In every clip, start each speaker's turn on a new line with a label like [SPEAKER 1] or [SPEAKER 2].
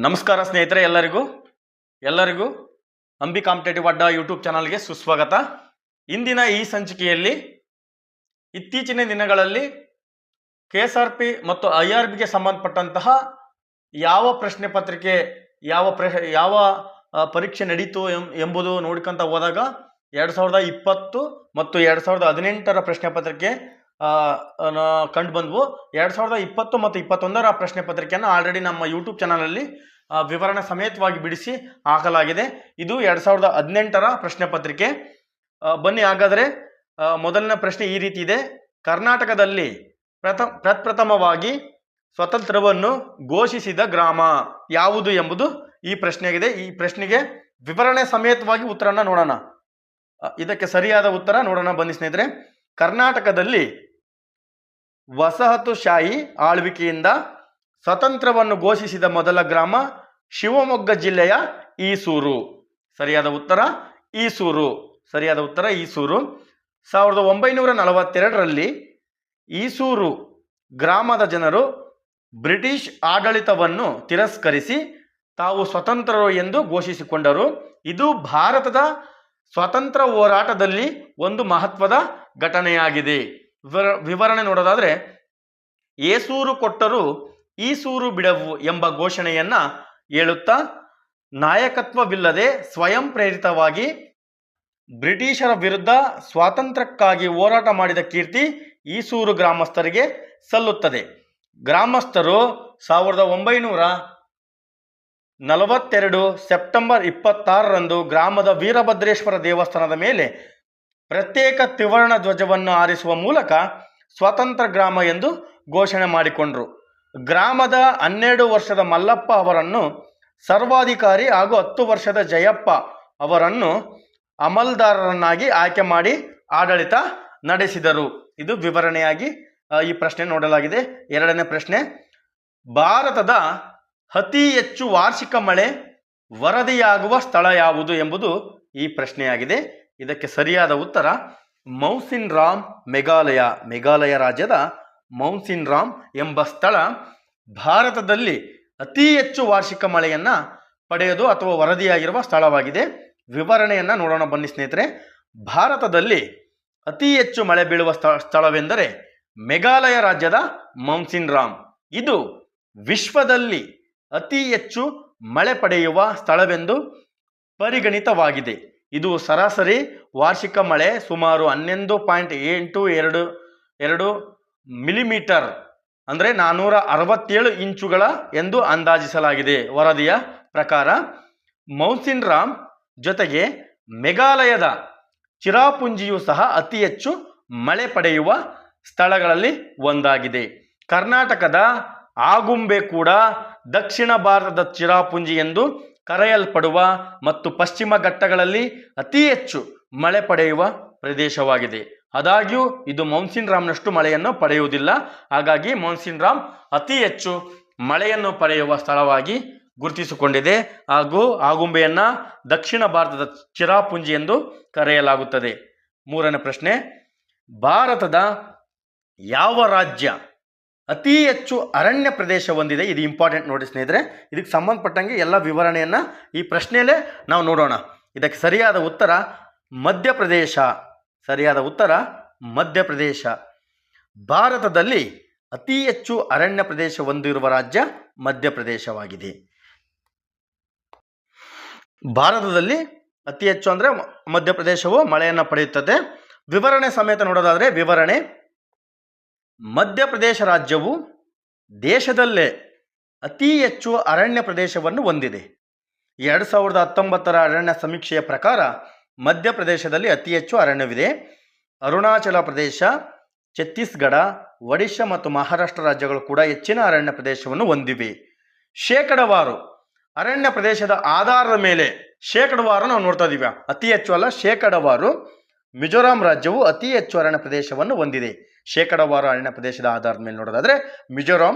[SPEAKER 1] ನಮಸ್ಕಾರ ಸ್ನೇಹಿತರೆ, ಎಲ್ಲರಿಗೂ ಅಂಬಿ ಕಾಂಪಿಟೇಟಿವ್ ಅಡ್ಡ ಯೂಟ್ಯೂಬ್ ಚಾನಲ್ಗೆ ಸುಸ್ವಾಗತ. ಇಂದಿನ ಈ ಸಂಚಿಕೆಯಲ್ಲಿ ಇತ್ತೀಚಿನ ದಿನಗಳಲ್ಲಿ KSRP ಮತ್ತು IRBಗೆ ಸಂಬಂಧಪಟ್ಟಂತಹ ಯಾವ ಪ್ರಶ್ನೆ ಪತ್ರಿಕೆ ಯಾವ ಪರೀಕ್ಷೆ ನಡೀತು ಎಂಬುದು ನೋಡ್ಕೊಂತ ಹೋದಾಗ 2020 ಮತ್ತು 2018 ಪ್ರಶ್ನೆ ಪತ್ರಿಕೆ ಕಂಡು ಬಂದವು. 2020 ಮತ್ತು 2021 ಪ್ರಶ್ನೆ ಪತ್ರಿಕೆಯನ್ನು ಆಲ್ರೆಡಿ ನಮ್ಮ ಯೂಟ್ಯೂಬ್ ಚಾನಲಲ್ಲಿ ವಿವರಣೆ ಸಮೇತವಾಗಿ ಬಿಡಿಸಿ ಹಾಕಲಾಗಿದೆ. ಇದು 2018 ಪ್ರಶ್ನೆ ಪತ್ರಿಕೆ. ಬನ್ನಿ ಹಾಗಾದರೆ ಮೊದಲನೇ ಪ್ರಶ್ನೆ ಈ ರೀತಿ ಇದೆ. ಕರ್ನಾಟಕದಲ್ಲಿ ಪ್ರಪ್ರಥಮವಾಗಿ ಸ್ವತಂತ್ರವನ್ನು ಘೋಷಿಸಿದ ಗ್ರಾಮ ಯಾವುದು ಎಂಬುದು ಈ ಪ್ರಶ್ನೆಯಾಗಿದೆ. ಈ ಪ್ರಶ್ನೆಗೆ ವಿವರಣೆ ಸಮೇತವಾಗಿ ಉತ್ತರನ ನೋಡೋಣ. ಇದಕ್ಕೆ ಸರಿಯಾದ ಉತ್ತರ ನೋಡೋಣ ಬನ್ನಿ ಸ್ನೇಹಿತರೆ. ಕರ್ನಾಟಕದಲ್ಲಿ ವಸಾಹತುಶಾಹಿ ಆಳ್ವಿಕೆಯಿಂದ ಸ್ವತಂತ್ರವನ್ನು ಘೋಷಿಸಿದ ಮೊದಲ ಗ್ರಾಮ ಶಿವಮೊಗ್ಗ ಜಿಲ್ಲೆಯ ಈಸೂರು. ಸರಿಯಾದ ಉತ್ತರ ಈಸೂರು. 1942ರಲ್ಲಿ ಈಸೂರು ಗ್ರಾಮದ ಜನರು ಬ್ರಿಟಿಷ್ ಆಡಳಿತವನ್ನು ತಿರಸ್ಕರಿಸಿ ತಾವು ಸ್ವತಂತ್ರರು ಎಂದು ಘೋಷಿಸಿಕೊಂಡರು. ಇದು ಭಾರತದ ಸ್ವಾತಂತ್ರ್ಯ ಹೋರಾಟದಲ್ಲಿ ಒಂದು ಮಹತ್ವದ ಘಟನೆಯಾಗಿದೆ. ವಿವರಣೆ ನೋಡೋದಾದರೆ, ಏಸೂರು ಕೊಟ್ಟರು ಈಸೂರು ಬಿಡವು ಎಂಬ ಘೋಷಣೆಯನ್ನ ಹೇಳುತ್ತಾ ನಾಯಕತ್ವವಿಲ್ಲದೆ ಸ್ವಯಂ ಪ್ರೇರಿತವಾಗಿ ಬ್ರಿಟಿಷರ ವಿರುದ್ಧ ಸ್ವಾತಂತ್ರ್ಯಕ್ಕಾಗಿ ಹೋರಾಟ ಮಾಡಿದ ಕೀರ್ತಿ ಈಸೂರು ಗ್ರಾಮಸ್ಥರಿಗೆ ಸಲ್ಲುತ್ತದೆ. ಗ್ರಾಮಸ್ಥರು 1942 ಸೆಪ್ಟೆಂಬರ್ 26ರಂದು ಗ್ರಾಮದ ವೀರಭದ್ರೇಶ್ವರ ದೇವಸ್ಥಾನದ ಮೇಲೆ ಪ್ರತ್ಯೇಕ ತ್ರಿವರ್ಣ ಧ್ವಜವನ್ನು ಹಾರಿಸುವ ಮೂಲಕ ಸ್ವತಂತ್ರ ಗ್ರಾಮ ಎಂದು ಘೋಷಣೆ ಮಾಡಿಕೊಂಡರು. ಗ್ರಾಮದ 12 ವರ್ಷದ ಮಲ್ಲಪ್ಪ ಅವರನ್ನು ಸರ್ವಾಧಿಕಾರಿ ಹಾಗೂ 10 ವರ್ಷದ ಜಯಪ್ಪ ಅವರನ್ನು ಅಮಲ್ದಾರರನ್ನಾಗಿ ಆಯ್ಕೆ ಮಾಡಿ ಆಡಳಿತ ನಡೆಸಿದರು. ಇದು ವಿವರಣೆಯಾಗಿ ಈ ಪ್ರಶ್ನೆ ನೋಡಲಾಗಿದೆ. ಎರಡನೇ ಪ್ರಶ್ನೆ, ಭಾರತದ ಅತಿ ಹೆಚ್ಚು ವಾರ್ಷಿಕ ಮಳೆ ವರದಿಯಾಗುವ ಸ್ಥಳ ಯಾವುದು ಎಂಬುದು ಈ ಪ್ರಶ್ನೆಯಾಗಿದೆ. ಇದಕ್ಕೆ ಸರಿಯಾದ ಉತ್ತರ ಮೌಸಿನ್ ರಾಮ್, ಮೇಘಾಲಯ ರಾಜ್ಯದ ಮೌಸಿನ್ ರಾಮ್ ಎಂಬ ಸ್ಥಳ ಭಾರತದಲ್ಲಿ ಅತಿ ಹೆಚ್ಚು ವಾರ್ಷಿಕ ಮಳೆಯನ್ನು ಪಡೆಯೋದು ಅಥವಾ ವರದಿಯಾಗಿರುವ ಸ್ಥಳವಾಗಿದೆ. ವಿವರಣೆಯನ್ನು ನೋಡೋಣ ಬನ್ನಿ ಸ್ನೇಹಿತರೆ. ಭಾರತದಲ್ಲಿ ಅತಿ ಹೆಚ್ಚು ಮಳೆ ಬೀಳುವ ಸ್ಥಳವೆಂದರೆ ಮೇಘಾಲಯ ರಾಜ್ಯದ ಮೌಸಿನ್ ರಾಮ್. ಇದು ವಿಶ್ವದಲ್ಲಿ ಅತಿ ಹೆಚ್ಚು ಮಳೆ ಪಡೆಯುವ ಸ್ಥಳವೆಂದು ಪರಿಗಣಿತವಾಗಿದೆ. ಇದು ಸರಾಸರಿ ವಾರ್ಷಿಕ ಮಳೆ ಸುಮಾರು 11.822 ಮಿಲಿಮೀಟರ್ ಅಂದರೆ 467 ಇಂಚುಗಳ ಎಂದು ಅಂದಾಜಿಸಲಾಗಿದೆ. ವರದಿಯ ಪ್ರಕಾರ ಮೌಸಿನ್ ರಾಮ್ ಜೊತೆಗೆ ಮೇಘಾಲಯದ ಚಿರಾಪುಂಜಿಯು ಸಹ ಅತಿ ಹೆಚ್ಚು ಮಳೆ ಪಡೆಯುವ ಸ್ಥಳಗಳಲ್ಲಿ ಒಂದಾಗಿದೆ. ಕರ್ನಾಟಕದ ಆಗುಂಬೆ ಕೂಡ ದಕ್ಷಿಣ ಭಾರತದ ಚಿರಾಪುಂಜಿ ಎಂದು ಕರೆಯಲ್ಪಡುವ ಮತ್ತು ಪಶ್ಚಿಮ ಘಟ್ಟಗಳಲ್ಲಿ ಅತಿ ಹೆಚ್ಚು ಮಳೆ ಪಡೆಯುವ ಪ್ರದೇಶವಾಗಿದೆ. ಆದಾಗ್ಯೂ ಇದು ಮೌಸಿನ್ ರಾಮ್ನಷ್ಟು ಮಳೆಯನ್ನು ಪಡೆಯುವುದಿಲ್ಲ. ಹಾಗಾಗಿ ಮೌಸಿನ್ ರಾಮ್ ಅತಿ ಹೆಚ್ಚು ಮಳೆಯನ್ನು ಪಡೆಯುವ ಸ್ಥಳವಾಗಿ ಗುರುತಿಸಿಕೊಂಡಿದೆ. ಹಾಗೂ ಆಗುಂಬೆಯನ್ನು ದಕ್ಷಿಣ ಭಾರತದ ಚಿರಾಪುಂಜಿ ಎಂದು ಕರೆಯಲಾಗುತ್ತದೆ. ಮೂರನೇ ಪ್ರಶ್ನೆ, ಭಾರತದ ಯಾವ ರಾಜ್ಯ ಅತಿ ಹೆಚ್ಚು ಅರಣ್ಯ ಪ್ರದೇಶ ಹೊಂದಿದೆ? ಇದು ಇಂಪಾರ್ಟೆಂಟ್ ನೋಡಿ ಸ್ನೇಹಿತರೆ. ಇದಕ್ಕೆ ಸಂಬಂಧಪಟ್ಟಂಗೆ ಎಲ್ಲ ವಿವರಣೆಯನ್ನು ಈ ಪ್ರಶ್ನೆಯಲ್ಲೇ ನಾವು ನೋಡೋಣ. ಇದಕ್ಕೆ ಸರಿಯಾದ ಉತ್ತರ ಮಧ್ಯಪ್ರದೇಶ. ಭಾರತದಲ್ಲಿ ಅತಿ ಹೆಚ್ಚು ಅರಣ್ಯ ಪ್ರದೇಶ ಹೊಂದಿರುವ ರಾಜ್ಯ ಮಧ್ಯಪ್ರದೇಶವಾಗಿದೆ. ಭಾರತದಲ್ಲಿ ಅತಿ ಹೆಚ್ಚು ಅಂದರೆ ಮಧ್ಯಪ್ರದೇಶವು ಮಳೆಯನ್ನು ಪಡೆಯುತ್ತದೆ. ವಿವರಣೆ ಸಮೇತ ನೋಡೋದಾದರೆ, ವಿವರಣೆ ಮಧ್ಯಪ್ರದೇಶ ರಾಜ್ಯವು ದೇಶದಲ್ಲೇ ಅತಿ ಹೆಚ್ಚು ಅರಣ್ಯ ಪ್ರದೇಶವನ್ನು ಹೊಂದಿದೆ. 2019 ಅರಣ್ಯ ಸಮೀಕ್ಷೆಯ ಪ್ರಕಾರ ಮಧ್ಯಪ್ರದೇಶದಲ್ಲಿ ಅತಿ ಹೆಚ್ಚು ಅರಣ್ಯವಿದೆ. ಅರುಣಾಚಲ ಪ್ರದೇಶ, ಛತ್ತೀಸ್ಗಢ, ಒಡಿಶಾ ಮತ್ತು ಮಹಾರಾಷ್ಟ್ರ ರಾಜ್ಯಗಳು ಕೂಡ ಹೆಚ್ಚಿನ ಅರಣ್ಯ ಪ್ರದೇಶವನ್ನು ಹೊಂದಿವೆ. ಶೇಕಡವಾರು ಅರಣ್ಯ ಪ್ರದೇಶದ ಆಧಾರದ ಮೇಲೆ ಶೇಕಡವಾರು ನಾವು ನೋಡ್ತಾ ಇದ್ದೀವಿ. ಅತಿ ಹೆಚ್ಚು ಅಲ್ಲ, ಶೇಕಡವಾರು ಮಿಜೋರಾಂ ರಾಜ್ಯವು ಅತಿ ಹೆಚ್ಚು ಅರಣ್ಯ ಪ್ರದೇಶವನ್ನು ಹೊಂದಿದೆ. ಶೇಕಡವಾರು ಅರಣ್ಯ ಪ್ರದೇಶದ ಆಧಾರದ ಮೇಲೆ ನೋಡೋದಾದರೆ ಮಿಜೋರಾಂ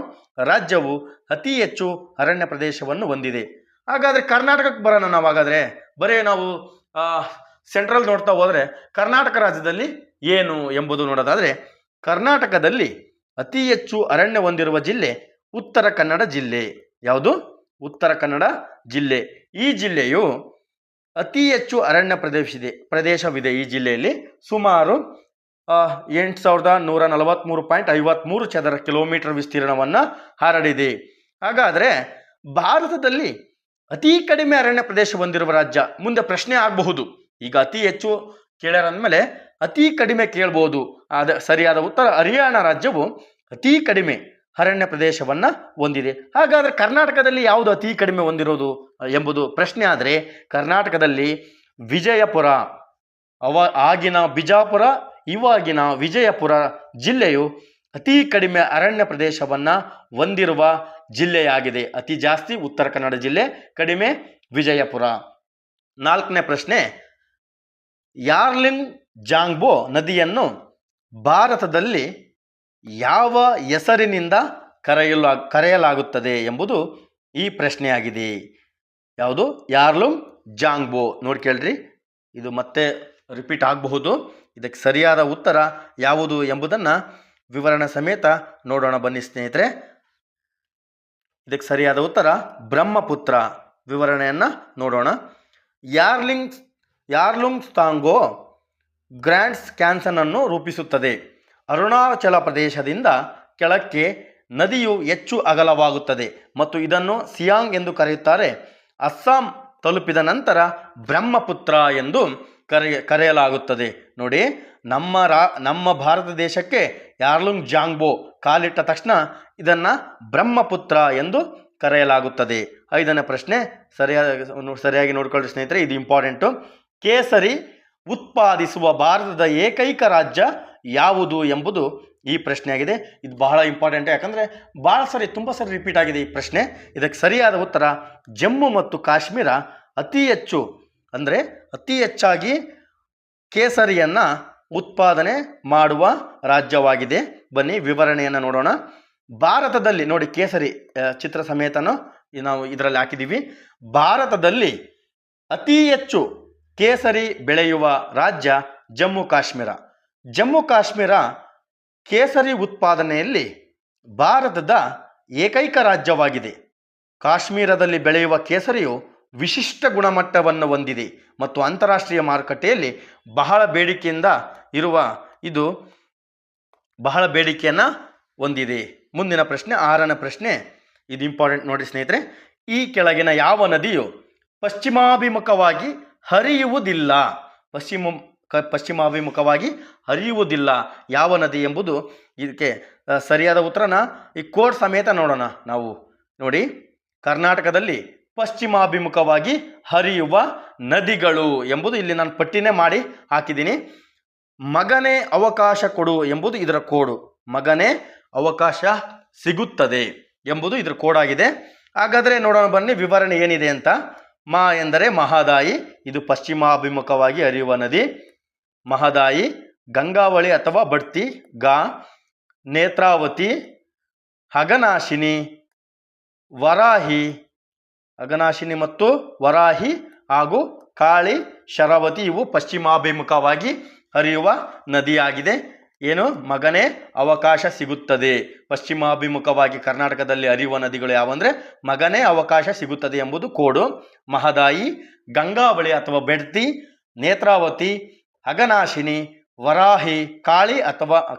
[SPEAKER 1] ರಾಜ್ಯವು ಅತಿ ಹೆಚ್ಚು ಅರಣ್ಯ ಪ್ರದೇಶವನ್ನು ಹೊಂದಿದೆ. ಹಾಗಾದರೆ ಕರ್ನಾಟಕಕ್ಕೆ ಬರೋಣ. ಹಾಗಾದರೆ ಬರೀ ನಾವು ಸೆಂಟ್ರಲ್ ನೋಡ್ತಾ ಹೋದರೆ ಕರ್ನಾಟಕ ರಾಜ್ಯದಲ್ಲಿ ಏನು ಎಂಬುದು ನೋಡೋದಾದರೆ, ಕರ್ನಾಟಕದಲ್ಲಿ ಅತಿ ಹೆಚ್ಚು ಅರಣ್ಯ ಹೊಂದಿರುವ ಜಿಲ್ಲೆ ಉತ್ತರ ಕನ್ನಡ ಜಿಲ್ಲೆ. ಯಾವುದು? ಉತ್ತರ ಕನ್ನಡ ಜಿಲ್ಲೆ. ಈ ಜಿಲ್ಲೆಯು ಅತಿ ಹೆಚ್ಚು ಅರಣ್ಯ ಪ್ರದೇಶವಿದೆ. ಈ ಜಿಲ್ಲೆಯಲ್ಲಿ ಸುಮಾರು 8143.53 ಚದರ ಕಿಲೋಮೀಟರ್ ವಿಸ್ತೀರ್ಣವನ್ನು ಹರಡಿದೆ. ಹಾಗಾದರೆ ಭಾರತದಲ್ಲಿ ಅತಿ ಕಡಿಮೆ ಅರಣ್ಯ ಪ್ರದೇಶ ಹೊಂದಿರುವ ರಾಜ್ಯ, ಮುಂದೆ ಪ್ರಶ್ನೆ ಆಗಬಹುದು. ಈಗ ಅತಿ ಹೆಚ್ಚು ಕೇಳ್ಯಾರಂದಮೇಲೆ ಅತಿ ಕಡಿಮೆ ಕೇಳ್ಬೋದು. ಸರಿಯಾದ ಉತ್ತರ ಹರಿಯಾಣ ರಾಜ್ಯವು ಅತಿ ಕಡಿಮೆ ಅರಣ್ಯ ಪ್ರದೇಶವನ್ನು ಹೊಂದಿದೆ. ಹಾಗಾದರೆ ಕರ್ನಾಟಕದಲ್ಲಿ ಯಾವುದು ಅತಿ ಕಡಿಮೆ ಹೊಂದಿರೋದು ಎಂಬುದು ಪ್ರಶ್ನೆ ಆದರೆ, ಕರ್ನಾಟಕದಲ್ಲಿ ವಿಜಯಪುರ, ಆಗಿನ ಬಿಜಾಪುರ, ಇವಾಗಿನ ವಿಜಯಪುರ ಜಿಲ್ಲೆಯು ಅತಿ ಕಡಿಮೆ ಅರಣ್ಯ ಪ್ರದೇಶವನ್ನು ಹೊಂದಿರುವ ಜಿಲ್ಲೆಯಾಗಿದೆ. ಅತಿ ಜಾಸ್ತಿ ಉತ್ತರ ಕನ್ನಡ ಜಿಲ್ಲೆ, ಕಡಿಮೆ ವಿಜಯಪುರ. 4ನೇ ಪ್ರಶ್ನೆ, ಯಾರ್ಲಿಂಗ್ ಜಾಂಗ್ಬೋ ನದಿಯನ್ನು ಭಾರತದಲ್ಲಿ ಯಾವ ಹೆಸರಿನಿಂದ ಕರೆಯಲಾಗುತ್ತದೆ ಎಂಬುದು ಈ ಪ್ರಶ್ನೆಯಾಗಿದೆ. ಯಾವುದು? ಯಾರ್ಲುಂಗ್ ಜಾಂಗ್ಬೋ. ನೋಡಿ ಕೇಳ್ರಿ, ಇದು ಮತ್ತೆ ರಿಪೀಟ್ ಆಗಬಹುದು. ಇದಕ್ಕೆ ಸರಿಯಾದ ಉತ್ತರ ಯಾವುದು ಎಂಬುದನ್ನು ವಿವರಣೆ ಸಮೇತ ನೋಡೋಣ ಬನ್ನಿ ಸ್ನೇಹಿತರೆ. ಇದಕ್ಕೆ ಸರಿಯಾದ ಉತ್ತರ ಬ್ರಹ್ಮಪುತ್ರ. ವಿವರಣೆಯನ್ನು ನೋಡೋಣ. ಯಾರ್ಲುಂಗ್ ತಾಂಗೋ ಗ್ರ್ಯಾಂಡ್ಸ್ ಕ್ಯಾನ್ಸನ್ ರೂಪಿಸುತ್ತದೆ. ಅರುಣಾಚಲ ಪ್ರದೇಶದಿಂದ ಕೆಳಕ್ಕೆ ನದಿಯು ಹೆಚ್ಚು ಅಗಲವಾಗುತ್ತದೆ ಮತ್ತು ಇದನ್ನು ಸಿಯಾಂಗ್ ಎಂದು ಕರೆಯುತ್ತಾರೆ. ಅಸ್ಸಾಂ ತಲುಪಿದ ನಂತರ ಬ್ರಹ್ಮಪುತ್ರ ಎಂದು ಕರೆಯಲಾಗುತ್ತದೆ. ನೋಡಿ, ನಮ್ಮ ಭಾರತ ದೇಶಕ್ಕೆ ಯಾರ್ಲುಂಗ್ ಜಾಂಗ್ಬೋ ಕಾಲಿಟ್ಟ ತಕ್ಷಣ ಇದನ್ನು ಬ್ರಹ್ಮಪುತ್ರ ಎಂದು ಕರೆಯಲಾಗುತ್ತದೆ. 5ನೇ ಪ್ರಶ್ನೆ ಸರಿಯಾಗಿ ನೋಡ್ಕೊಳ್ಳಿ ಸ್ನೇಹಿತರೆ, ಇದು ಇಂಪಾರ್ಟೆಂಟು. ಕೇಸರಿ ಉತ್ಪಾದಿಸುವ ಭಾರತದ ಏಕೈಕ ರಾಜ್ಯ ಯಾವುದು ಎಂಬುದು ಈ ಪ್ರಶ್ನೆಯಾಗಿದೆ. ಇದು ಬಹಳ ಇಂಪಾರ್ಟೆಂಟ್, ಯಾಕಂದರೆ ತುಂಬ ಸರಿ ರಿಪೀಟ್ ಆಗಿದೆ ಈ ಪ್ರಶ್ನೆ. ಇದಕ್ಕೆ ಸರಿಯಾದ ಉತ್ತರ ಜಮ್ಮು ಮತ್ತು ಕಾಶ್ಮೀರ ಅತಿ ಹೆಚ್ಚಾಗಿ ಕೇಸರಿಯನ್ನು ಉತ್ಪಾದನೆ ಮಾಡುವ ರಾಜ್ಯವಾಗಿದೆ. ಬನ್ನಿ ವಿವರಣೆಯನ್ನು ನೋಡೋಣ. ಭಾರತದಲ್ಲಿ ನೋಡಿ, ಕೇಸರಿ ಚಿತ್ರ ಸಮೇತನೂ ನಾವು ಇದರಲ್ಲಿ ಹಾಕಿದ್ದೀವಿ. ಭಾರತದಲ್ಲಿ ಅತಿ ಹೆಚ್ಚು ಕೇಸರಿ ಬೆಳೆಯುವ ರಾಜ್ಯ ಜಮ್ಮು ಕಾಶ್ಮೀರ. ಜಮ್ಮು ಕಾಶ್ಮೀರ ಕೇಸರಿ ಉತ್ಪಾದನೆಯಲ್ಲಿ ಭಾರತದ ಏಕೈಕ ರಾಜ್ಯವಾಗಿದೆ. ಕಾಶ್ಮೀರದಲ್ಲಿ ಬೆಳೆಯುವ ಕೇಸರಿಯು ವಿಶಿಷ್ಟ ಗುಣಮಟ್ಟವನ್ನು ಹೊಂದಿದೆ ಮತ್ತು ಅಂತಾರಾಷ್ಟ್ರೀಯ ಮಾರುಕಟ್ಟೆಯಲ್ಲಿ ಬಹಳ ಬೇಡಿಕೆಯನ್ನು ಹೊಂದಿದೆ. ಮುಂದಿನ ಪ್ರಶ್ನೆ 6ನೇ ಪ್ರಶ್ನೆ, ಇದು ಇಂಪಾರ್ಟೆಂಟ್ ನೋಡಿ ಸ್ನೇಹಿತರೆ. ಈ ಕೆಳಗಿನ ಯಾವ ನದಿಯು ಪಶ್ಚಿಮಾಭಿಮುಖವಾಗಿ ಹರಿಯುವುದಿಲ್ಲ? ಪಶ್ಚಿಮಾಭಿಮುಖವಾಗಿ ಹರಿಯುವುದಿಲ್ಲ ಯಾವ ನದಿ ಎಂಬುದು ಇದಕ್ಕೆ ಸರಿಯಾದ ಉತ್ತರನ ಈ ಕೋಡ್ ಸಮೇತ ನೋಡೋಣ ನಾವು. ನೋಡಿ, ಕರ್ನಾಟಕದಲ್ಲಿ ಪಶ್ಚಿಮಾಭಿಮುಖವಾಗಿ ಹರಿಯುವ ನದಿಗಳು ಎಂಬುದು ಇಲ್ಲಿ ನಾನು ಪಟ್ಟಿನೇ ಮಾಡಿ ಹಾಕಿದ್ದೀನಿ. ಮಗನೇ ಅವಕಾಶ ಕೊಡು ಎಂಬುದು ಇದರ ಕೋಡು. ಮಗನೇ ಅವಕಾಶ ಸಿಗುತ್ತದೆ ಎಂಬುದು ಇದರ ಕೋಡಾಗಿದೆ. ಹಾಗಾದರೆ ನೋಡೋಣ ಬನ್ನಿ ವಿವರಣೆ ಏನಿದೆ ಅಂತ. ಎಂದರೆ ಮಹದಾಯಿ, ಇದು ಪಶ್ಚಿಮಾಭಿಮುಖವಾಗಿ ಹರಿಯುವ ನದಿ. ಮಹದಾಯಿ, ಗಂಗಾವಳಿ ಅಥವಾ ಬಡ್ತಿ, ನೇತ್ರಾವತಿ, ಅಘನಾಶಿನಿ ಮತ್ತು ವರಾಹಿ ಹಾಗೂ ಕಾಳಿ, ಶರಾವತಿ ಇವು ಪಶ್ಚಿಮಾಭಿಮುಖವಾಗಿ ಹರಿಯುವ ನದಿಯಾಗಿದೆ. ಏನು? ಮಗನೇ ಅವಕಾಶ ಸಿಗುತ್ತದೆ. ಪಶ್ಚಿಮಾಭಿಮುಖವಾಗಿ ಕರ್ನಾಟಕದಲ್ಲಿ ಹರಿಯುವ ನದಿಗಳು ಯಾವಂದರೆ ಮಗನೇ ಅವಕಾಶ ಸಿಗುತ್ತದೆ ಎಂಬುದು ಕೋಡು. ಮಹದಾಯಿ, ಗಂಗಾವಳಿ ಅಥವಾ ಬೆಡ್ತಿ, ನೇತ್ರಾವತಿ, ಅಘನಾಶಿನಿ, ವರಾಹಿ,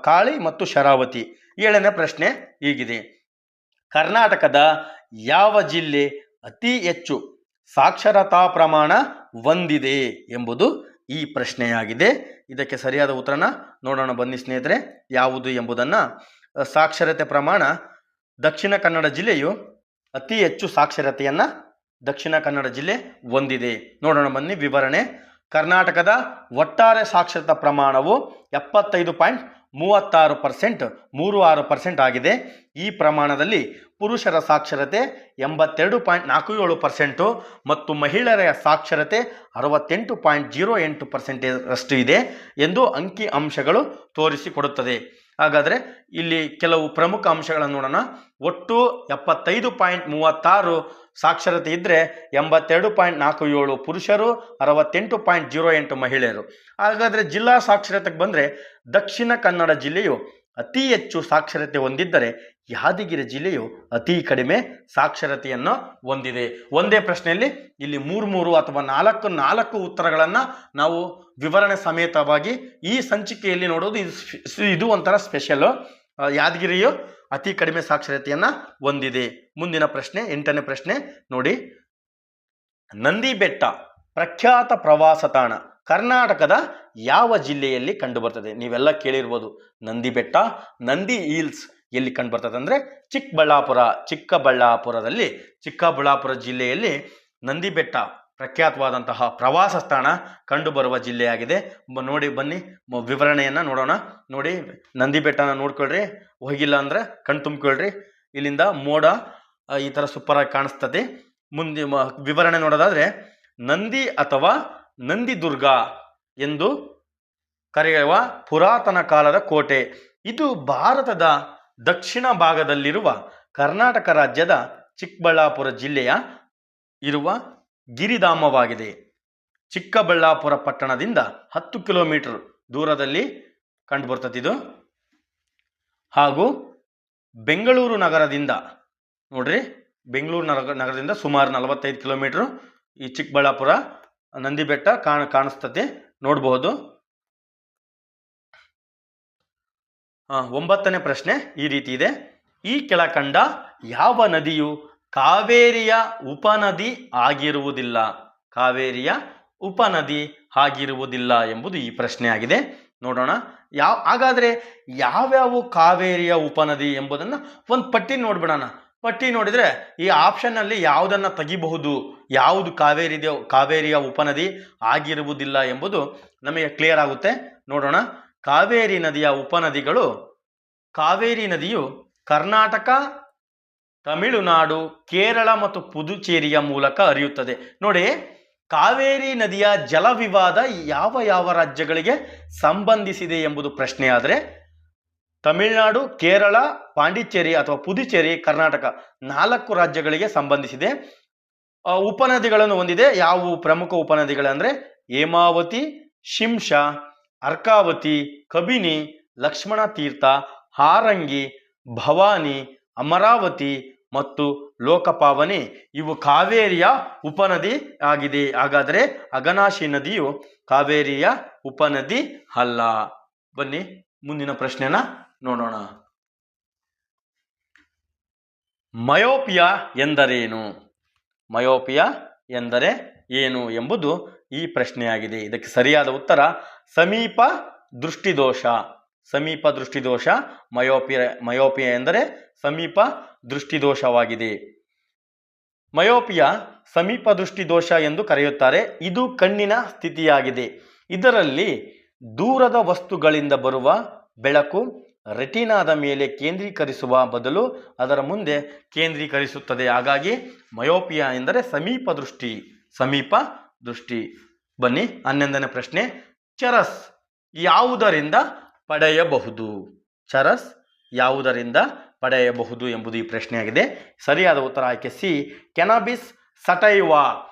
[SPEAKER 1] ಕಾಳಿ ಮತ್ತು ಶರಾವತಿ. 7ನೇ ಪ್ರಶ್ನೆ ಹೀಗಿದೆ: ಕರ್ನಾಟಕದ ಯಾವ ಜಿಲ್ಲೆ ಅತಿ ಹೆಚ್ಚು ಸಾಕ್ಷರತಾ ಪ್ರಮಾಣ ಹೊಂದಿದೆ ಎಂಬುದು ಈ ಪ್ರಶ್ನೆಯಾಗಿದೆ. ಇದಕ್ಕೆ ಸರಿಯಾದ ಉತ್ತರನ ನೋಡೋಣ ಬನ್ನಿ ಸ್ನೇಹಿತರೆ, ಯಾವುದು ಎಂಬುದನ್ನು. ಸಾಕ್ಷರತೆ ಪ್ರಮಾಣ ದಕ್ಷಿಣ ಕನ್ನಡ ಜಿಲ್ಲೆಯು ಅತಿ ಹೆಚ್ಚು ಸಾಕ್ಷರತೆಯನ್ನು ದಕ್ಷಿಣ ಕನ್ನಡ ಜಿಲ್ಲೆ ಹೊಂದಿದೆ. ನೋಡೋಣ ಬನ್ನಿ ವಿವರಣೆ. ಕರ್ನಾಟಕದ ಒಟ್ಟಾರೆ ಸಾಕ್ಷರತಾ ಪ್ರಮಾಣವು 75.36% ಆಗಿದೆ. ಈ ಪ್ರಮಾಣದಲ್ಲಿ ಪುರುಷರ ಸಾಕ್ಷರತೆ 82.47% ಮತ್ತು ಮಹಿಳೆಯರ ಸಾಕ್ಷರತೆ 68.08% ಇದೆ ಎಂದು ಅಂಕಿ ಅಂಶಗಳು ತೋರಿಸಿಕೊಡುತ್ತದೆ. ಹಾಗಾದರೆ ಇಲ್ಲಿ ಕೆಲವು ಪ್ರಮುಖ ಅಂಶಗಳನ್ನು ನೋಡೋಣ. ಒಟ್ಟು 75.36 ಸಾಕ್ಷರತೆ ಇದ್ದರೆ 82.47 ಪುರುಷರು, 68.08 ಮಹಿಳೆಯರು. ಹಾಗಾದರೆ ಜಿಲ್ಲಾ ಸಾಕ್ಷರತೆಗೆ ಬಂದರೆ ದಕ್ಷಿಣ ಕನ್ನಡ ಜಿಲ್ಲೆಯು ಅತಿ ಹೆಚ್ಚು ಸಾಕ್ಷರತೆ ಹೊಂದಿದ್ದರೆ ಯಾದಗಿರಿ ಜಿಲ್ಲೆಯು ಅತಿ ಕಡಿಮೆ ಸಾಕ್ಷರತೆಯನ್ನು ಹೊಂದಿದೆ. ಒಂದೇ ಪ್ರಶ್ನೆಯಲ್ಲಿ ಇಲ್ಲಿ 3 ಅಥವಾ 4 ಉತ್ತರಗಳನ್ನು ನಾವು ವಿವರಣೆ ಸಮೇತವಾಗಿ ಈ ಸಂಚಿಕೆಯಲ್ಲಿ ನೋಡೋದು ಇದು ಒಂಥರ ಸ್ಪೆಷಲ್. ಯಾದಗಿರಿಯು ಅತಿ ಕಡಿಮೆ ಸಾಕ್ಷರತೆಯನ್ನು ಹೊಂದಿದೆ. ಮುಂದಿನ ಪ್ರಶ್ನೆ 8ನೇ ಪ್ರಶ್ನೆ ನೋಡಿ. ನಂದಿ ಬೆಟ್ಟ ಪ್ರಖ್ಯಾತ ಪ್ರವಾಸ ತಾಣ ಕರ್ನಾಟಕದ ಯಾವ ಜಿಲ್ಲೆಯಲ್ಲಿ ಕಂಡುಬರ್ತದೆ? ನೀವೆಲ್ಲ ಕೇಳಿರ್ಬೋದು ನಂದಿ ಬೆಟ್ಟ, ನಂದಿ ಹಿಲ್ಸ್ ಎಲ್ಲಿ ಕಂಡುಬರ್ತದೆ ಅಂದರೆ ಚಿಕ್ಕಬಳ್ಳಾಪುರ ಜಿಲ್ಲೆಯಲ್ಲಿ ನಂದಿ ಬೆಟ್ಟ ಪ್ರಖ್ಯಾತವಾದಂತಹ ಪ್ರವಾಸ ತಾಣ ಕಂಡುಬರುವ ಜಿಲ್ಲೆಯಾಗಿದೆ. ನೋಡಿ ಬನ್ನಿ ವಿವರಣೆಯನ್ನು ನೋಡೋಣ. ನೋಡಿ ನಂದಿ ಬೆಟ್ಟನ ನೋಡ್ಕೊಳ್ರಿ, ಹೋಗಿಲ್ಲ ಅಂದ್ರೆ ಕಣ್ ತುಂಬಿಕೊಳ್ರಿ. ಇಲ್ಲಿಂದ ಮೋಡ ಈ ಥರ ಸೂಪರಾಗಿ ಕಾಣಿಸ್ತದೆ. ಮುಂದೆ ವಿವರಣೆ ನೋಡೋದಾದರೆ ನಂದಿ ಅಥವಾ ನಂದಿದುರ್ಗ ಎಂದು ಕರೆಯುವ ಪುರಾತನ ಕಾಲದ ಕೋಟೆ. ಇದು ಭಾರತದ ದಕ್ಷಿಣ ಭಾಗದಲ್ಲಿರುವ ಕರ್ನಾಟಕ ರಾಜ್ಯದ ಚಿಕ್ಕಬಳ್ಳಾಪುರ ಜಿಲ್ಲೆಯ ಇರುವ ಗಿರಿಧಾಮವಾಗಿದೆ. ಚಿಕ್ಕಬಳ್ಳಾಪುರ ಪಟ್ಟಣದಿಂದ 10 ಕಿಲೋಮೀಟರ್ ದೂರದಲ್ಲಿ ಕಂಡುಬರ್ತದೆ ಇದು. ಹಾಗೂ ಬೆಂಗಳೂರು ನಗರದಿಂದ ನೋಡ್ರಿ, ಬೆಂಗಳೂರು ನಗರದಿಂದ ಸುಮಾರು 45 ಕಿಲೋಮೀಟರ್ ಈ ಚಿಕ್ಕಬಳ್ಳಾಪುರ ನಂದಿ ಬೆಟ್ಟ ಕಾಣಿಸ್ತದೆ, ನೋಡಬಹುದು. 9ನೇ ಪ್ರಶ್ನೆ ಈ ರೀತಿ ಇದೆ. ಈ ಕೆಳಕಂಡ ಯಾವ ನದಿಯು ಕಾವೇರಿಯ ಉಪನದಿ ಆಗಿರುವುದಿಲ್ಲ? ಕಾವೇರಿಯ ಉಪನದಿ ಆಗಿರುವುದಿಲ್ಲ ಎಂಬುದು ಈ ಪ್ರಶ್ನೆ ಆಗಿದೆ. ನೋಡೋಣ. ಹಾಗಾದರೆ ಯಾವ್ಯಾವ ಕಾವೇರಿಯ ಉಪನದಿ ಎಂಬುದನ್ನು ಒಂದು ಪಟ್ಟಿ ನೋಡ್ಬಿಡೋಣ. ಪಟ್ಟಿ ನೋಡಿದರೆ ಈ ಆಪ್ಷನ್ನಲ್ಲಿ ಯಾವುದನ್ನು ತೆಗಿಬಹುದು, ಯಾವುದು ಕಾವೇರಿಯ ಉಪನದಿ ಆಗಿರುವುದಿಲ್ಲ ಎಂಬುದು ನಮಗೆ ಕ್ಲಿಯರ್ ಆಗುತ್ತೆ. ನೋಡೋಣ. ಕಾವೇರಿ ನದಿಯ ಉಪನದಿಗಳು, ಕಾವೇರಿ ನದಿಯು ಕರ್ನಾಟಕ, ತಮಿಳುನಾಡು, ಕೇರಳ ಮತ್ತು ಪುದುಚೇರಿಯ ಮೂಲಕ ಹರಿಯುತ್ತದೆ. ನೋಡಿ, ಕಾವೇರಿ ನದಿಯ ಜಲ ವಿವಾದ ಯಾವ ರಾಜ್ಯಗಳಿಗೆ ಸಂಬಂಧಿಸಿದೆ ಎಂಬುದು ಪ್ರಶ್ನೆ ಆದರೆ ತಮಿಳುನಾಡು, ಕೇರಳ, ಪಾಂಡಿಚೇರಿ ಅಥವಾ ಪುದುಚೇರಿ, ಕರ್ನಾಟಕ 4 ರಾಜ್ಯಗಳಿಗೆ ಸಂಬಂಧಿಸಿದೆ. ಉಪನದಿಗಳನ್ನು ಹೊಂದಿದೆ. ಯಾವುವು ಪ್ರಮುಖ ಉಪನದಿಗಳಂದರೆ ಹೇಮಾವತಿ, ಶಿಂಷಾ, ಅರ್ಕಾವತಿ, ಕಬಿನಿ, ಲಕ್ಷ್ಮಣ ತೀರ್ಥ, ಹಾರಂಗಿ, ಭವಾನಿ, ಅಮರಾವತಿ ಮತ್ತು ಲೋಕಪಾವನಿ. ಇವು ಕಾವೇರಿಯ ಉಪನದಿ ಆಗಿದೆ. ಹಾಗಾದರೆ ಅಘನಾಶಿ ನದಿಯು ಕಾವೇರಿಯ ಉಪನದಿ ಅಲ್ಲ. ಬನ್ನಿ ಮುಂದಿನ ಪ್ರಶ್ನೆನ ನೋಡೋಣ. ಮಯೋಪಿಯಾ ಎಂದರೇನು? ಮಯೋಪಿಯಾ ಎಂದರೆ ಏನು ಎಂಬುದು ಈ ಪ್ರಶ್ನೆಯಾಗಿದೆ. ಇದಕ್ಕೆ ಸರಿಯಾದ ಉತ್ತರ ಸಮೀಪ ದೃಷ್ಟಿದೋಷ. ಸಮೀಪ ದೃಷ್ಟಿದೋಷ ಮಯೋಪಿಯಾ ಎಂದರೆ ಸಮೀಪ ದೃಷ್ಟಿದೋಷವಾಗಿದೆ. ಮಯೋಪಿಯಾ ಸಮೀಪ ದೃಷ್ಟಿದೋಷ ಎಂದು ಕರೆಯುತ್ತಾರೆ. ಇದು ಕಣ್ಣಿನ ಸ್ಥಿತಿಯಾಗಿದೆ. ಇದರಲ್ಲಿ ದೂರದ ವಸ್ತುಗಳಿಂದ ಬರುವ ಬೆಳಕು ರೆಟಿನಾದ ಮೇಲೆ ಕೇಂದ್ರೀಕರಿಸುವ ಬದಲು ಅದರ ಮುಂದೆ ಕೇಂದ್ರೀಕರಿಸುತ್ತದೆ. ಹಾಗಾಗಿ ಮಯೋಪಿಯಾ ಎಂದರೆ ಸಮೀಪ ದೃಷ್ಟಿ. ಬನ್ನಿ 11ನೇ ಪ್ರಶ್ನೆ. ಚರಸ್ ಯಾವುದರಿಂದ ಪಡೆಯಬಹುದು? ಚರಸ್ ಯಾವುದರಿಂದ ಪಡೆಯಬಹುದು ಎಂಬುದು ಈ ಪ್ರಶ್ನೆಯಾಗಿದೆ. ಸರಿಯಾದ ಉತ್ತರ ಆಯ್ಕೆ ಸಿ, ಕೆನಾಬಿಸ್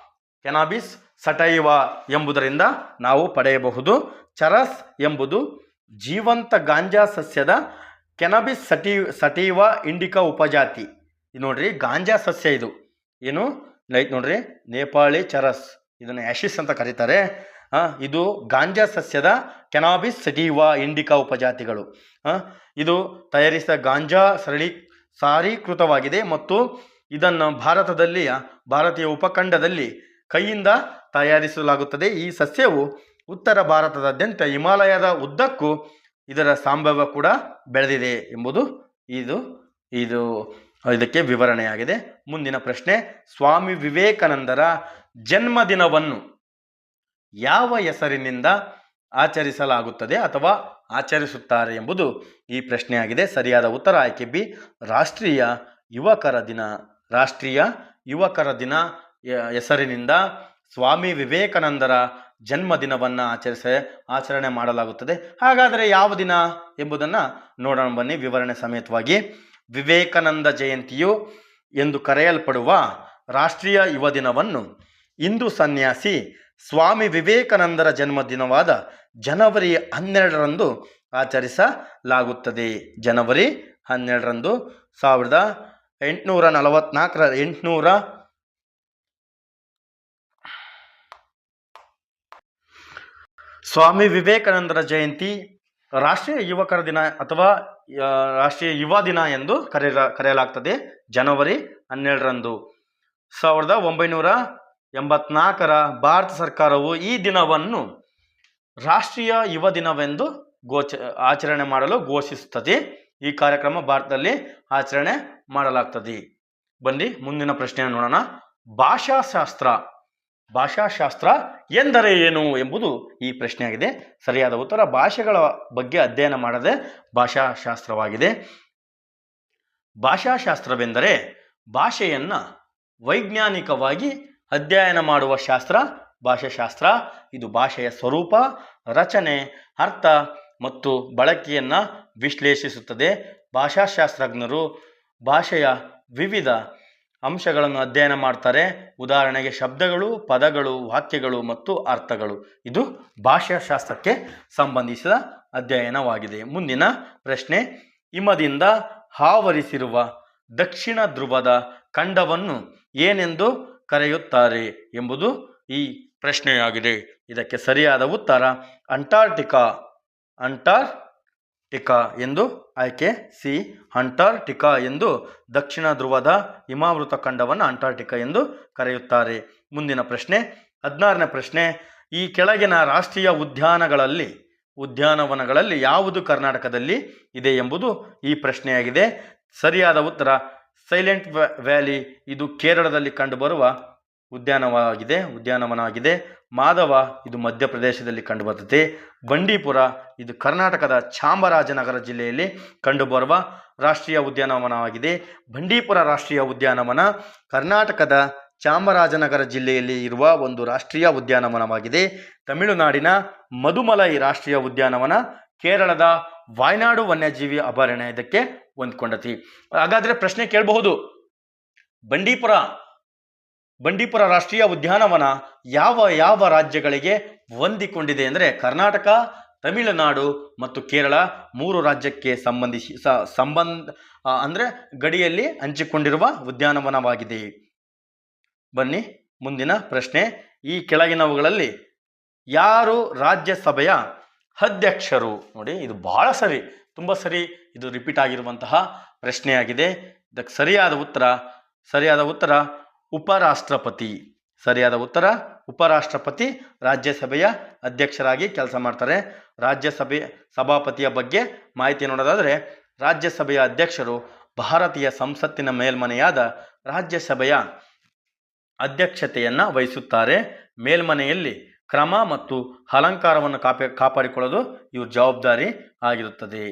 [SPEAKER 1] ಸಟೈವಾ ಎಂಬುದರಿಂದ ನಾವು ಪಡೆಯಬಹುದು. ಚರಸ್ ಎಂಬುದು ಜೀವಂತ ಗಾಂಜಾ ಸಸ್ಯದ ಕೆನಾಬಿಸ್ ಸಟೈವಾ ಇಂಡಿಕಾ ಉಪಜಾತಿ. ಇದು ನೋಡ್ರಿ, ಗಾಂಜಾ ಸಸ್ಯ ಇದು ಏನು ಲೈಟ್ ನೋಡ್ರಿ, ನೇಪಾಳಿ ಚರಸ್, ಇದನ್ನು ಆಶಿಸ್ ಅಂತ ಕರೀತಾರೆ. ಇದು ಗಾಂಜಾ ಸಸ್ಯದ ಕೆನಾಬಿಸ್ ಸಟೈವಾ ಇಂಡಿಕಾ ಉಪಜಾತಿಗಳು. ಇದು ತಯಾರಿಸಿದ ಗಾಂಜಾ ಸಾರೀಕೃತವಾಗಿದೆ ಮತ್ತು ಇದನ್ನು ಭಾರತೀಯ ಉಪಖಂಡದಲ್ಲಿ ಕೈಯಿಂದ ತಯಾರಿಸಲಾಗುತ್ತದೆ. ಈ ಸಸ್ಯವು ಉತ್ತರ ಭಾರತದಾದ್ಯಂತ ಹಿಮಾಲಯದ ಉದ್ದಕ್ಕೂ ಇದರ ಸಂಭವ ಕೂಡ ಬೆಳೆದಿದೆ ಎಂಬುದು ಇದಕ್ಕೆ ವಿವರಣೆಯಾಗಿದೆ. ಮುಂದಿನ ಪ್ರಶ್ನೆ. ಸ್ವಾಮಿ ವಿವೇಕಾನಂದರ ಜನ್ಮದಿನವನ್ನು ಯಾವ ಹೆಸರಿನಿಂದ ಆಚರಿಸಲಾಗುತ್ತದೆ ಅಥವಾ ಆಚರಿಸುತ್ತಾರೆ ಎಂಬುದು ಈ ಪ್ರಶ್ನೆಯಾಗಿದೆ. ಸರಿಯಾದ ಉತ್ತರ ಆಯ್ಕೆ ಬಿ, ರಾಷ್ಟ್ರೀಯ ಯುವಕರ ದಿನ ಹೆಸರಿನಿಂದ ಸ್ವಾಮಿ ವಿವೇಕಾನಂದರ ಜನ್ಮದಿನವನ್ನು ಆಚರಣೆ ಮಾಡಲಾಗುತ್ತದೆ. ಹಾಗಾದರೆ ಯಾವ ದಿನ ಎಂಬುದನ್ನು ನೋಡೋಣ ಬನ್ನಿ ವಿವರಣೆ ಸಮೇತವಾಗಿ. ವಿವೇಕಾನಂದ ಜಯಂತಿಯು ಎಂದು ಕರೆಯಲ್ಪಡುವ ರಾಷ್ಟ್ರೀಯ ಯುವ ದಿನವನ್ನು ಹಿಂದೂ ಸನ್ಯಾಸಿ ಸ್ವಾಮಿ ವಿವೇಕಾನಂದರ ಜನ್ಮದಿನವಾದ ಜನವರಿ 12ರಂದು ಆಚರಿಸಲಾಗುತ್ತದೆ. ಜನವರಿ 12ರಂದು 1844 ಸ್ವಾಮಿ ವಿವೇಕಾನಂದರ ಜಯಂತಿ, ರಾಷ್ಟ್ರೀಯ ಯುವಕರ ದಿನ ಅಥವಾ ರಾಷ್ಟ್ರೀಯ ಯುವ ದಿನ ಎಂದು ಕರೆಯಲಾಗ್ತದೆ. ಜನವರಿ 12ರಂದು 1984ರ ಭಾರತ ಸರ್ಕಾರವು ಈ ದಿನವನ್ನು ರಾಷ್ಟ್ರೀಯ ಯುವ ದಿನವೆಂದು ಆಚರಣೆ ಮಾಡಲು ಘೋಷಿಸುತ್ತದೆ. ಈ ಕಾರ್ಯಕ್ರಮ ಭಾರತದಲ್ಲಿ ಆಚರಣೆ ಮಾಡಲಾಗ್ತದೆ. ಬನ್ನಿ ಮುಂದಿನ ಪ್ರಶ್ನೆಯನ್ನು ನೋಡೋಣ. ಭಾಷಾಶಾಸ್ತ್ರ ಎಂದರೆ ಏನು ಎಂಬುದು ಈ ಪ್ರಶ್ನೆಯಾಗಿದೆ. ಸರಿಯಾದ ಉತ್ತರ ಭಾಷೆಗಳ ಬಗ್ಗೆ ಅಧ್ಯಯನ ಮಾಡದೆ ಭಾಷಾಶಾಸ್ತ್ರವಾಗಿದೆ. ಭಾಷಾಶಾಸ್ತ್ರವೆಂದರೆ ಭಾಷೆಯನ್ನು ವೈಜ್ಞಾನಿಕವಾಗಿ ಅಧ್ಯಯನ ಮಾಡುವ ಶಾಸ್ತ್ರ ಭಾಷಾಶಾಸ್ತ್ರ. ಇದು ಭಾಷೆಯ ಸ್ವರೂಪ, ರಚನೆ, ಅರ್ಥ ಮತ್ತು ಬಳಕೆಯನ್ನು ವಿಶ್ಲೇಷಿಸುತ್ತದೆ. ಭಾಷಾಶಾಸ್ತ್ರಜ್ಞರು ಭಾಷೆಯ ವಿವಿಧ ಅಂಶಗಳನ್ನು ಅಧ್ಯಯನ ಮಾಡ್ತಾರೆ. ಉದಾಹರಣೆಗೆ ಶಬ್ದಗಳು, ಪದಗಳು, ವಾಕ್ಯಗಳು ಮತ್ತು ಅರ್ಥಗಳು. ಇದು ಭಾಷಾಶಾಸ್ತ್ರಕ್ಕೆ ಸಂಬಂಧಿಸಿದ ಅಧ್ಯಯನವಾಗಿದೆ. ಮುಂದಿನ ಪ್ರಶ್ನೆ. ಹಿಮದಿಂದ ಆವರಿಸಿರುವ ದಕ್ಷಿಣ ಧ್ರುವದ ಖಂಡವನ್ನು ಏನೆಂದು ಕರೆಯುತ್ತಾರೆ ಎಂಬುದು ಈ ಪ್ರಶ್ನೆಯಾಗಿದೆ. ಇದಕ್ಕೆ ಸರಿಯಾದ ಉತ್ತರ ಅಂಟಾರ್ಟಿಕಾ ಎಂದು ಆಯ್ಕೆ ಸಿ. ಅಂಟಾರ್ಟಿಕಾ ಎಂದು ದಕ್ಷಿಣ ಧ್ರುವದ ಹಿಮಾವೃತ ಖಂಡವನ್ನು ಅಂಟಾರ್ಟಿಕಾ ಎಂದು ಕರೆಯುತ್ತಾರೆ. ಮುಂದಿನ ಪ್ರಶ್ನೆ 16ನೇ ಪ್ರಶ್ನೆ. ಈ ಕೆಳಗಿನ ರಾಷ್ಟ್ರೀಯ ಉದ್ಯಾನವನಗಳಲ್ಲಿ ಯಾವುದು ಕರ್ನಾಟಕದಲ್ಲಿ ಇದೆ ಎಂಬುದು ಈ ಪ್ರಶ್ನೆಯಾಗಿದೆ. ಸರಿಯಾದ ಉತ್ತರ ಸೈಲೆಂಟ್ ವ್ಯಾಲಿ. ಇದು ಕೇರಳದಲ್ಲಿ ಕಂಡುಬರುವ ಉದ್ಯಾನವನವಾಗಿದೆ. ಮಾಧವ ಇದು ಮಧ್ಯಪ್ರದೇಶದಲ್ಲಿ ಕಂಡುಬರುತ್ತದೆ. ಬಂಡೀಪುರ ಇದು ಕರ್ನಾಟಕದ ಚಾಮರಾಜನಗರ ಜಿಲ್ಲೆಯಲ್ಲಿ ಕಂಡುಬರುವ ರಾಷ್ಟ್ರೀಯ ಉದ್ಯಾನವನವಾಗಿದೆ. ಬಂಡೀಪುರ ರಾಷ್ಟ್ರೀಯ ಉದ್ಯಾನವನ ಕರ್ನಾಟಕದ ಚಾಮರಾಜನಗರ ಜಿಲ್ಲೆಯಲ್ಲಿ ಇರುವ ಒಂದು ರಾಷ್ಟ್ರೀಯ ಉದ್ಯಾನವನವಾಗಿದೆ. ತಮಿಳುನಾಡಿನ ಮದುಮಲೈ ರಾಷ್ಟ್ರೀಯ ಉದ್ಯಾನವನ ಕೇರಳದ ವಾಯ್ನಾಡು ವನ್ಯಜೀವಿ ಅಭಯಾರಣ್ಯ ಇದಕ್ಕೆ ಹೊಂದ್ಕೊಂಡತಿ. ಹಾಗಾದರೆ ಪ್ರಶ್ನೆ ಕೇಳಬಹುದು, ಬಂಡೀಪುರ ರಾಷ್ಟ್ರೀಯ ಉದ್ಯಾನವನ ಯಾವ ರಾಜ್ಯಗಳಿಗೆ ಹೊಂದಿಕೊಂಡಿದೆ ಅಂದರೆ ಕರ್ನಾಟಕ, ತಮಿಳುನಾಡು ಮತ್ತು ಕೇರಳ 3 ರಾಜ್ಯಕ್ಕೆ ಅಂದರೆ ಗಡಿಯಲ್ಲಿ ಹಂಚಿಕೊಂಡಿರುವ ಉದ್ಯಾನವನವಾಗಿದೆ. ಬನ್ನಿ ಮುಂದಿನ ಪ್ರಶ್ನೆ. ಈ ಕೆಳಗಿನವುಗಳಲ್ಲಿ ಯಾರು ರಾಜ್ಯಸಭೆಯ ಅಧ್ಯಕ್ಷರು? ನೋಡಿ, ಇದು ಬಹಳ ತುಂಬ ಸರಿ ಇದು ರಿಪೀಟ್ ಆಗಿರುವಂತಹ ಪ್ರಶ್ನೆಯಾಗಿದೆ. ಇದಕ್ಕೆ ಸರಿಯಾದ ಉತ್ತರ ಉಪರಾಷ್ಟ್ರಪತಿ. ಸರಿಯಾದ ಉತ್ತರ ಉಪರಾಷ್ಟ್ರಪತಿ ರಾಜ್ಯಸಭೆಯ ಅಧ್ಯಕ್ಷರಾಗಿ ಕೆಲಸ ಮಾಡ್ತಾರೆ. ರಾಜ್ಯಸಭೆ ಸಭಾಪತಿಯ ಬಗ್ಗೆ ಮಾಹಿತಿ ನೋಡೋದಾದರೆ ರಾಜ್ಯಸಭೆಯ ಅಧ್ಯಕ್ಷರು ಭಾರತೀಯ ಸಂಸತ್ತಿನ ಮೇಲ್ಮನೆಯಾದ ರಾಜ್ಯಸಭೆಯ ಅಧ್ಯಕ್ಷತೆಯನ್ನು ವಹಿಸುತ್ತಾರೆ. ಮೇಲ್ಮನೆಯಲ್ಲಿ ಕ್ರಮ ಮತ್ತು ಅಲಂಕಾರವನ್ನು ಕಾಪಾಡಿಕೊಳ್ಳೋದು ಇವ್ರ ಜವಾಬ್ದಾರಿ ಆಗಿರುತ್ತದೆ.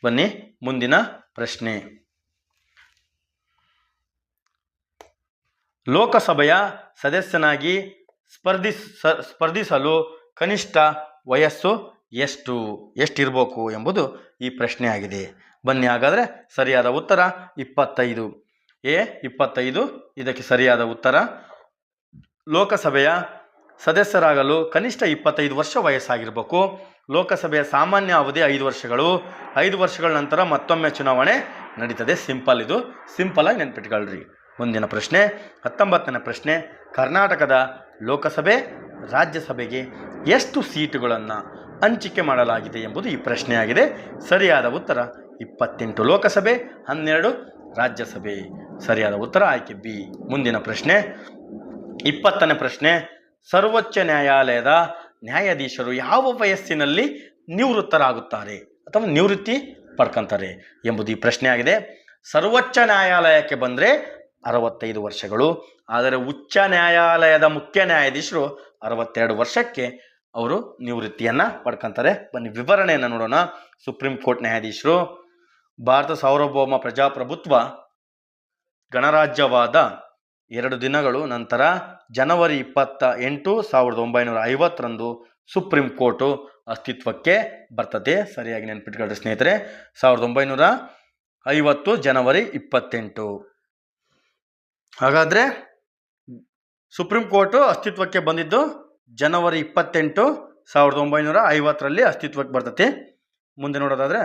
[SPEAKER 1] ಬನ್ನಿ ಮುಂದಿನ ಪ್ರಶ್ನೆ. ಲೋಕಸಭೆಯ ಸದಸ್ಯನಾಗಿ ಸ್ಪರ್ಧಿಸಲು ಕನಿಷ್ಠ ವಯಸ್ಸು ಎಷ್ಟಿರಬೇಕು ಎಂಬುದು ಈ ಪ್ರಶ್ನೆಯಾಗಿದೆ. ಬನ್ನಿ ಹಾಗಾದರೆ ಸರಿಯಾದ ಉತ್ತರ 25. 25 ಇದಕ್ಕೆ ಸರಿಯಾದ ಉತ್ತರ. ಲೋಕಸಭೆಯ ಸದಸ್ಯರಾಗಲು ಕನಿಷ್ಠ 25 ವರ್ಷ ವಯಸ್ಸಾಗಿರಬೇಕು. ಲೋಕಸಭೆಯ ಸಾಮಾನ್ಯ ಅವಧಿ 5 ವರ್ಷಗಳು. 5 ವರ್ಷಗಳ ನಂತರ ಮತ್ತೊಮ್ಮೆ ಚುನಾವಣೆ ನಡೀತದೆ. ಇದು ಸಿಂಪಲ್ ಆಗಿ ನೆನ್ಪಿಟ್ಕೊಳ್ರಿ. ಮುಂದಿನ ಪ್ರಶ್ನೆ 19ನೇ ಪ್ರಶ್ನೆ. ಕರ್ನಾಟಕದ ಲೋಕಸಭೆ ರಾಜ್ಯಸಭೆಗೆ ಎಷ್ಟು ಸೀಟುಗಳನ್ನು ಹಂಚಿಕೆ ಮಾಡಲಾಗಿದೆ ಎಂಬುದು ಈ ಪ್ರಶ್ನೆಯಾಗಿದೆ. ಸರಿಯಾದ ಉತ್ತರ 28 ಲೋಕಸಭೆ, 12 ರಾಜ್ಯಸಭೆ. ಸರಿಯಾದ ಉತ್ತರ ಆಯ್ಕೆ ಬಿ. ಮುಂದಿನ ಪ್ರಶ್ನೆ 20ನೇ ಪ್ರಶ್ನೆ. ಸರ್ವೋಚ್ಚ ನ್ಯಾಯಾಲಯದ ನ್ಯಾಯಾಧೀಶರು ಯಾವ ವಯಸ್ಸಿನಲ್ಲಿ ನಿವೃತ್ತರಾಗುತ್ತಾರೆ ಅಥವಾ ನಿವೃತ್ತಿ ಪಡ್ಕೊತಾರೆ ಎಂಬುದು ಈ ಪ್ರಶ್ನೆಯಾಗಿದೆ. ಸರ್ವೋಚ್ಚ ನ್ಯಾಯಾಲಯಕ್ಕೆ ಬಂದರೆ 65 ವರ್ಷಗಳು. ಆದರೆ ಉಚ್ಚ ನ್ಯಾಯಾಲಯದ ಮುಖ್ಯ ನ್ಯಾಯಾಧೀಶರು 62 ವರ್ಷಕ್ಕೆ ಅವರು ನಿವೃತ್ತಿಯನ್ನು ಪಡ್ಕೊತಾರೆ. ಬನ್ನಿ ವಿವರಣೆಯನ್ನು ನೋಡೋಣ. ಸುಪ್ರೀಂ ಕೋರ್ಟ್ ನ್ಯಾಯಾಧೀಶರು ಭಾರತ ಸಾರ್ವಭೌಮ ಪ್ರಜಾಪ್ರಭುತ್ವ ಗಣರಾಜ್ಯವಾದ 2 ದಿನಗಳು ನಂತರ ಜನವರಿ 28, 1950ರಂದು ಸುಪ್ರೀಂ ಕೋರ್ಟು ಅಸ್ತಿತ್ವಕ್ಕೆ ಬರ್ತದೆ. ಸರಿಯಾಗಿ ನೆನಪಿಟ್ಕೊಳ್ಳಿ ಸ್ನೇಹಿತರೆ. 1950 ಜನವರಿ 28. ಹಾಗಾದರೆ ಸುಪ್ರೀಂ ಕೋರ್ಟು ಅಸ್ತಿತ್ವಕ್ಕೆ ಬಂದಿದ್ದು ಜನವರಿ 28, 1950ರಲ್ಲಿ ಅಸ್ತಿತ್ವಕ್ಕೆ ಬರ್ತದೆ. ಮುಂದೆ ನೋಡೋದಾದರೆ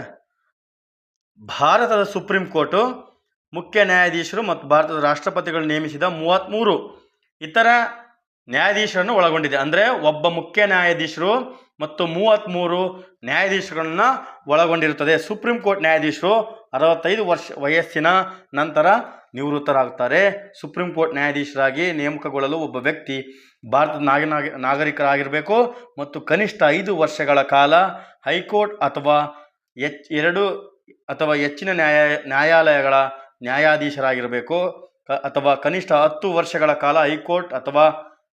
[SPEAKER 1] ಭಾರತದ ಸುಪ್ರೀಂ ಕೋರ್ಟು ಮುಖ್ಯ ನ್ಯಾಯಾಧೀಶರು ಮತ್ತು ಭಾರತದ ರಾಷ್ಟ್ರಪತಿಗಳು ನೇಮಿಸಿದ 33 ಇತರ ನ್ಯಾಯಾಧೀಶರನ್ನು ಒಳಗೊಂಡಿದೆ. ಅಂದರೆ ಒಬ್ಬ ಮುಖ್ಯ ನ್ಯಾಯಾಧೀಶರು ಮತ್ತು 33 ನ್ಯಾಯಾಧೀಶರುಗಳನ್ನ ಒಳಗೊಂಡಿರುತ್ತದೆ. ಸುಪ್ರೀಂ ಕೋರ್ಟ್ ನ್ಯಾಯಾಧೀಶರು 65 ವರ್ಷ ವಯಸ್ಸಿನ ನಂತರ ನಿವೃತ್ತರಾಗ್ತಾರೆ. ಸುಪ್ರೀಂ ಕೋರ್ಟ್ ನ್ಯಾಯಾಧೀಶರಾಗಿ ನೇಮಕಗೊಳ್ಳಲು ಒಬ್ಬ ವ್ಯಕ್ತಿ ಭಾರತದ ನಾಗರಿಕರಾಗಿರಬೇಕು ಮತ್ತು ಕನಿಷ್ಠ 5 ವರ್ಷಗಳ ಕಾಲ ಹೈಕೋರ್ಟ್ ಅಥವಾ 2 ಅಥವಾ ಹೆಚ್ಚಿನ ನ್ಯಾಯಾಲಯಗಳ ನ್ಯಾಯಾಧೀಶರಾಗಿರಬೇಕು ಅಥವಾ ಕನಿಷ್ಠ 10 ವರ್ಷಗಳ ಕಾಲ ಹೈಕೋರ್ಟ್ ಅಥವಾ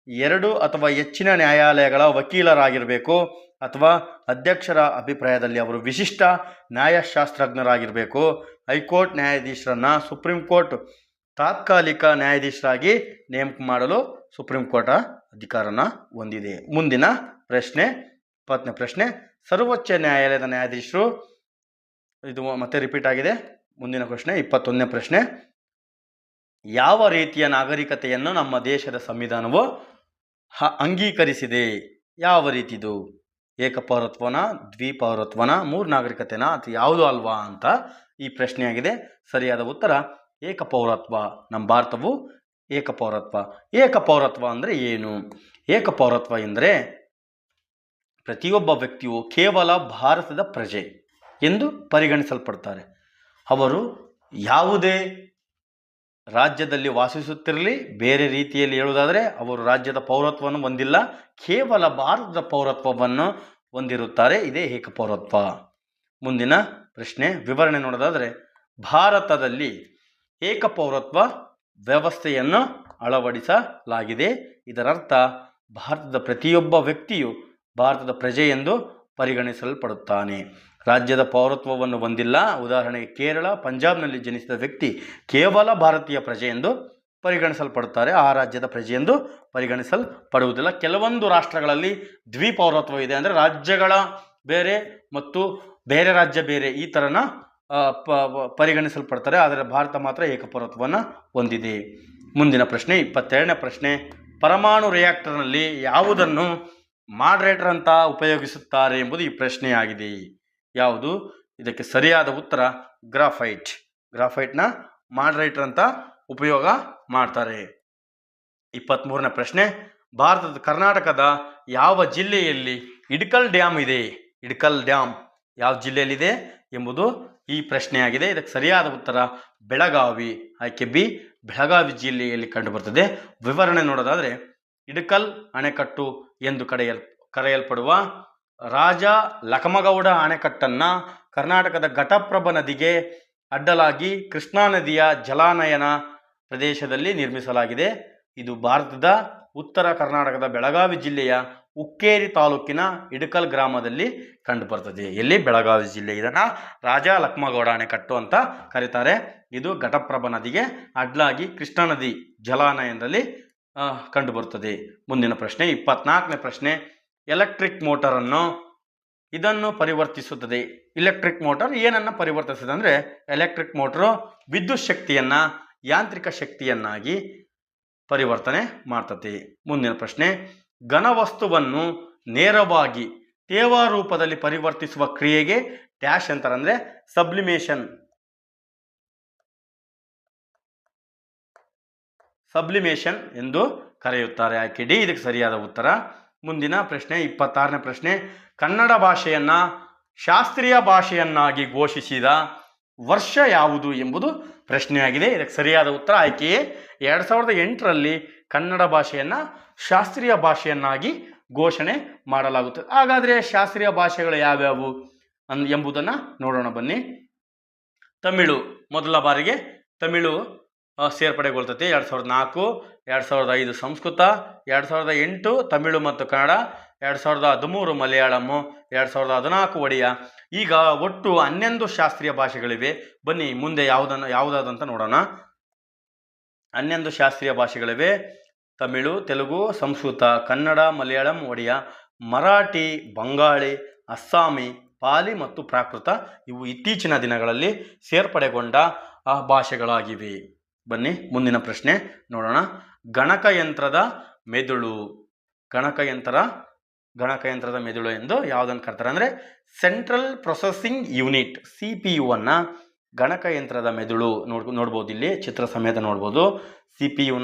[SPEAKER 1] 2 ಅಥವಾ ಹೆಚ್ಚಿನ ನ್ಯಾಯಾಲಯಗಳ ವಕೀಲರಾಗಿರಬೇಕು ಅಥವಾ ಅಧ್ಯಕ್ಷರ ಅಭಿಪ್ರಾಯದಲ್ಲಿ ಅವರು ವಿಶಿಷ್ಟ ನ್ಯಾಯಶಾಸ್ತ್ರಜ್ಞರಾಗಿರಬೇಕು. ಹೈಕೋರ್ಟ್ ನ್ಯಾಯಾಧೀಶರನ್ನು ಸುಪ್ರೀಂ ಕೋರ್ಟ್ ತಾತ್ಕಾಲಿಕ ನ್ಯಾಯಾಧೀಶರಾಗಿ ನೇಮಕ ಮಾಡಲು ಸುಪ್ರೀಂ ಕೋರ್ಟ್ ಅಧಿಕಾರನ ಹೊಂದಿದೆ. ಮುಂದಿನ ಪ್ರಶ್ನೆ 20ನೇ ಪ್ರಶ್ನೆ, ಸರ್ವೋಚ್ಚ ನ್ಯಾಯಾಲಯದ ನ್ಯಾಯಾಧೀಶರು, ಇದು ಮತ್ತೆ ರಿಪೀಟ್ ಆಗಿದೆ. ಮುಂದಿನ ಪ್ರಶ್ನೆ 21ನೇ ಪ್ರಶ್ನೆ, ಯಾವ ರೀತಿಯ ನಾಗರಿಕತೆಯನ್ನು ನಮ್ಮ ದೇಶದ ಸಂವಿಧಾನವು ಅಂಗೀಕರಿಸಿದೆ? ಯಾವ ರೀತಿದು? ಏಕಪೌರತ್ವನ, ದ್ವಿಪೌರತ್ವನ, 3 ನಾಗರಿಕತೆನ ಅಥವಾ ಯಾವುದು ಅಲ್ವಾ ಅಂತ ಈ ಪ್ರಶ್ನೆಯಾಗಿದೆ. ಸರಿಯಾದ ಉತ್ತರ ಏಕಪೌರತ್ವ. ನಮ್ಮ ಭಾರತವು ಏಕಪೌರತ್ವ. ಏಕಪೌರತ್ವ ಅಂದರೆ ಏನು? ಏಕಪೌರತ್ವ ಎಂದರೆ ಪ್ರತಿಯೊಬ್ಬ ವ್ಯಕ್ತಿಯು ಕೇವಲ ಭಾರತದ ಪ್ರಜೆ ಎಂದು ಪರಿಗಣಿಸಲ್ಪಡ್ತಾರೆ. ಅವರು ಯಾವುದೇ ರಾಜ್ಯದಲ್ಲಿ ವಾಸಿಸುತ್ತಿರಲಿ, ಬೇರೆ ರೀತಿಯಲ್ಲಿ ಹೇಳುವುದಾದರೆ ಅವರು ರಾಜ್ಯದ ಪೌರತ್ವವನ್ನು ಹೊಂದಿಲ್ಲ, ಕೇವಲ ಭಾರತದ ಪೌರತ್ವವನ್ನು ಹೊಂದಿರುತ್ತಾರೆ. ಇದೇ ಏಕಪೌರತ್ವ. ಮುಂದಿನ ಪ್ರಶ್ನೆ ವಿವರಣೆ ನೋಡೋದಾದರೆ, ಭಾರತದಲ್ಲಿ ಏಕಪೌರತ್ವ ವ್ಯವಸ್ಥೆಯನ್ನು ಅಳವಡಿಸಲಾಗಿದೆ. ಇದರರ್ಥ ಭಾರತದ ಪ್ರತಿಯೊಬ್ಬ ವ್ಯಕ್ತಿಯು ಭಾರತದ ಪ್ರಜೆ ಎಂದು ಪರಿಗಣಿಸಲ್ಪಡುತ್ತಾನೆ. ರಾಜ್ಯದ ಪೌರತ್ವವನ್ನು ಹೊಂದಿಲ್ಲ. ಉದಾಹರಣೆಗೆ ಕೇರಳ, ಪಂಜಾಬ್ನಲ್ಲಿ ಜನಿಸಿದ ವ್ಯಕ್ತಿ ಕೇವಲ ಭಾರತೀಯ ಪ್ರಜೆ ಎಂದು ಪರಿಗಣಿಸಲ್ಪಡುತ್ತಾರೆ, ಆ ರಾಜ್ಯದ ಪ್ರಜೆ ಎಂದು ಪರಿಗಣಿಸಲ್ಪಡುವುದಿಲ್ಲ. ಕೆಲವೊಂದು ರಾಷ್ಟ್ರಗಳಲ್ಲಿ ದ್ವಿಪೌರತ್ವ ಇದೆ, ಅಂದರೆ ರಾಜ್ಯಗಳ ಬೇರೆ ಮತ್ತು ಬೇರೆ ರಾಜ್ಯ ಬೇರೆ, ಈ ಥರನ ಪರಿಗಣಿಸಲ್ಪಡ್ತಾರೆ. ಆದರೆ ಭಾರತ ಮಾತ್ರ ಏಕಪೌರತ್ವವನ್ನು ಹೊಂದಿದೆ. ಮುಂದಿನ ಪ್ರಶ್ನೆ 22ನೇ ಪ್ರಶ್ನೆ, ಪರಮಾಣು ರಿಯಾಕ್ಟರ್ನಲ್ಲಿ ಯಾವುದನ್ನು ಮಾಡರೇಟರ್ ಅಂತ ಉಪಯೋಗಿಸುತ್ತಾರೆ ಎಂಬುದು ಈ ಪ್ರಶ್ನೆಯಾಗಿದೆ. ಯಾವುದು? ಇದಕ್ಕೆ ಸರಿಯಾದ ಉತ್ತರ ಗ್ರಾಫೈಟ್. ಗ್ರಾಫೈಟ್ನ ಮಾಡರೇಟರ್ ಅಂತ ಉಪಯೋಗ ಮಾಡ್ತಾರೆ. 23ನೇ ಪ್ರಶ್ನೆ, ಕರ್ನಾಟಕದ ಯಾವ ಜಿಲ್ಲೆಯಲ್ಲಿ ಇಡಕಲ್ ಡ್ಯಾಮ್ ಇದೆ? ಇಡಕಲ್ ಡ್ಯಾಮ್ ಯಾವ ಜಿಲ್ಲೆಯಲ್ಲಿದೆ ಎಂಬುದು ಈ ಪ್ರಶ್ನೆಯಾಗಿದೆ. ಇದಕ್ಕೆ ಸರಿಯಾದ ಉತ್ತರ ಬೆಳಗಾವಿ. ಆಯ್ಕೆ ಬಿ, ಬೆಳಗಾವಿ ಜಿಲ್ಲೆಯಲ್ಲಿ ಕಂಡುಬರ್ತದೆ. ವಿವರಣೆ ನೋಡೋದಾದರೆ, ಇಡಕಲ್ ಅಣೆಕಟ್ಟು ಎಂದು ಕರೆಯಲ್ಪಡುವ ರಾಜ ಲಖಮಗೌಡ ಅಣೆಕಟ್ಟನ್ನು ಕರ್ನಾಟಕದ ಘಟಪ್ರಭಾ ನದಿಗೆ ಅಡ್ಡಲಾಗಿ ಕೃಷ್ಣಾ ನದಿಯ ಜಲಾನಯನ ಪ್ರದೇಶದಲ್ಲಿ ನಿರ್ಮಿಸಲಾಗಿದೆ. ಇದು ಭಾರತದ ಉತ್ತರ ಕರ್ನಾಟಕದ ಬೆಳಗಾವಿ ಜಿಲ್ಲೆಯ ಹುಕ್ಕೇರಿ ತಾಲೂಕಿನ ಇಡಕಲ್ ಗ್ರಾಮದಲ್ಲಿ ಕಂಡುಬರ್ತದೆ. ಎಲ್ಲಿ? ಬೆಳಗಾವಿ ಜಿಲ್ಲೆ. ಇದನ್ನು ರಾಜ ಲಖಮಗೌಡ ಅಣೆಕಟ್ಟು ಅಂತ ಕರೀತಾರೆ. ಇದು ಘಟಪ್ರಭಾ ನದಿಗೆ ಅಡ್ಡಲಾಗಿ ಕೃಷ್ಣಾ ನದಿ ಜಲಾನಯನದಲ್ಲಿ ಕಂಡುಬರುತ್ತದೆ. ಮುಂದಿನ ಪ್ರಶ್ನೆ 24ನೇ ಪ್ರಶ್ನೆ, ಎಲೆಕ್ಟ್ರಿಕ್ ಮೋಟರನ್ನು ಇದನ್ನು ಪರಿವರ್ತಿಸುತ್ತದೆ. ಎಲೆಕ್ಟ್ರಿಕ್ ಮೋಟರ್ ಏನನ್ನು ಪರಿವರ್ತಿಸುತ್ತದೆ ಅಂದರೆ, ಎಲೆಕ್ಟ್ರಿಕ್ ಮೋಟರು ವಿದ್ಯುತ್ ಶಕ್ತಿಯನ್ನು ಯಾಂತ್ರಿಕ ಶಕ್ತಿಯನ್ನಾಗಿ ಪರಿವರ್ತನೆ ಮಾಡ್ತದೆ. ಮುಂದಿನ ಪ್ರಶ್ನೆ, ಘನವಸ್ತುವನ್ನು ನೇರವಾಗಿ ತೇವ ರೂಪದಲ್ಲಿ ಪರಿವರ್ತಿಸುವ ಕ್ರಿಯೆಗೆ ಡ್ಯಾಶ್ ಅಂತಾರೆ, ಅಂದರೆ ಸಬ್ಲಿಮೇಷನ್ ಎಂದು ಕರೆಯುತ್ತಾರೆ. ಆಯ್ಕೆ ಡಿ ಇದಕ್ಕೆ ಸರಿಯಾದ ಉತ್ತರ. ಮುಂದಿನ ಪ್ರಶ್ನೆ 26ನೇ ಪ್ರಶ್ನೆ, ಕನ್ನಡ ಭಾಷೆಯನ್ನು ಶಾಸ್ತ್ರೀಯ ಭಾಷೆಯನ್ನಾಗಿ ಘೋಷಿಸಿದ ವರ್ಷ ಯಾವುದು ಎಂಬುದು ಪ್ರಶ್ನೆಯಾಗಿದೆ. ಇದಕ್ಕೆ ಸರಿಯಾದ ಉತ್ತರ ಆಯ್ಕೆ 2008ರಲ್ಲಿ ಕನ್ನಡ ಭಾಷೆಯನ್ನು ಶಾಸ್ತ್ರೀಯ ಭಾಷೆಯನ್ನಾಗಿ ಘೋಷಣೆ ಮಾಡಲಾಗುತ್ತದೆ. ಹಾಗಾದರೆ ಶಾಸ್ತ್ರೀಯ ಭಾಷೆಗಳು ಯಾವ್ಯಾವು ಎಂಬುದನ್ನು ನೋಡೋಣ ಬನ್ನಿ. ತಮಿಳು ಮೊದಲ ಬಾರಿಗೆ ತಮಿಳು ಸೇರ್ಪಡೆಗೊಳ್ತದೆ 2004, 2005 ಸಂಸ್ಕೃತ, 2008 ತಮಿಳು ಮತ್ತು ಕನ್ನಡ, 2013 ಮಲಯಾಳಂ, 2014 ಒಡಿಯಾ. ಈಗ ಒಟ್ಟು 11 ಶಾಸ್ತ್ರೀಯ ಭಾಷೆಗಳಿವೆ. ಬನ್ನಿ ಮುಂದೆ ಯಾವುದಾದಂತ ನೋಡೋಣ. 11 ಶಾಸ್ತ್ರೀಯ ಭಾಷೆಗಳಿವೆ. ತಮಿಳು, ತೆಲುಗು, ಸಂಸ್ಕೃತ, ಕನ್ನಡ, ಮಲಯಾಳಂ, ಒಡಿಯಾ, ಮರಾಠಿ, ಬಂಗಾಳಿ, ಅಸ್ಸಾಮಿ, ಪಾಲಿ ಮತ್ತು ಪ್ರಾಕೃತ. ಇವು ಇತ್ತೀಚಿನ ದಿನಗಳಲ್ಲಿ ಸೇರ್ಪಡೆಗೊಂಡ ಭಾಷೆಗಳಾಗಿವೆ. ಬನ್ನಿ ಮುಂದಿನ ಪ್ರಶ್ನೆ ನೋಡೋಣ. ಗಣಕಯಂತ್ರದ ಮೆದುಳು. ಗಣಕಯಂತ್ರದ ಮೆದುಳು ಎಂದು ಯಾವುದನ್ನು ಕರ್ತಾರೆ ಅಂದರೆ ಸೆಂಟ್ರಲ್ ಪ್ರೊಸೆಸಿಂಗ್ ಯೂನಿಟ್ CPU ಗಣಕಯಂತ್ರದ ಮೆದುಳು ನೋಡ್ಬೋದು. ಇಲ್ಲಿ ಚಿತ್ರ ಸಮೇತ ನೋಡ್ಬೋದು. CPU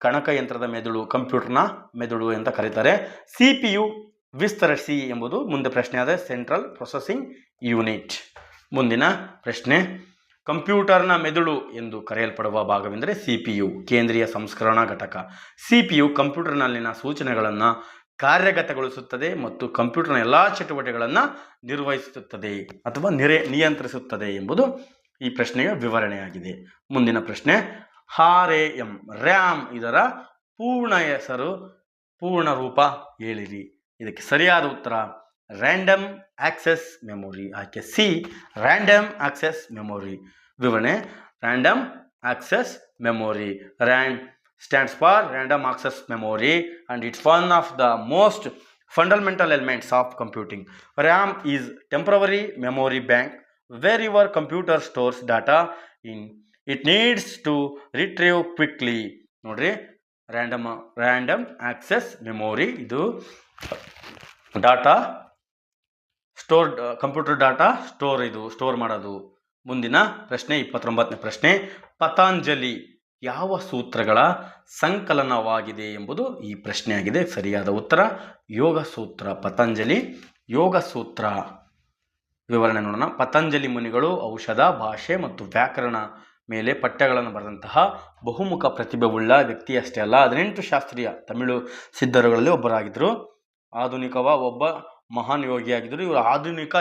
[SPEAKER 1] ಗಣಕಯಂತ್ರದ ಮೆದುಳು, ಕಂಪ್ಯೂಟರ್ನ ಮೆದುಳು ಅಂತ ಕರೀತಾರೆ. CPU ವಿಸ್ತರಿಸಿ ಎಂಬುದು ಮುಂದೆ ಪ್ರಶ್ನೆ ಆದ ಸೆಂಟ್ರಲ್ ಪ್ರೊಸೆಸಿಂಗ್ ಯೂನಿಟ್. ಮುಂದಿನ ಪ್ರಶ್ನೆ, ಕಂಪ್ಯೂಟರ್ನ ಮೆದುಳು ಎಂದು ಕರೆಯಲ್ಪಡುವ ಭಾಗವೆಂದರೆ CPU ಕೇಂದ್ರೀಯ ಸಂಸ್ಕರಣಾ ಘಟಕ. CPU ಕಂಪ್ಯೂಟರ್ನಲ್ಲಿನ ಸೂಚನೆಗಳನ್ನು ಕಾರ್ಯಗತಗೊಳಿಸುತ್ತದೆ ಮತ್ತು ಕಂಪ್ಯೂಟರ್ನ ಎಲ್ಲ ಚಟುವಟಿಕೆಗಳನ್ನು ನಿರ್ವಹಿಸುತ್ತದೆ ಅಥವಾ ನಿಯಂತ್ರಿಸುತ್ತದೆ ಎಂಬುದು ಈ ಪ್ರಶ್ನೆಯ ವಿವರಣೆಯಾಗಿದೆ. ಮುಂದಿನ ಪ್ರಶ್ನೆ, RAM ರ್ಯಾಮ್ ಇದರ ಪೂರ್ಣ ಹೆಸರು, ಪೂರ್ಣ ರೂಪ ಹೇಳಿರಿ. ಇದಕ್ಕೆ ಸರಿಯಾದ ಉತ್ತರ ರ್ಯಾಂಡಮ್ ಆಕ್ಸೆಸ್ ಮೆಮೊರಿ. ಆಯ್ಕೆ ಸಿ, ರ್ಯಾಂಡಮ್ ಆಕ್ಸೆಸ್ ಮೆಮೊರಿ. ವಿವರಣೆ, random access memory. RAM stands for random access memory and it's one of the most fundamental elements of computing. RAM is temporary memory bank where your computer stores data in it needs to retrieve quickly. ನೋಡ್ರಿ, random access memory ಇದು data store, computer data store ಮಾಡೋದು. ಮುಂದಿನ ಪ್ರಶ್ನೆ 29ನೇ ಪ್ರಶ್ನೆ, ಪತಂಜಲಿ ಯಾವ ಸೂತ್ರಗಳ ಸಂಕಲನವಾಗಿದೆ ಎಂಬುದು ಈ ಪ್ರಶ್ನೆಯಾಗಿದೆ. ಸರಿಯಾದ ಉತ್ತರ ಯೋಗ ಸೂತ್ರ. ಪತಂಜಲಿ ಯೋಗ ಸೂತ್ರ. ವಿವರಣೆ ನೋಡೋಣ. ಪತಂಜಲಿ ಮುನಿಗಳು ಔಷಧ, ಭಾಷೆ ಮತ್ತು ವ್ಯಾಕರಣ ಮೇಲೆ ಪಠ್ಯಗಳನ್ನು ಬರೆದಂತಹ ಬಹುಮುಖ ಪ್ರತಿಭೆಯುಳ್ಳ ವ್ಯಕ್ತಿಯಷ್ಟೇ ಅಲ್ಲ, 18 ಶಾಸ್ತ್ರೀಯ ತಮಿಳು ಸಿದ್ಧರುಗಳಲ್ಲಿ ಒಬ್ಬರಾಗಿದ್ದರು. ಒಬ್ಬ ಮಹಾನ್ ಯೋಗಿಯಾಗಿದ್ದರು. ಇವರು ಆಧುನಿಕ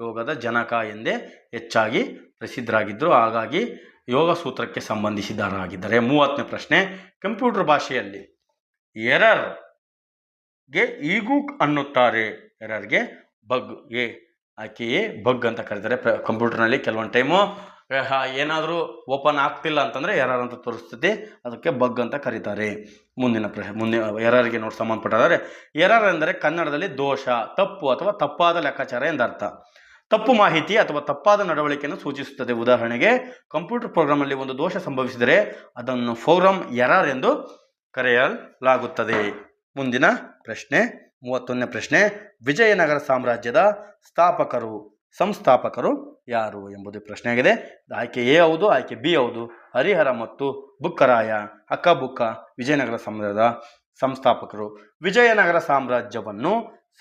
[SPEAKER 1] ಯೋಗದ ಜನಕ ಎಂದೇ ಹೆಚ್ಚಾಗಿ ಪ್ರಸಿದ್ಧರಾಗಿದ್ದರು. ಹಾಗಾಗಿ ಯೋಗ ಸೂತ್ರಕ್ಕೆ ಸಂಬಂಧಿಸಿದರಾಗಿದ್ದಾರೆ. 30ನೇ ಪ್ರಶ್ನೆ, ಕಂಪ್ಯೂಟರ್ ಭಾಷೆಯಲ್ಲಿ ಎರರ್ಗೆ ಈಗೂಕ್ ಅನ್ನುತ್ತಾರೆ. ಎರರ್ಗೆ ಬಗ್, ಆಕೆಯೇ ಬಗ್ ಅಂತ ಕರೀತಾರೆ. ಕಂಪ್ಯೂಟರ್ನಲ್ಲಿ ಕೆಲವೊಂದು ಟೈಮು ಏನಾದರೂ ಓಪನ್ ಆಗ್ತಿಲ್ಲ ಅಂತಂದರೆ ಎರರ್ ಅಂತ ತೋರಿಸ್ತದೆ, ಅದಕ್ಕೆ ಬಗ್ ಅಂತ ಕರೀತಾರೆ. ಮುಂದಿನ ಎರರ್ಗೆ ಸಂಬಂಧಪಟ್ಟಾದರೆ, ಎರರ್ ಎಂದರೆ ಕನ್ನಡದಲ್ಲಿ ದೋಷ, ತಪ್ಪು ಅಥವಾ ತಪ್ಪಾದ ಲೆಕ್ಕಾಚಾರ ಎಂದರ್ಥ. ತಪ್ಪು ಮಾಹಿತಿ ಅಥವಾ ತಪ್ಪಾದ ನಡವಳಿಕೆಯನ್ನು ಸೂಚಿಸುತ್ತದೆ. ಉದಾಹರಣೆಗೆ, ಕಂಪ್ಯೂಟರ್ ಪ್ರೋಗ್ರಾಮಲ್ಲಿ ಒಂದು ದೋಷ ಸಂಭವಿಸಿದರೆ ಅದನ್ನು ಪ್ರೋಗ್ರಾಮ್ ಎರರ್ ಎಂದು ಕರೆಯಲಾಗುತ್ತದೆ. ಮುಂದಿನ ಪ್ರಶ್ನೆ 31ನೇ ಪ್ರಶ್ನೆ, ವಿಜಯನಗರ ಸಾಮ್ರಾಜ್ಯದ ಸಂಸ್ಥಾಪಕರು ಯಾರು ಎಂಬುದು ಪ್ರಶ್ನೆಯಾಗಿದೆ. ಆಯ್ಕೆ ಎ ಹೌದು, ಆಯ್ಕೆ ಬಿ ಹೌದು. ಹರಿಹರ ಮತ್ತು ಬುಕ್ಕರಾಯ, ಅಕ್ಕಬುಕ್ಕ ವಿಜಯನಗರ ಸಾಮ್ರಾಜ್ಯದ ಸಂಸ್ಥಾಪಕರು. ವಿಜಯನಗರ ಸಾಮ್ರಾಜ್ಯವನ್ನು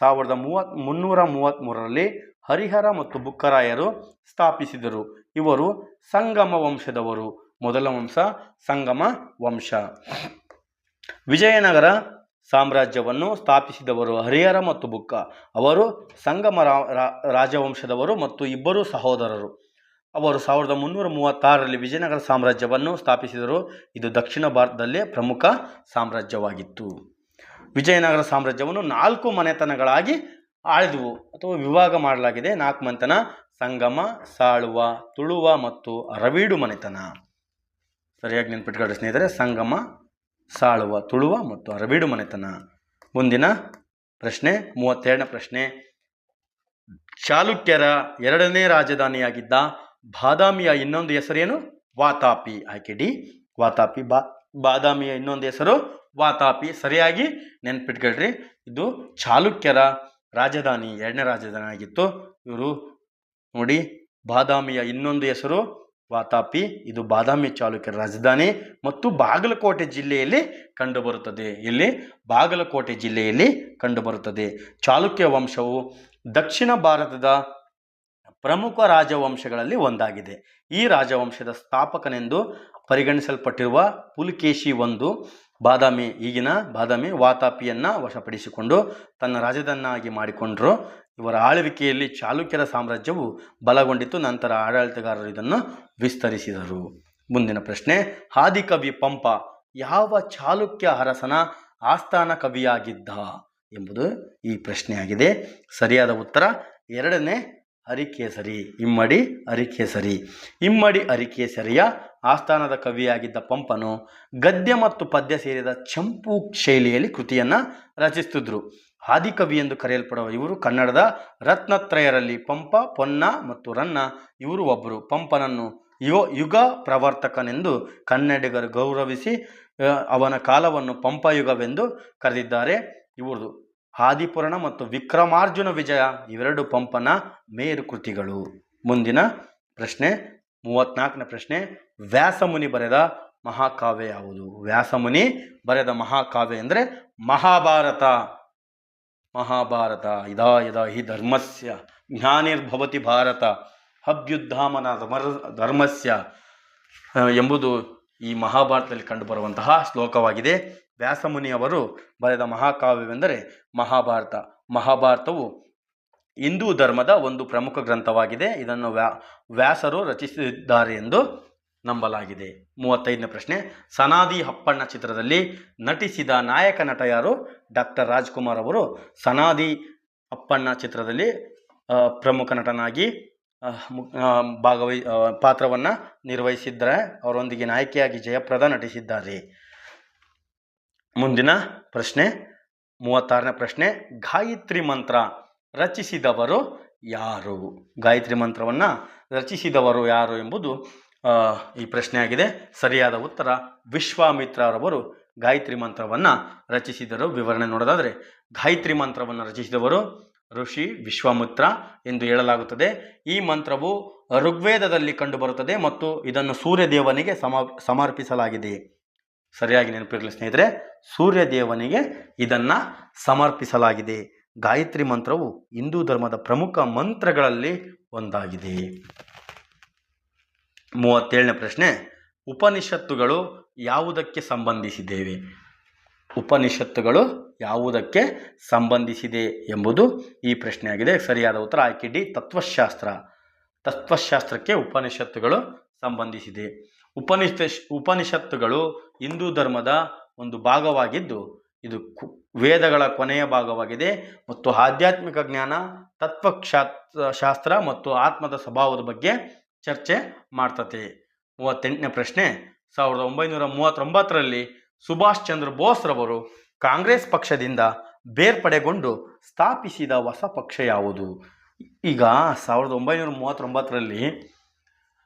[SPEAKER 1] 1333ರಲ್ಲಿ ಹರಿಹರ ಮತ್ತು ಬುಕ್ಕರಾಯರು ಸ್ಥಾಪಿಸಿದರು. ಇವರು ಸಂಗಮ ವಂಶದವರು. ಮೊದಲ ವಂಶ ಸಂಗಮ ವಂಶ. ವಿಜಯನಗರ ಸಾಮ್ರಾಜ್ಯವನ್ನು ಸ್ಥಾಪಿಸಿದವರು ಹರಿಹರ ಮತ್ತು ಬುಕ್ಕ. ಅವರು ಸಂಗಮ ರಾಜವಂಶದವರು ಮತ್ತು ಇಬ್ಬರು ಸಹೋದರರು. ಅವರು 1336ರಲ್ಲಿ ವಿಜಯನಗರ ಸಾಮ್ರಾಜ್ಯವನ್ನು ಸ್ಥಾಪಿಸಿದರು. ಇದು ದಕ್ಷಿಣ ಭಾರತದಲ್ಲೇ ಪ್ರಮುಖ ಸಾಮ್ರಾಜ್ಯವಾಗಿತ್ತು. ವಿಜಯನಗರ ಸಾಮ್ರಾಜ್ಯವನ್ನು 4 ಮನೆತನಗಳಾಗಿ ಆಳಿದವು ಅಥವಾ ವಿಭಾಗ ಮಾಡಲಾಗಿದೆ. 4 ಮನೆತನ: ಸಂಗಮ, ಸಾಳುವ, ತುಳುವ ಮತ್ತು ಅರವೀಡು ಮನೆತನ. ಸರಿಯಾಗಿ ನೆನ್ಪಿಟ್ಕೊಳ್ಳಿ ಸ್ನೇಹಿತರೆ, ಸಂಗಮ, ಸಾಳುವ, ತುಳುವ ಮತ್ತು ಅರವೀಡು ಮನೆತನ. ಮುಂದಿನ ಪ್ರಶ್ನೆ 32ನೇ ಪ್ರಶ್ನೆ, ಚಾಲುಕ್ಯರ 2ನೇ ರಾಜಧಾನಿಯಾಗಿದ್ದ ಬಾದಾಮಿಯ ಇನ್ನೊಂದು ಹೆಸರೇನು? ವಾತಾಪಿ. ಆಯ್ಕೆ ಡಿ, ವಾತಾಪಿ. ಬಾದಾಮಿಯ ಇನ್ನೊಂದು ಹೆಸರು ವಾತಾಪಿ. ಸರಿಯಾಗಿ ನೆನ್ಪಿಟ್ಕೊಳ್ರಿ, ಇದು ಚಾಲುಕ್ಯರ ರಾಜಧಾನಿ, 2ನೇ ರಾಜಧಾನಿ ಆಗಿತ್ತು. ಇವರು ನೋಡಿ, ಬಾದಾಮಿಯ ಇನ್ನೊಂದು ಹೆಸರು ವಾತಾಪಿ. ಇದು ಬಾದಾಮಿ ಚಾಲುಕ್ಯರ ರಾಜಧಾನಿ ಮತ್ತು ಬಾಗಲಕೋಟೆ ಜಿಲ್ಲೆಯಲ್ಲಿ ಕಂಡುಬರುತ್ತದೆ. ಇಲ್ಲಿ ಬಾಗಲಕೋಟೆ ಜಿಲ್ಲೆಯಲ್ಲಿ ಕಂಡುಬರುತ್ತದೆ. ಚಾಲುಕ್ಯ ವಂಶವು ದಕ್ಷಿಣ ಭಾರತದ ಪ್ರಮುಖ ರಾಜವಂಶಗಳಲ್ಲಿ ಒಂದಾಗಿದೆ. ಈ ರಾಜವಂಶದ ಸ್ಥಾಪಕನೆಂದು ಪರಿಗಣಿಸಲ್ಪಟ್ಟಿರುವ ಪುಲಕೇಶಿ ಈಗಿನ ಬಾದಾಮಿ ವಾತಾಪಿಯನ್ನು ವಶಪಡಿಸಿಕೊಂಡು ತನ್ನ ರಾಜಧಾನಿಯಾಗಿ ಮಾಡಿಕೊಂಡರು. ಇವರ ಆಳ್ವಿಕೆಯಲ್ಲಿ ಚಾಲುಕ್ಯರ ಸಾಮ್ರಾಜ್ಯವು ಬಲಗೊಂಡಿತು. ನಂತರ ಆಡಳಿತಗಾರರು ಇದನ್ನು ವಿಸ್ತರಿಸಿದರು. ಮುಂದಿನ ಪ್ರಶ್ನೆ, ಆದಿಕವಿ ಪಂಪ ಯಾವ ಚಾಲುಕ್ಯ ಅರಸನ ಆಸ್ಥಾನ ಕವಿಯಾಗಿದ್ದ ಎಂಬುದು ಈ ಪ್ರಶ್ನೆಯಾಗಿದೆ. ಸರಿಯಾದ ಉತ್ತರ 2ನೇ ಅರಿಕೇಸರಿ, ಇಮ್ಮಡಿ ಅರಿಕೇಸರಿ. ಇಮ್ಮಡಿ ಅರಿಕೇಸರಿಯ ಆಸ್ಥಾನದ ಕವಿಯಾಗಿದ್ದ ಪಂಪನು ಗದ್ಯ ಮತ್ತು ಪದ್ಯ ಸೇರಿದ ಚಂಪು ಶೈಲಿಯಲ್ಲಿ ಕೃತಿಯನ್ನು ರಚಿಸುತ್ತಿದ್ದರು. ಆದಿಕವಿ ಎಂದು ಕರೆಯಲ್ಪಡುವ ಇವರು ಕನ್ನಡದ ರತ್ನತ್ರಯರಲ್ಲಿ ಪಂಪ, ಪೊನ್ನ ಮತ್ತು ರನ್ನ ಇವರು ಒಬ್ಬರು. ಪಂಪನನ್ನು ಯುಗ ಪ್ರವರ್ತಕನೆಂದು ಕನ್ನಡಿಗರು ಗೌರವಿಸಿ ಅವನ ಕಾಲವನ್ನು ಪಂಪಯುಗವೆಂದು ಕರೆದಿದ್ದಾರೆ. ಇವ್ರದು ಆದಿಪುರಾಣ ಮತ್ತು ವಿಕ್ರಮಾರ್ಜುನ ವಿಜಯ ಇವೆರಡು ಪಂಪನ ಮೇರು ಕೃತಿಗಳು. ಮುಂದಿನ ಪ್ರಶ್ನೆ 34ನೇ ಪ್ರಶ್ನೆ, ವ್ಯಾಸಮುನಿ ಬರೆದ ಮಹಾಕಾವ್ಯ ಯಾವುದು? ವ್ಯಾಸಮುನಿ ಬರೆದ ಮಹಾಕಾವ್ಯ ಅಂದರೆ ಮಹಾಭಾರತ. ಮಹಾಭಾರತ ಇದಾ ಯದಾ ಹಿ ಧರ್ಮಸ್ಯ ಜ್ಞಾನಿರ್ಭವತಿ ಭಾರತ ಅಭ್ಯುತ್ಥಾಮನ ಧರ್ಮಸ್ಯ ಎಂಬುದು ಈ ಮಹಾಭಾರತದಲ್ಲಿ ಕಂಡುಬರುವಂತಹ ಶ್ಲೋಕವಾಗಿದೆ. ವ್ಯಾಸಮುನಿಯವರು ಬರೆದ ಮಹಾಕಾವ್ಯವೆಂದರೆ ಮಹಾಭಾರತ. ಮಹಾಭಾರತವು ಹಿಂದೂ ಧರ್ಮದ ಒಂದು ಪ್ರಮುಖ ಗ್ರಂಥವಾಗಿದೆ. ಇದನ್ನು ವ್ಯಾಸರು ರಚಿಸಿದ್ದಾರೆ ಎಂದು ನಂಬಲಾಗಿದೆ. 35ನೇ ಪ್ರಶ್ನೆ, ಸನಾದಿ ಅಪ್ಪಣ್ಣ ಚಿತ್ರದಲ್ಲಿ ನಟಿಸಿದ ನಾಯಕ ನಟ ಯಾರು? ಡಾಕ್ಟರ್ ರಾಜ್ಕುಮಾರ್ ಅವರು ಸನಾದಿ ಅಪ್ಪಣ್ಣ ಚಿತ್ರದಲ್ಲಿ ಪ್ರಮುಖ ನಟನಾಗಿ ಪಾತ್ರವನ್ನು ನಿರ್ವಹಿಸಿದ್ದಾರೆ. ಅವರೊಂದಿಗೆ ನಾಯಕಿಯಾಗಿ ಜಯಪ್ರದಾ ನಟಿಸಿದ್ದಾರೆ. ಮುಂದಿನ ಪ್ರಶ್ನೆ 36ನೇ ಪ್ರಶ್ನೆ, ಗಾಯತ್ರಿ ಮಂತ್ರ ರಚಿಸಿದವರು ಯಾರು? ಗಾಯತ್ರಿ ಮಂತ್ರವನ್ನು ರಚಿಸಿದವರು ಯಾರು ಎಂಬುದು ಈ ಪ್ರಶ್ನೆಯಾಗಿದೆ. ಸರಿಯಾದ ಉತ್ತರ ವಿಶ್ವಾಮಿತ್ರರವರು ಗಾಯತ್ರಿ ಮಂತ್ರವನ್ನು ರಚಿಸಿದರು. ವಿವರಣೆ ನೋಡೋದಾದರೆ, ಗಾಯತ್ರಿ ಮಂತ್ರವನ್ನು ರಚಿಸಿದವರು ಋಷಿ ವಿಶ್ವಾಮಿತ್ರ ಎಂದು ಹೇಳಲಾಗುತ್ತದೆ. ಈ ಮಂತ್ರವು ಋಗ್ವೇದದಲ್ಲಿ ಕಂಡುಬರುತ್ತದೆ ಮತ್ತು ಇದನ್ನು ಸೂರ್ಯದೇವನಿಗೆ ಸಮರ್ಪಿಸಲಾಗಿದೆ. ಸರಿಯಾಗಿ ನೆನಪಿರಲಿ ಸ್ನೇಹಿತರೆ, ಸೂರ್ಯದೇವನಿಗೆ ಇದನ್ನು ಸಮರ್ಪಿಸಲಾಗಿದೆ. ಗಾಯತ್ರಿ ಮಂತ್ರವು ಹಿಂದೂ ಧರ್ಮದ ಪ್ರಮುಖ ಮಂತ್ರಗಳಲ್ಲಿ ಒಂದಾಗಿದೆ. 37ನೇ ಪ್ರಶ್ನೆ, ಉಪನಿಷತ್ತುಗಳು ಯಾವುದಕ್ಕೆ ಸಂಬಂಧಿಸಿದ್ದೇವೆ? ಉಪನಿಷತ್ತುಗಳು ಯಾವುದಕ್ಕೆ ಸಂಬಂಧಿಸಿದೆ ಎಂಬುದು ಈ ಪ್ರಶ್ನೆಯಾಗಿದೆ. ಸರಿಯಾದ ಉತ್ತರ ಆಯ್ಕೆ ಡಿ, ತತ್ವಶಾಸ್ತ್ರ. ತತ್ವಶಾಸ್ತ್ರಕ್ಕೆ ಉಪನಿಷತ್ತುಗಳು ಸಂಬಂಧಿಸಿದೆ. ಉಪನಿಷತ್ತುಗಳು ಹಿಂದೂ ಧರ್ಮದ ಒಂದು ಭಾಗವಾಗಿದ್ದು ಇದು ವೇದಗಳ ಕೊನೆಯ ಭಾಗವಾಗಿದೆ ಮತ್ತು ಆಧ್ಯಾತ್ಮಿಕ ಜ್ಞಾನ, ತತ್ವಶಾಸ್ತ್ರ ಮತ್ತು ಆತ್ಮದ ಸ್ವಭಾವದ ಬಗ್ಗೆ ಚರ್ಚೆ ಮಾಡ್ತದೆ. 38ನೇ ಪ್ರಶ್ನೆ, 1939ರಲ್ಲಿ ಸುಭಾಷ್ ಚಂದ್ರ ಬೋಸ್ ರವರು ಕಾಂಗ್ರೆಸ್ ಪಕ್ಷದಿಂದ ಬೇರ್ಪಡೆಗೊಂಡು ಸ್ಥಾಪಿಸಿದ ಹೊಸ ಪಕ್ಷ ಯಾವುದು? ಈಗ 1939ರಲ್ಲಿ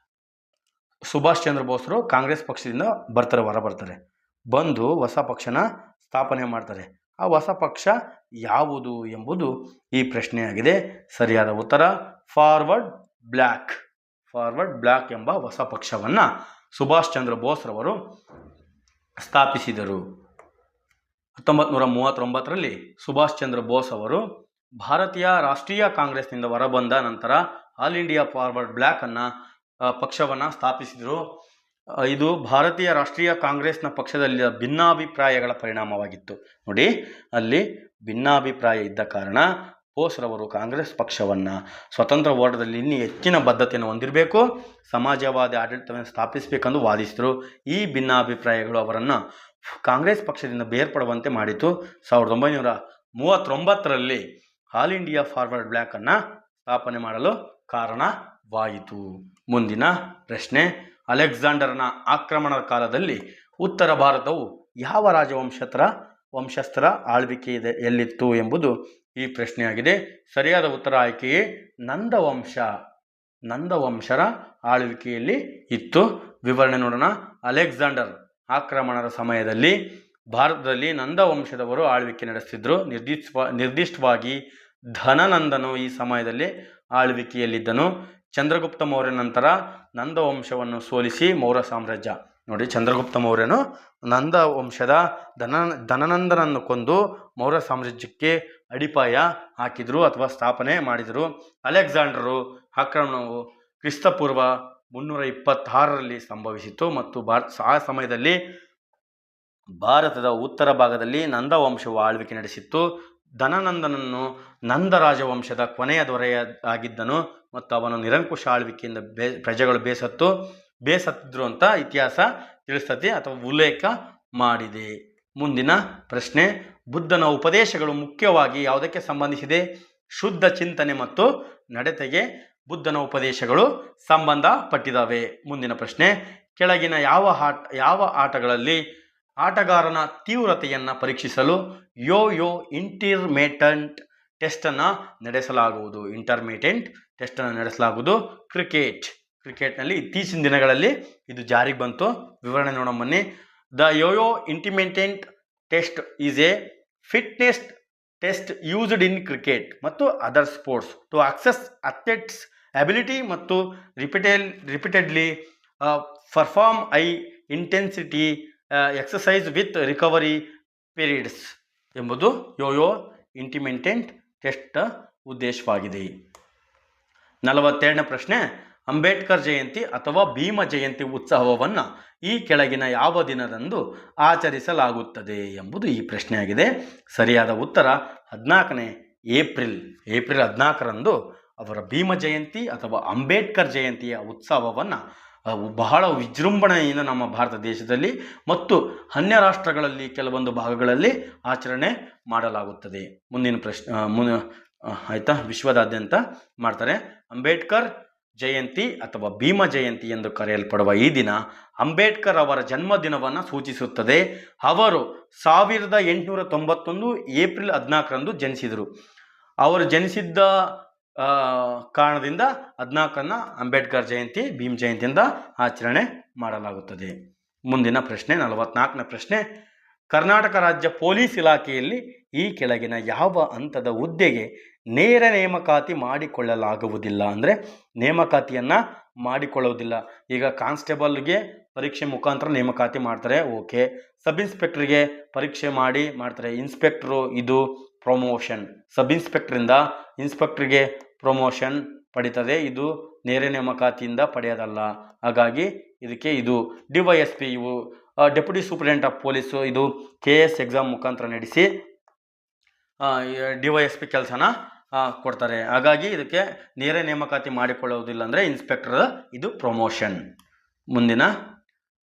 [SPEAKER 1] ಸುಭಾಷ್ ಚಂದ್ರ ಬೋಸ್ರು ಕಾಂಗ್ರೆಸ್ ಪಕ್ಷದಿಂದ ಹೊರ ಬಂದು ಹೊಸ ಪಕ್ಷನ ಸ್ಥಾಪನೆ ಮಾಡ್ತಾರೆ. ಆ ಹೊಸ ಪಕ್ಷ ಯಾವುದು ಎಂಬುದು ಈ ಪ್ರಶ್ನೆಯಾಗಿದೆ. ಸರಿಯಾದ ಉತ್ತರ ಫಾರ್ವರ್ಡ್ ಬ್ಲ್ಯಾಕ್ ಎಂಬ ಹೊಸ ಪಕ್ಷವನ್ನು ಸುಭಾಷ್ ಚಂದ್ರ ಬೋಸ್ ರವರು ಸ್ಥಾಪಿಸಿದರು. 1939ರಲ್ಲಿ ಸುಭಾಷ್ ಚಂದ್ರ ಬೋಸ್ ಅವರು ಭಾರತೀಯ ರಾಷ್ಟ್ರೀಯ ಕಾಂಗ್ರೆಸ್ನಿಂದ ಹೊರಬಂದ ನಂತರ ಆಲ್ ಇಂಡಿಯಾ ಫಾರ್ವರ್ಡ್ ಬ್ಲ್ಯಾಕ್ ಪಕ್ಷವನ್ನು ಸ್ಥಾಪಿಸಿದರು. ಇದು ಭಾರತೀಯ ರಾಷ್ಟ್ರೀಯ ಕಾಂಗ್ರೆಸ್ನ ಪಕ್ಷದಲ್ಲಿ ಭಿನ್ನಾಭಿಪ್ರಾಯಗಳ ಪರಿಣಾಮವಾಗಿತ್ತು. ನೋಡಿ, ಅಲ್ಲಿ ಭಿನ್ನಾಭಿಪ್ರಾಯ ಇದ್ದ ಕಾರಣ ಬೋಸ್ರವರು ಕಾಂಗ್ರೆಸ್ ಪಕ್ಷವನ್ನು ಸ್ವತಂತ್ರ ಹೋರಾಟದಲ್ಲಿ ಇನ್ನೂ ಹೆಚ್ಚಿನ ಬದ್ಧತೆಯನ್ನು ಹೊಂದಿರಬೇಕು, ಸಮಾಜವಾದಿ ಆಡಳಿತವನ್ನು ಸ್ಥಾಪಿಸಬೇಕೆಂದು ವಾದಿಸಿದರು. ಈ ಭಿನ್ನಾಭಿಪ್ರಾಯಗಳು ಅವರನ್ನು ಕಾಂಗ್ರೆಸ್ ಪಕ್ಷದಿಂದ ಬೇರ್ಪಡುವಂತೆ ಮಾಡಿತು. 1939ರಲ್ಲಿ ಆಲ್ ಇಂಡಿಯಾ ಫಾರ್ವರ್ಡ್ ಬ್ಲ್ಯಾಕ್ ಸ್ಥಾಪನೆ ಮಾಡಲು ಕಾರಣವಾಯಿತು. ಮುಂದಿನ ಪ್ರಶ್ನೆ, ಅಲೆಕ್ಸಾಂಡರ್ನ ಆಕ್ರಮಣದ ಕಾಲದಲ್ಲಿ ಉತ್ತರ ಭಾರತವು ಯಾವ ವಂಶಸ್ಥರ ಆಳ್ವಿಕೆಯಲ್ಲಿತ್ತು ಎಂಬುದು ಈ ಪ್ರಶ್ನೆಯಾಗಿದೆ. ಸರಿಯಾದ ಉತ್ತರ ಆಯ್ಕೆಯೇ ನಂದವಂಶರ ಆಳ್ವಿಕೆಯಲ್ಲಿ ಇತ್ತು. ವಿವರಣೆ ನೋಡೋಣ. ಅಲೆಕ್ಸಾಂಡರ್ ಆಕ್ರಮಣದ ಸಮಯದಲ್ಲಿ ಭಾರತದಲ್ಲಿ ನಂದವಂಶದವರು ಆಳ್ವಿಕೆ ನಡೆಸುತ್ತಿದ್ದರು. ನಿರ್ದಿಷ್ಟವಾಗಿ ಧನನಂದನು ಈ ಸಮಯದಲ್ಲಿ ಆಳ್ವಿಕೆಯಲ್ಲಿದ್ದನು. ಚಂದ್ರಗುಪ್ತ ಮೌರ್ಯ ನಂತರ ನಂದವಂಶವನ್ನು ಸೋಲಿಸಿ ಮೌರ್ಯ ಸಾಮ್ರಾಜ್ಯ, ನೋಡಿ, ಚಂದ್ರಗುಪ್ತ ಮೌರ್ಯನು ನಂದವಂಶದ ಧನನಂದನನ್ನು ಕೊಂದು ಮೌರ್ಯ ಸಾಮ್ರಾಜ್ಯಕ್ಕೆ ಅಡಿಪಾಯ ಹಾಕಿದರು ಅಥವಾ ಸ್ಥಾಪನೆ ಮಾಡಿದರು. ಅಲೆಕ್ಸಾಂಡರು ಆಕ್ರಮಣವು ಕ್ರಿಸ್ತಪೂರ್ವ 326ರಲ್ಲಿ ಸಂಭವಿಸಿತು ಮತ್ತು ಆ ಸಮಯದಲ್ಲಿ ಭಾರತದ ಉತ್ತರ ಭಾಗದಲ್ಲಿ ನಂದವಂಶವು ಆಳ್ವಿಕೆ ನಡೆಸಿತ್ತು. ಧನನಂದನನ್ನು ನಂದ ರಾಜವಂಶದ ಕೊನೆಯ ದೊರೆಯಾಗಿದ್ದನು ಮತ್ತು ಅವನು ನಿರಂಕುಶ ಆಳ್ವಿಕೆಯಿಂದ ಪ್ರಜೆಗಳು ಬೇಸತ್ತಿದ್ರು ಅಂತ ಇತಿಹಾಸ ತಿಳಿಸ್ತದೆ ಅಥವಾ ಉಲ್ಲೇಖ ಮಾಡಿದೆ. ಮುಂದಿನ ಪ್ರಶ್ನೆ, ಬುದ್ಧನ ಉಪದೇಶಗಳು ಮುಖ್ಯವಾಗಿ ಯಾವುದಕ್ಕೆ ಸಂಬಂಧಿಸಿದೆ? ಶುದ್ಧ ಚಿಂತನೆ ಮತ್ತು ನಡತೆಗೆ ಬುದ್ಧನ ಉಪದೇಶಗಳು ಸಂಬಂಧಪಟ್ಟಿದ್ದಾವೆ. ಮುಂದಿನ ಪ್ರಶ್ನೆ, ಕೆಳಗಿನ ಯಾವ ಆಟಗಳಲ್ಲಿ ಆಟಗಾರನ ತೀವ್ರತೆಯನ್ನು ಪರೀಕ್ಷಿಸಲು ಯೋ ಇಂಟರ್ಮಿಟೆಂಟ್ ಟೆಸ್ಟನ್ನು ನಡೆಸಲಾಗುವುದು. ಕ್ರಿಕೆಟ್ನಲ್ಲಿ ಇತ್ತೀಚಿನ ದಿನಗಳಲ್ಲಿ ಇದು ಜಾರಿಗೆ ಬಂತು. ವಿವರಣೆ ನೋಡೋಣ ಬನ್ನಿ. The yo intermittent test is a fitness test used in cricket ಮತ್ತು other sports to access athletes ability ಮತ್ತು repeatedly perform high intensity exercise with recovery periods ಎಂಬುದು ಯೋಯೋ ಇಂಟಿಮೆಂಟೆಂಟ್ ಟೆಸ್ಟ್ ಉದ್ದೇಶವಾಗಿದೆ. 42ನೇ ಪ್ರಶ್ನೆ, ಅಂಬೇಡ್ಕರ್ ಜಯಂತಿ ಅಥವಾ ಭೀಮ ಜಯಂತಿ ಉತ್ಸವವನ್ನು ಈ ಕೆಳಗಿನ ಯಾವ ದಿನದಂದು ಆಚರಿಸಲಾಗುತ್ತದೆ ಎಂಬುದು ಈ ಪ್ರಶ್ನೆಯಾಗಿದೆ. ಸರಿಯಾದ ಉತ್ತರ 14ನೇ ಏಪ್ರಿಲ್ 14ರಂದು ಅವರ ಭೀಮ ಜಯಂತಿ ಅಥವಾ ಅಂಬೇಡ್ಕರ್ ಜಯಂತಿಯ ಉತ್ಸವವನ್ನು ಬಹಳ ವಿಜೃಂಭಣೆಯಿಂದ ನಮ್ಮ ಭಾರತ ದೇಶದಲ್ಲಿ ಮತ್ತು ಅನ್ಯ ರಾಷ್ಟ್ರಗಳಲ್ಲಿ ಕೆಲವೊಂದು ಭಾಗಗಳಲ್ಲಿ ಆಚರಣೆ ಮಾಡಲಾಗುತ್ತದೆ. ಮುಂದಿನ ಪ್ರಶ್ನೆ ಆಯಿತಾ, ವಿಶ್ವದಾದ್ಯಂತ ಮಾಡ್ತಾರೆ. ಅಂಬೇಡ್ಕರ್ ಜಯಂತಿ ಅಥವಾ ಭೀಮ ಜಯಂತಿ ಎಂದು ಕರೆಯಲ್ಪಡುವ ಈ ದಿನ ಅಂಬೇಡ್ಕರ್ ಅವರ ಜನ್ಮದಿನವನ್ನು ಸೂಚಿಸುತ್ತದೆ. ಅವರು 1891 ಏಪ್ರಿಲ್ 14ರಂದು ಜನಿಸಿದರು. ಅವರು ಜನಿಸಿದ್ದ ಕಾರಣದಿಂದ 14ನ್ನು ಅಂಬೇಡ್ಕರ್ ಜಯಂತಿ ಭೀಮ್ ಜಯಂತಿಯಿಂದ ಆಚರಣೆ ಮಾಡಲಾಗುತ್ತದೆ. ಮುಂದಿನ ಪ್ರಶ್ನೆ 44ನೇ ಪ್ರಶ್ನೆ, ಕರ್ನಾಟಕ ರಾಜ್ಯ ಪೊಲೀಸ್ ಇಲಾಖೆಯಲ್ಲಿ ಈ ಕೆಳಗಿನ ಯಾವ ಹಂತದ ಹುದ್ದೆಗೆ ನೇರ ನೇಮಕಾತಿ ಮಾಡಿಕೊಳ್ಳಲಾಗುವುದಿಲ್ಲ? ಅಂದರೆ ನೇಮಕಾತಿಯನ್ನು ಮಾಡಿಕೊಳ್ಳುವುದಿಲ್ಲ. ಈಗ ಕಾನ್ಸ್ಟೇಬಲ್ಗೆ ಪರೀಕ್ಷೆ ಮುಖಾಂತರ ನೇಮಕಾತಿ ಮಾಡ್ತಾರೆ, ಓಕೆ. ಸಬ್ ಇನ್ಸ್ಪೆಕ್ಟ್ರಿಗೆ ಪರೀಕ್ಷೆ ಮಾಡ್ತಾರೆ. ಇನ್ಸ್ಪೆಕ್ಟ್ರು ಇದು ಪ್ರಮೋಷನ್. ಸಬ್ ಇನ್ಸ್ಪೆಕ್ಟ್ರಿಂದ ಇನ್ಸ್ಪೆಕ್ಟ್ರಿಗೆ ಪ್ರಮೋಷನ್ ಪಡೀತದೆ. ಇದು ನೇರ ನೇಮಕಾತಿಯಿಂದ ಪಡೆಯೋದಲ್ಲ. ಹಾಗಾಗಿ ಇದಕ್ಕೆ ಇದು DYSP, ಇವು ಡೆಪ್ಯೂಟಿ ಸೂಪರಿಂಟೆಂಡೆಂಟ್ ಆಫ್ ಪೊಲೀಸು, ಇದು KS ಎಕ್ಸಾಮ್ ಮುಖಾಂತರ ನಡೆಸಿ DYSP ಕೆಲಸನ ಕೊಡ್ತಾರೆ. ಹಾಗಾಗಿ ಇದಕ್ಕೆ ನೇರ ನೇಮಕಾತಿ ಮಾಡಿಕೊಳ್ಳುವುದಿಲ್ಲ. ಅಂದರೆ ಇನ್ಸ್ಪೆಕ್ಟರ್ ಇದು ಪ್ರಮೋಷನ್. ಮುಂದಿನ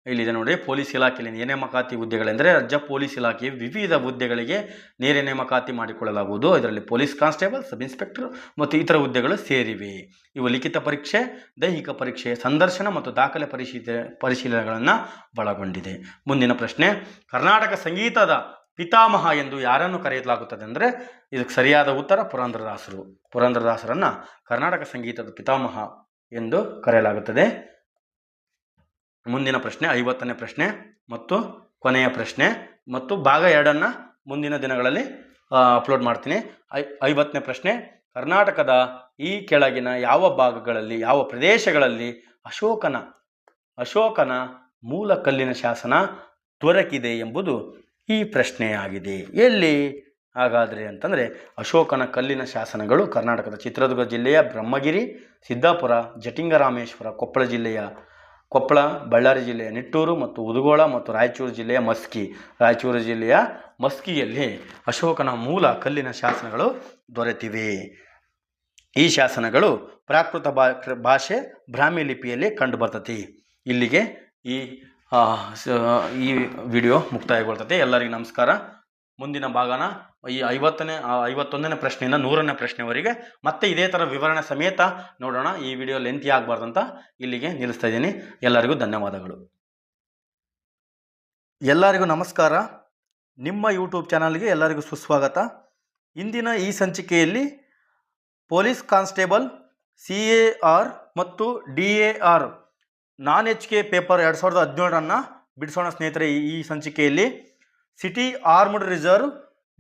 [SPEAKER 1] ಇಲ್ಲಿದೆ ನೋಡಿ, ಪೊಲೀಸ್ ಇಲಾಖೆಯಲ್ಲಿ ನೇಮಕಾತಿ ಹುದ್ದೆಗಳೆಂದರೆ ರಾಜ್ಯ ಪೊಲೀಸ್ ಇಲಾಖೆಯ ವಿವಿಧ ಹುದ್ದೆಗಳಿಗೆ ನೇರ ನೇಮಕಾತಿ ಮಾಡಿಕೊಳ್ಳಲಾಗುವುದು. ಇದರಲ್ಲಿ ಪೊಲೀಸ್ ಕಾನ್ಸ್ಟೇಬಲ್, ಸಬ್ ಇನ್ಸ್ಪೆಕ್ಟರ್ ಮತ್ತು ಇತರ ಹುದ್ದೆಗಳು ಸೇರಿವೆ. ಇವು ಲಿಖಿತ ಪರೀಕ್ಷೆ, ದೈಹಿಕ ಪರೀಕ್ಷೆ, ಸಂದರ್ಶನ ಮತ್ತು ದಾಖಲೆ ಪರಿಶೀಲನೆಗಳನ್ನು ಒಳಗೊಂಡಿದೆ. ಮುಂದಿನ ಪ್ರಶ್ನೆ, ಕರ್ನಾಟಕ ಸಂಗೀತದ ಪಿತಾಮಹ ಎಂದು ಯಾರನ್ನು ಕರೆಯಲಾಗುತ್ತದೆ? ಅಂದರೆ ಇದಕ್ಕೆ ಸರಿಯಾದ ಉತ್ತರ ಪುರಂದರದಾಸರು. ಪುರಂದರದಾಸರನ್ನು ಕರ್ನಾಟಕ ಸಂಗೀತದ ಪಿತಾಮಹ ಎಂದು ಕರೆಯಲಾಗುತ್ತದೆ. ಮುಂದಿನ ಪ್ರಶ್ನೆ 50ನೇ ಪ್ರಶ್ನೆ ಮತ್ತು ಕೊನೆಯ ಪ್ರಶ್ನೆ, ಮತ್ತು ಭಾಗ 2 ಮುಂದಿನ ದಿನಗಳಲ್ಲಿ ಅಪ್ಲೋಡ್ ಮಾಡ್ತೀನಿ. 50ನೇ ಪ್ರಶ್ನೆ, ಕರ್ನಾಟಕದ ಈ ಕೆಳಗಿನ ಯಾವ ಭಾಗಗಳಲ್ಲಿ, ಯಾವ ಪ್ರದೇಶಗಳಲ್ಲಿ ಅಶೋಕನ ಮೂಲ ಕಲ್ಲಿನ ಶಾಸನ ದೊರಕಿದೆ ಎಂಬುದು ಈ ಪ್ರಶ್ನೆಯಾಗಿದೆ. ಎಲ್ಲಿ ಹಾಗಾದರೆ ಅಂತಂದರೆ, ಅಶೋಕನ ಕಲ್ಲಿನ ಶಾಸನಗಳು ಕರ್ನಾಟಕದ ಚಿತ್ರದುರ್ಗ ಜಿಲ್ಲೆಯ ಬ್ರಹ್ಮಗಿರಿ, ಸಿದ್ದಾಪುರ, ಜಟಿಂಗರಾಮೇಶ್ವರ, ಕೊಪ್ಪಳ, ಬಳ್ಳಾರಿ ಜಿಲ್ಲೆಯ ನಿಟ್ಟೂರು ಮತ್ತು ಉದಗೋಳ ಮತ್ತು ರಾಯಚೂರು ಜಿಲ್ಲೆಯ ಮಸ್ಕಿಯಲ್ಲಿ ಅಶೋಕನ ಮೂಲ ಕಲ್ಲಿನ ಶಾಸನಗಳು ದೊರೆತಿವೆ. ಈ ಶಾಸನಗಳು ಪ್ರಾಕೃತ ಭಾಷೆ ಬ್ರಾಹ್ಮಿ ಲಿಪಿಯಲ್ಲಿ ಕಂಡುಬರ್ತದೆ. ಇಲ್ಲಿಗೆ ಈ ವಿಡಿಯೋ ಮುಕ್ತಾಯಗೊಳ್ತದೆ. ಎಲ್ಲರಿಗೂ ನಮಸ್ಕಾರ. ಮುಂದಿನ ಭಾಗನ ಈ 51ನೇ ಪ್ರಶ್ನೆಯಿಂದ 100ನೇ ಪ್ರಶ್ನೆವರೆಗೆ ಮತ್ತೆ ಇದೇ ಥರ ವಿವರಣೆ ಸಮೇತ ನೋಡೋಣ. ಈ ವಿಡಿಯೋ ಲೆಂತಿ ಆಗಬಾರ್ದಂತ ಇಲ್ಲಿಗೆ ನಿಲ್ಲಿಸ್ತಾ ಇದ್ದೀನಿ. ಎಲ್ಲರಿಗೂ ಧನ್ಯವಾದಗಳು. ಎಲ್ಲರಿಗೂ ನಮಸ್ಕಾರ. ನಿಮ್ಮ ಯೂಟ್ಯೂಬ್ ಚಾನಲ್ಗೆ ಎಲ್ಲರಿಗೂ ಸುಸ್ವಾಗತ. ಇಂದಿನ ಈ ಸಂಚಿಕೆಯಲ್ಲಿ ಪೊಲೀಸ್ ಕಾನ್ಸ್ಟೇಬಲ್ CAR ಮತ್ತು DAR non-HK ಪೇಪರ್ 2017 ಬಿಡಿಸೋಣ ಸ್ನೇಹಿತರೆ. ಈ ಸಂಚಿಕೆಯಲ್ಲಿ city armed reserve,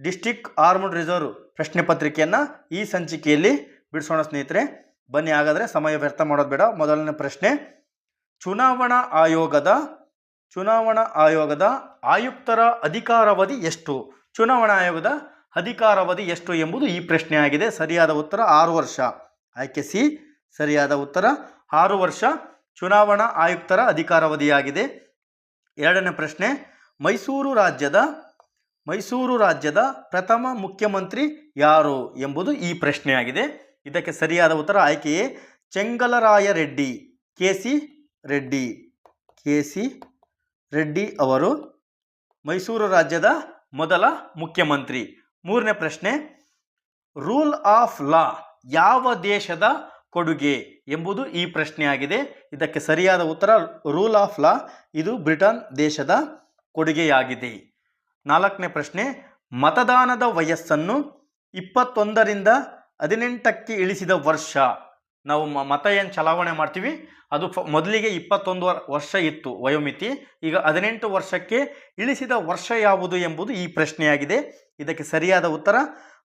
[SPEAKER 1] district armed reserve ಪ್ರಶ್ನೆ ಪತ್ರಿಕೆಯನ್ನು ಈ ಸಂಚಿಕೆಯಲ್ಲಿ ಬಿಡಿಸೋಣ ಸ್ನೇಹಿತರೆ. ಬನ್ನಿ, ಹಾಗಾದರೆ ಸಮಯ ವ್ಯರ್ಥ ಮಾಡೋದು ಬೇಡ. ಮೊದಲನೇ ಪ್ರಶ್ನೆ, ಚುನಾವಣಾ ಆಯೋಗದ ಆಯುಕ್ತರ ಅಧಿಕಾರಾವಧಿ ಎಷ್ಟು? ಚುನಾವಣಾ ಆಯೋಗದ ಅಧಿಕಾರಾವಧಿ ಎಷ್ಟು ಎಂಬುದು ಈ ಪ್ರಶ್ನೆಯಾಗಿದೆ. ಸರಿಯಾದ ಉತ್ತರ 6 ವರ್ಷ. ಆಯ್ಕೆ ಸಿ ಸರಿಯಾದ ಉತ್ತರ 6 ವರ್ಷ ಚುನಾವಣಾ ಆಯುಕ್ತರ ಅಧಿಕಾರಾವಧಿಯಾಗಿದೆ. 2ನೇ ಪ್ರಶ್ನೆ, ಮೈಸೂರು ರಾಜ್ಯದ ಪ್ರಥಮ ಮುಖ್ಯಮಂತ್ರಿ ಯಾರು ಎಂಬುದು ಈ ಪ್ರಶ್ನೆಯಾಗಿದೆ. ಇದಕ್ಕೆ ಸರಿಯಾದ ಉತ್ತರ ಆಯ್ಕೆ ಎ ಚೆಂಗಲರಾಯ ರೆಡ್ಡಿ, KC ರೆಡ್ಡಿ ಅವರು ಮೈಸೂರು ರಾಜ್ಯದ ಮೊದಲ ಮುಖ್ಯಮಂತ್ರಿ. 3ನೇ ಪ್ರಶ್ನೆ, ರೂಲ್ ಆಫ್ ಲಾ ಯಾವ ದೇಶದ ಕೊಡುಗೆ ಎಂಬುದು ಈ ಪ್ರಶ್ನೆಯಾಗಿದೆ. ಇದಕ್ಕೆ ಸರಿಯಾದ ಉತ್ತರ ರೂಲ್ ಆಫ್ ಲಾ ಇದು ಬ್ರಿಟನ್ ದೇಶದ ಕೊಡುಗೆಯಾಗಿದೆ. 4ನೇ ಪ್ರಶ್ನೆ, ಮತದಾನದ ವಯಸ್ಸನ್ನು 21ರಿಂದ 18ಕ್ಕೆ ಇಳಿಸಿದ ವರ್ಷ ನಾವು ಮತ ಏನು ಚಲಾವಣೆ ಮಾಡ್ತೀವಿ ಅದು ಮೊದಲಿಗೆ 21 ವರ್ಷ ಇತ್ತು ವಯೋಮಿತಿ, ಈಗ 18 ವರ್ಷಕ್ಕೆ ಇಳಿಸಿದ ವರ್ಷ ಯಾವುದು ಎಂಬುದು ಈ ಪ್ರಶ್ನೆಯಾಗಿದೆ. ಇದಕ್ಕೆ ಸರಿಯಾದ ಉತ್ತರ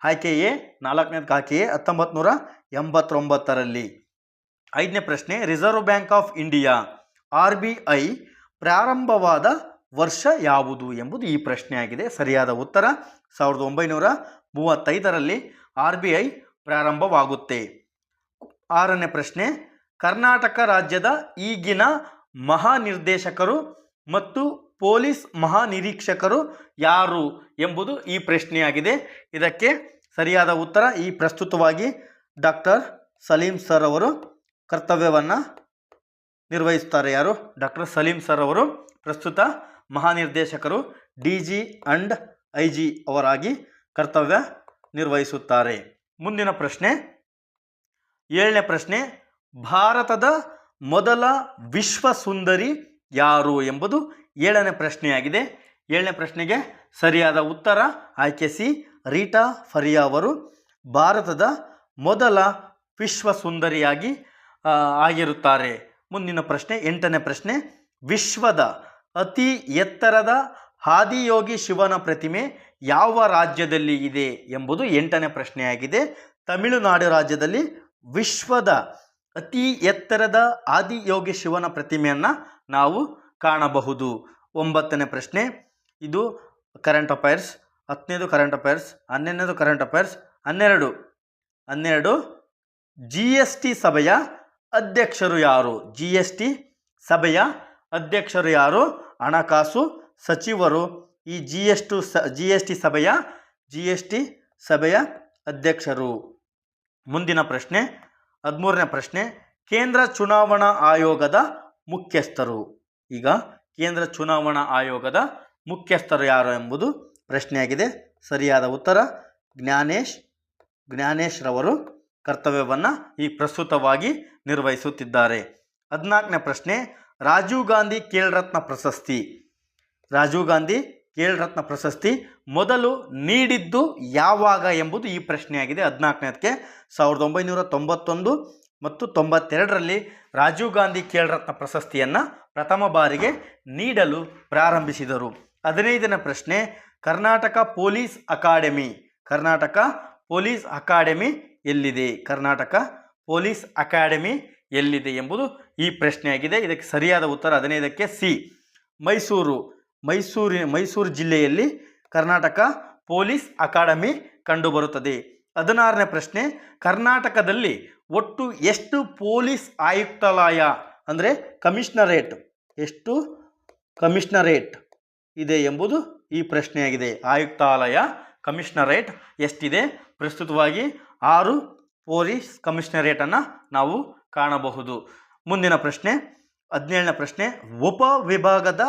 [SPEAKER 1] ಆಯ್ಕೆ ಎ, 4ನೇದು ಆಯ್ಕೆ ಎ, 1989ರಲ್ಲಿ. 5ನೇ ಪ್ರಶ್ನೆ, reserve bank of India RBI ಪ್ರಾರಂಭವಾದ ವರ್ಷ ಯಾವುದು ಎಂಬುದು ಈ ಪ್ರಶ್ನೆಯಾಗಿದೆ. ಸರಿಯಾದ ಉತ್ತರ 1935ರಲ್ಲಿ RBI ಪ್ರಾರಂಭವಾಗುತ್ತೆ. 6ನೇ ಪ್ರಶ್ನೆ, ಕರ್ನಾಟಕ ರಾಜ್ಯದ ಈಗಿನ ಮಹಾನಿರ್ದೇಶಕರು ಮತ್ತು ಪೊಲೀಸ್ ಮಹಾನಿರೀಕ್ಷಕರು ಯಾರು ಎಂಬುದು ಈ ಪ್ರಶ್ನೆಯಾಗಿದೆ. ಇದಕ್ಕೆ ಸರಿಯಾದ ಉತ್ತರ ಈ ಪ್ರಸ್ತುತವಾಗಿ ಡಾಕ್ಟರ್ ಸಲೀಂ ಸರ್ ಅವರು ಕರ್ತವ್ಯವನ್ನು ನಿರ್ವಹಿಸ್ತಾರೆ. ಯಾರು? ಡಾಕ್ಟರ್ ಸಲೀಂ ಸರ್ ಅವರು ಪ್ರಸ್ತುತ ಮಹಾನಿರ್ದೇಶಕರು DG ಅಂಡ್ IG ಅವರಾಗಿ ಕರ್ತವ್ಯ ನಿರ್ವಹಿಸುತ್ತಾರೆ. ಮುಂದಿನ ಪ್ರಶ್ನೆ 7ನೇ ಪ್ರಶ್ನೆ, ಭಾರತದ ಮೊದಲ ವಿಶ್ವ ಸುಂದರಿ ಯಾರು ಎಂಬುದು 7ನೇ ಪ್ರಶ್ನೆಯಾಗಿದೆ. 7ನೇ ಪ್ರಶ್ನೆಗೆ ಸರಿಯಾದ ಉತ್ತರ ಆಯ್ಕೆ ಸಿ, ರೀಟಾ ಫರಿಯಾ ಅವರು ಭಾರತದ ಮೊದಲ ವಿಶ್ವ ಸುಂದರಿಯಾಗಿ ಆಗಿರುತ್ತಾರೆ. ಮುಂದಿನ ಪ್ರಶ್ನೆ 8ನೇ ಪ್ರಶ್ನೆ, ವಿಶ್ವದ ಅತಿ ಎತ್ತರದ ಆದಿಯೋಗಿ ಶಿವನ ಪ್ರತಿಮೆ ಯಾವ ರಾಜ್ಯದಲ್ಲಿ ಇದೆ ಎಂಬುದು 8ನೇ ಪ್ರಶ್ನೆಯಾಗಿದೆ. ತಮಿಳುನಾಡು ರಾಜ್ಯದಲ್ಲಿ ವಿಶ್ವದ ಅತಿ ಎತ್ತರದ ಆದಿಯೋಗಿ ಶಿವನ ಪ್ರತಿಮೆಯನ್ನು ನಾವು ಕಾಣಬಹುದು. 9ನೇ ಪ್ರಶ್ನೆ, ಇದು ಕರೆಂಟ್ ಅಫೈರ್ಸ್. 10ನೇದು ಕರೆಂಟ್ ಅಫೈರ್ಸ್, 11ನೇದು ಕರೆಂಟ್ ಅಫೈರ್ಸ್. 12 GST ಸಭೆಯ ಅಧ್ಯಕ್ಷರು ಯಾರು? GST ಸಭೆಯ ಅಧ್ಯಕ್ಷರು ಯಾರು? ಹಣಕಾಸು ಸಚಿವರು ಈ GST ಸಭೆಯ ಅಧ್ಯಕ್ಷರು. ಮುಂದಿನ ಪ್ರಶ್ನೆ 13ನೇ ಪ್ರಶ್ನೆ, ಕೇಂದ್ರ ಚುನಾವಣಾ ಆಯೋಗದ ಮುಖ್ಯಸ್ಥರು. ಈಗ ಕೇಂದ್ರ ಚುನಾವಣಾ ಆಯೋಗದ ಮುಖ್ಯಸ್ಥರು ಯಾರು ಎಂಬುದು ಪ್ರಶ್ನೆಯಾಗಿದೆ. ಸರಿಯಾದ ಉತ್ತರ ಜ್ಞಾನೇಶ್ ರವರು ಕರ್ತವ್ಯವನ್ನು ಈ ಪ್ರಸ್ತುತವಾಗಿ ನಿರ್ವಹಿಸುತ್ತಿದ್ದಾರೆ. 14ನೇ ಪ್ರಶ್ನೆ, ರಾಜೀವ್ ಗಾಂಧಿ ಖೇಲ್ ರತ್ನ ಪ್ರಶಸ್ತಿ ಮೊದಲು ನೀಡಿದ್ದು ಯಾವಾಗ ಎಂಬುದು ಈ ಪ್ರಶ್ನೆಯಾಗಿದೆ. 14ನೇದಕ್ಕೆ 1991 ಮತ್ತು 92ರಲ್ಲಿ ರಾಜೀವ್ ಗಾಂಧಿ ಖೇಲ್ ರತ್ನ ಪ್ರಶಸ್ತಿಯನ್ನು ಪ್ರಥಮ ಬಾರಿಗೆ ನೀಡಲು ಪ್ರಾರಂಭಿಸಿದರು. 15ನೇ ಪ್ರಶ್ನೆ, ಕರ್ನಾಟಕ ಪೊಲೀಸ್ ಅಕಾಡೆಮಿ ಎಲ್ಲಿದೆ ಎಂಬುದು ಈ ಪ್ರಶ್ನೆಯಾಗಿದೆ. ಇದಕ್ಕೆ ಸರಿಯಾದ ಉತ್ತರ 15ಕ್ಕೆ ಸಿ, ಮೈಸೂರು ಜಿಲ್ಲೆಯಲ್ಲಿ ಕರ್ನಾಟಕ ಪೊಲೀಸ್ ಅಕಾಡೆಮಿ ಕಂಡುಬರುತ್ತದೆ. 16ನೇ ಪ್ರಶ್ನೆ, ಕರ್ನಾಟಕದಲ್ಲಿ ಒಟ್ಟು ಎಷ್ಟು ಪೊಲೀಸ್ ಆಯುಕ್ತಾಲಯ ಅಂದರೆ ಕಮಿಷನರೇಟ್ ಇದೆ ಎಂಬುದು ಈ ಪ್ರಶ್ನೆಯಾಗಿದೆ. ಆಯುಕ್ತಾಲಯ ಕಮಿಷನರೇಟ್ ಎಷ್ಟಿದೆ? ಪ್ರಸ್ತುತವಾಗಿ 6 ಪೊಲೀಸ್ ಕಮಿಷನರೇಟನ್ನು ನಾವು ಕಾಣಬಹುದು. ಮುಂದಿನ ಪ್ರಶ್ನೆ 17ನೇ ಪ್ರಶ್ನೆ, ಉಪವಿಭಾಗದ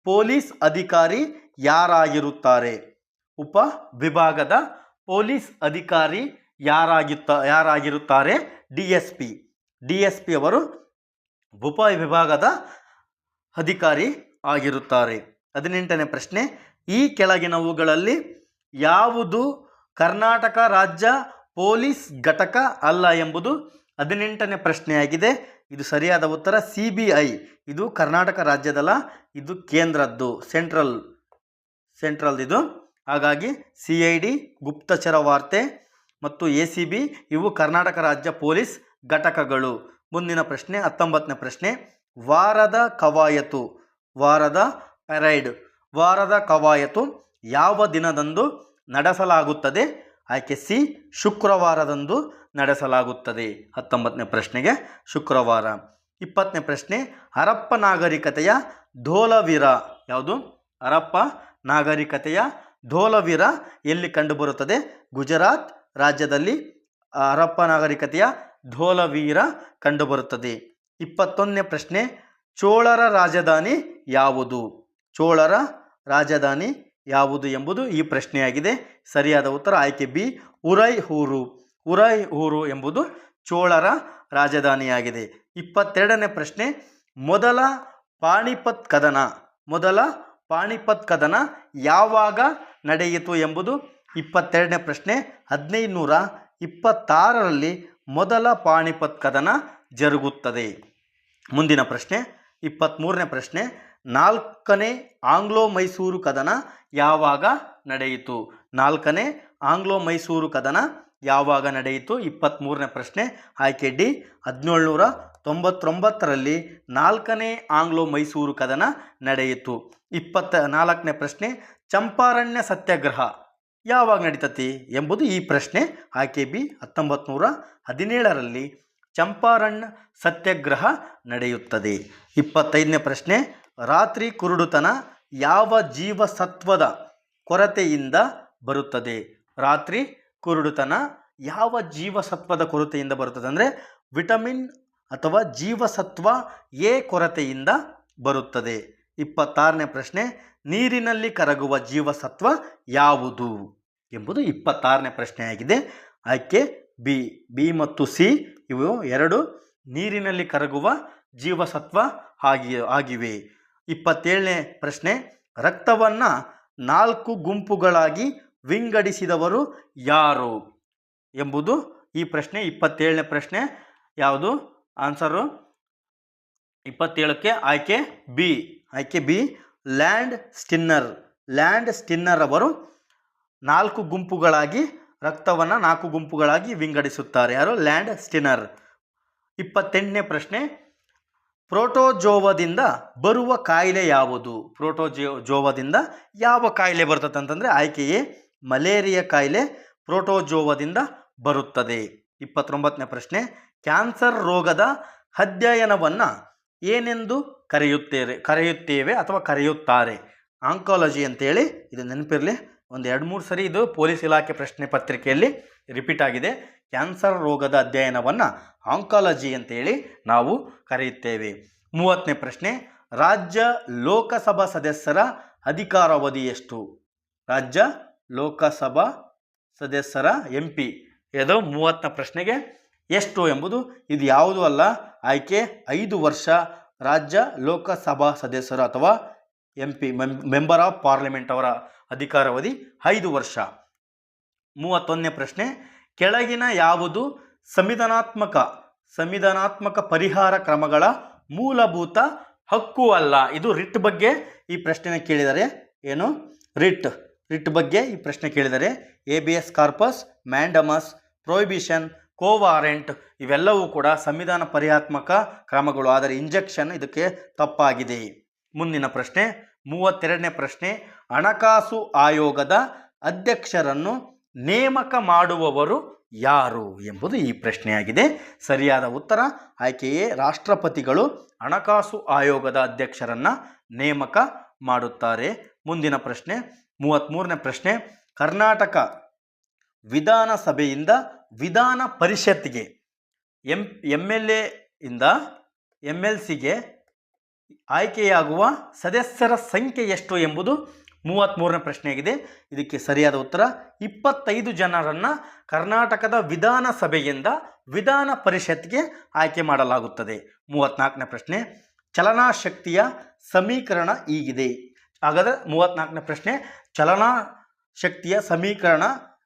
[SPEAKER 1] ಪೊಲೀಸ್ ಅಧಿಕಾರಿ ಯಾರಾಗಿರುತ್ತಾರೆ? ಉಪವಿಭಾಗದ ಪೊಲೀಸ್ ಅಧಿಕಾರಿ ಯಾರಾಗಿರುತ್ತಾರೆ? DSP ಅವರು ಉಪವಿಭಾಗದ ಅಧಿಕಾರಿ ಆಗಿರುತ್ತಾರೆ. 18ನೇ ಪ್ರಶ್ನೆ, ಈ ಕೆಳಗಿನವುಗಳಲ್ಲಿ ಯಾವುದು ಕರ್ನಾಟಕ ರಾಜ್ಯ ಪೊಲೀಸ್ ಘಟಕ ಅಲ್ಲ ಎಂಬುದು 18ನೇ ಪ್ರಶ್ನೆಯಾಗಿದೆ. ಇದು ಸರಿಯಾದ ಉತ್ತರ CBI. ಇದು ಕರ್ನಾಟಕ ರಾಜ್ಯದಲ್ಲ, ಇದು ಕೇಂದ್ರದ್ದು, ಸೆಂಟ್ರಲ್ ಇದು. ಹಾಗಾಗಿ CID ಗುಪ್ತಚರ ವಾರ್ತೆ ಮತ್ತು ACB ಇವು ಕರ್ನಾಟಕ ರಾಜ್ಯ ಪೊಲೀಸ್ ಘಟಕಗಳು. ಮುಂದಿನ ಪ್ರಶ್ನೆ 19ನೇ ಪ್ರಶ್ನೆ, ವಾರದ ಕವಾಯತು ಯಾವ ದಿನದಂದು ನಡೆಸಲಾಗುತ್ತದೆ? ಆಯ್ಕೆ ಸಿ, ಶುಕ್ರವಾರದಂದು ನಡೆಸಲಾಗುತ್ತದೆ. 19ನೇ ಪ್ರಶ್ನೆಗೆ ಶುಕ್ರವಾರ. 20ನೇ ಪ್ರಶ್ನೆ, ಹರಪ್ಪ ನಾಗರಿಕತೆಯ ಧೋಲವೀರ ಯಾವುದು? ಹರಪ್ಪ ನಾಗರಿಕತೆಯ ಧೋಲವೀರ ಎಲ್ಲಿ ಕಂಡುಬರುತ್ತದೆ? ಗುಜರಾತ್ ರಾಜ್ಯದಲ್ಲಿ ಹರಪ್ಪ ನಾಗರಿಕತೆಯ ಧೋಲವೀರ ಕಂಡುಬರುತ್ತದೆ. 21ನೇ ಪ್ರಶ್ನೆ, ಚೋಳರ ರಾಜಧಾನಿ ಯಾವುದು ಎಂಬುದು ಈ ಪ್ರಶ್ನೆಯಾಗಿದೆ. ಸರಿಯಾದ ಉತ್ತರ ಆಯ್ಕೆ ಬಿ, ಉರೈಹೂರು ಎಂಬುದು ಚೋಳರ ರಾಜಧಾನಿಯಾಗಿದೆ. 22ನೇ ಪ್ರಶ್ನೆ, ಮೊದಲ ಪಾಣಿಪತ್ ಕದನ ಯಾವಾಗ ನಡೆಯಿತು ಎಂಬುದು 22ನೇ ಪ್ರಶ್ನೆ. 1526ರಲ್ಲಿ ಮೊದಲ ಪಾಣಿಪತ್ ಕದನ ಜರುಗುತ್ತದೆ? ಮುಂದಿನ ಪ್ರಶ್ನೆ 23ನೇ ಪ್ರಶ್ನೆ, 4ನೇ ಆಂಗ್ಲೋ ಮೈಸೂರು ಕದನ ಯಾವಾಗ ನಡೆಯಿತು? 4ನೇ ಆಂಗ್ಲೋ ಮೈಸೂರು ಕದನ ಯಾವಾಗ ನಡೆಯಿತು? 23ನೇ ಪ್ರಶ್ನೆ ಆಯ್ಕೆ ಡಿ, 1799ರಲ್ಲಿ 4ನೇ ಆಂಗ್ಲೋ ಮೈಸೂರು ಕದನ ನಡೆಯಿತು. 24ನೇ ಪ್ರಶ್ನೆ, ಚಂಪಾರಣ್ಯ ಸತ್ಯಾಗ್ರಹ ಯಾವಾಗ ನಡೀತತಿ ಎಂಬುದು ಈ ಪ್ರಶ್ನೆ. ಆಯ್ಕೆ ಬಿ, 1917ರಲ್ಲಿ ಚಂಪಾರಣ್ಯ ಸತ್ಯಾಗ್ರಹ ನಡೆಯುತ್ತದೆ. 25ನೇ ಪ್ರಶ್ನೆ, ರಾತ್ರಿ ಕುರುಡುತನ ಯಾವ ಜೀವಸತ್ವದ ಕೊರತೆಯಿಂದ ಬರುತ್ತದೆ? ರಾತ್ರಿ ಕುರುಡುತನ ಯಾವ ಜೀವಸತ್ವದ ಕೊರತೆಯಿಂದ ಬರುತ್ತದೆ ಅಂದರೆ ವಿಟಮಿನ್ ಅಥವಾ ಜೀವಸತ್ವ ಎ ಕೊರತೆಯಿಂದ ಬರುತ್ತದೆ. 26ನೇ ಪ್ರಶ್ನೆ, ನೀರಿನಲ್ಲಿ ಕರಗುವ ಜೀವಸತ್ವ ಯಾವುದು ಎಂಬುದು 26ನೇ ಪ್ರಶ್ನೆಯಾಗಿದೆ. ಆಯ್ಕೆ ಬಿ, ಬಿ ಮತ್ತು ಸಿ ಇವು ಎರಡು ನೀರಿನಲ್ಲಿ ಕರಗುವ ಜೀವಸತ್ವ ಆಗಿವೆ. 27ನೇ ಪ್ರಶ್ನೆ, ರಕ್ತವನ್ನು 4 ಗುಂಪುಗಳಾಗಿ ವಿಂಗಡಿಸಿದವರು ಯಾರು ಎಂಬುದು ಈ ಪ್ರಶ್ನೆ. 27ನೇ ಪ್ರಶ್ನೆ ಯಾವುದು? ಆನ್ಸರು 27ಕ್ಕೆ ಆಯ್ಕೆ ಬಿ. ಆಯ್ಕೆ ಬಿ, ಲ್ಯಾಂಡ್ ಸ್ಟಿನ್ನರ್ ಅವರು 4 ಗುಂಪುಗಳಾಗಿ ರಕ್ತವನ್ನು 4 ಗುಂಪುಗಳಾಗಿ ವಿಂಗಡಿಸುತ್ತಾರೆ. ಯಾರು? ಲ್ಯಾಂಡ್ ಸ್ಟಿನ್ನರ್. 28ನೇ ಪ್ರಶ್ನೆ, ಪ್ರೋಟೋಜೋವದಿಂದ ಬರುವ ಕಾಯಿಲೆ ಯಾವುದು? ಪ್ರೋಟೋಜೋವದಿಂದ ಯಾವ ಕಾಯಿಲೆ ಬರ್ತದೆ ಅಂತಂದರೆ ಆಯ್ಕೆ ಎ, ಮಲೇರಿಯಾ ಕಾಯಿಲೆ ಪ್ರೋಟೋಜೋವದಿಂದ ಬರುತ್ತದೆ. 29ನೇ ಪ್ರಶ್ನೆ, ಕ್ಯಾನ್ಸರ್ ರೋಗದ ಅಧ್ಯಯನವನ್ನು ಏನೆಂದು ಕರೆಯುತ್ತೇವೆ ಅಥವಾ ಕರೆಯುತ್ತಾರೆ? ಆಂಕಾಲಜಿ ಅಂತೇಳಿ. ಇದು ನೆನಪಿರಲಿ, ಒಂದು 2-3 ಸರಿ ಇದು ಪೊಲೀಸ್ ಇಲಾಖೆ ಪ್ರಶ್ನೆ ಪತ್ರಿಕೆಯಲ್ಲಿ ರಿಪೀಟ್ ಆಗಿದೆ. ಕ್ಯಾನ್ಸರ್ ರೋಗದ ಅಧ್ಯಯನವನ್ನು ಆಂಕಾಲಜಿ ಅಂತೇಳಿ ನಾವು ಕರೆಯುತ್ತೇವೆ. 30ನೇ ಪ್ರಶ್ನೆ, ರಾಜ್ಯ ಲೋಕಸಭಾ ಸದಸ್ಯರ ಅಧಿಕಾರಾವಧಿ ಎಷ್ಟು? ರಾಜ್ಯ ಲೋಕಸಭಾ ಸದಸ್ಯರ MP ಇದು 30ನೇ ಪ್ರಶ್ನೆಗೆ ಎಷ್ಟು ಎಂಬುದು ಇದು ಯಾವುದೂ ಅಲ್ಲ. ಆಯ್ಕೆ 5 ವರ್ಷ ರಾಜ್ಯ ಲೋಕಸಭಾ ಸದಸ್ಯರು ಅಥವಾ MP ಮೆಂಬರ್ ಆಫ್ ಪಾರ್ಲಿಮೆಂಟ್ ಅವರ ಅಧಿಕಾರಾವಧಿ 5 ವರ್ಷ. 31ನೇ ಪ್ರಶ್ನೆ, ಕೆಳಗಿನ ಯಾವುದು ಸಂವಿಧಾನಾತ್ಮಕ ಪರಿಹಾರ ಕ್ರಮಗಳ ಮೂಲಭೂತ ಹಕ್ಕು ಅಲ್ಲ? ಇದು ರಿಟ್ ಬಗ್ಗೆ ಈ ಪ್ರಶ್ನೆನ ಕೇಳಿದರೆ. ಏನು? ರಿಟ್ ಬಗ್ಗೆ ಈ ಪ್ರಶ್ನೆ ಕೇಳಿದರೆ ABS ಕಾರ್ಪಸ್, ಮ್ಯಾಂಡಮಸ್, ಪ್ರೊಹಿಬಿಷನ್, ಕೋವಾರೆಂಟ್ ಇವೆಲ್ಲವೂ ಕೂಡ ಸಂವಿಧಾನ ಪರಿಹಾತ್ಮಕ ಕ್ರಮಗಳು. ಆದರೆ ಇಂಜೆಕ್ಷನ್ ಇದಕ್ಕೆ ತಪ್ಪಾಗಿದೆ. ಮುಂದಿನ ಪ್ರಶ್ನೆ 32ನೇ ಪ್ರಶ್ನೆ, ಹಣಕಾಸು ಆಯೋಗದ ಅಧ್ಯಕ್ಷರನ್ನು ನೇಮಕ ಮಾಡುವವರು ಯಾರು ಎಂಬುದು ಈ ಪ್ರಶ್ನೆಯಾಗಿದೆ. ಸರಿಯಾದ ಉತ್ತರ ಆಯ್ಕೆ ಎ, ರಾಷ್ಟ್ರಪತಿಗಳು ಹಣಕಾಸು ಆಯೋಗದ ಅಧ್ಯಕ್ಷರನ್ನು ನೇಮಕ ಮಾಡುತ್ತಾರೆ. ಮುಂದಿನ ಪ್ರಶ್ನೆ 33ನೇ ಪ್ರಶ್ನೆ, ಕರ್ನಾಟಕ ವಿಧಾನಸಭೆಯಿಂದ ವಿಧಾನ ಪರಿಷತ್ಗೆ MLA ಇಂದ MLCಗೆ ಆಯ್ಕೆಯಾಗುವ ಸದಸ್ಯರ ಸಂಖ್ಯೆ ಎಷ್ಟು ಎಂಬುದು 33ನೇ ಪ್ರಶ್ನೆಯಾಗಿದೆ. ಇದಕ್ಕೆ ಸರಿಯಾದ ಉತ್ತರ 25 ಜನರನ್ನು ಕರ್ನಾಟಕದ ವಿಧಾನಸಭೆಯಿಂದ ವಿಧಾನ ಪರಿಷತ್ಗೆ ಆಯ್ಕೆ ಮಾಡಲಾಗುತ್ತದೆ. 34ನೇ ಪ್ರಶ್ನೆ, ಚಲನಾ ಶಕ್ತಿಯ ಸಮೀಕರಣ ಹೀಗಿದೆ. ಹಾಗಾದರೆ 34ನೇ ಪ್ರಶ್ನೆ, ಚಲನಾ ಶಕ್ತಿಯ ಸಮೀಕರಣ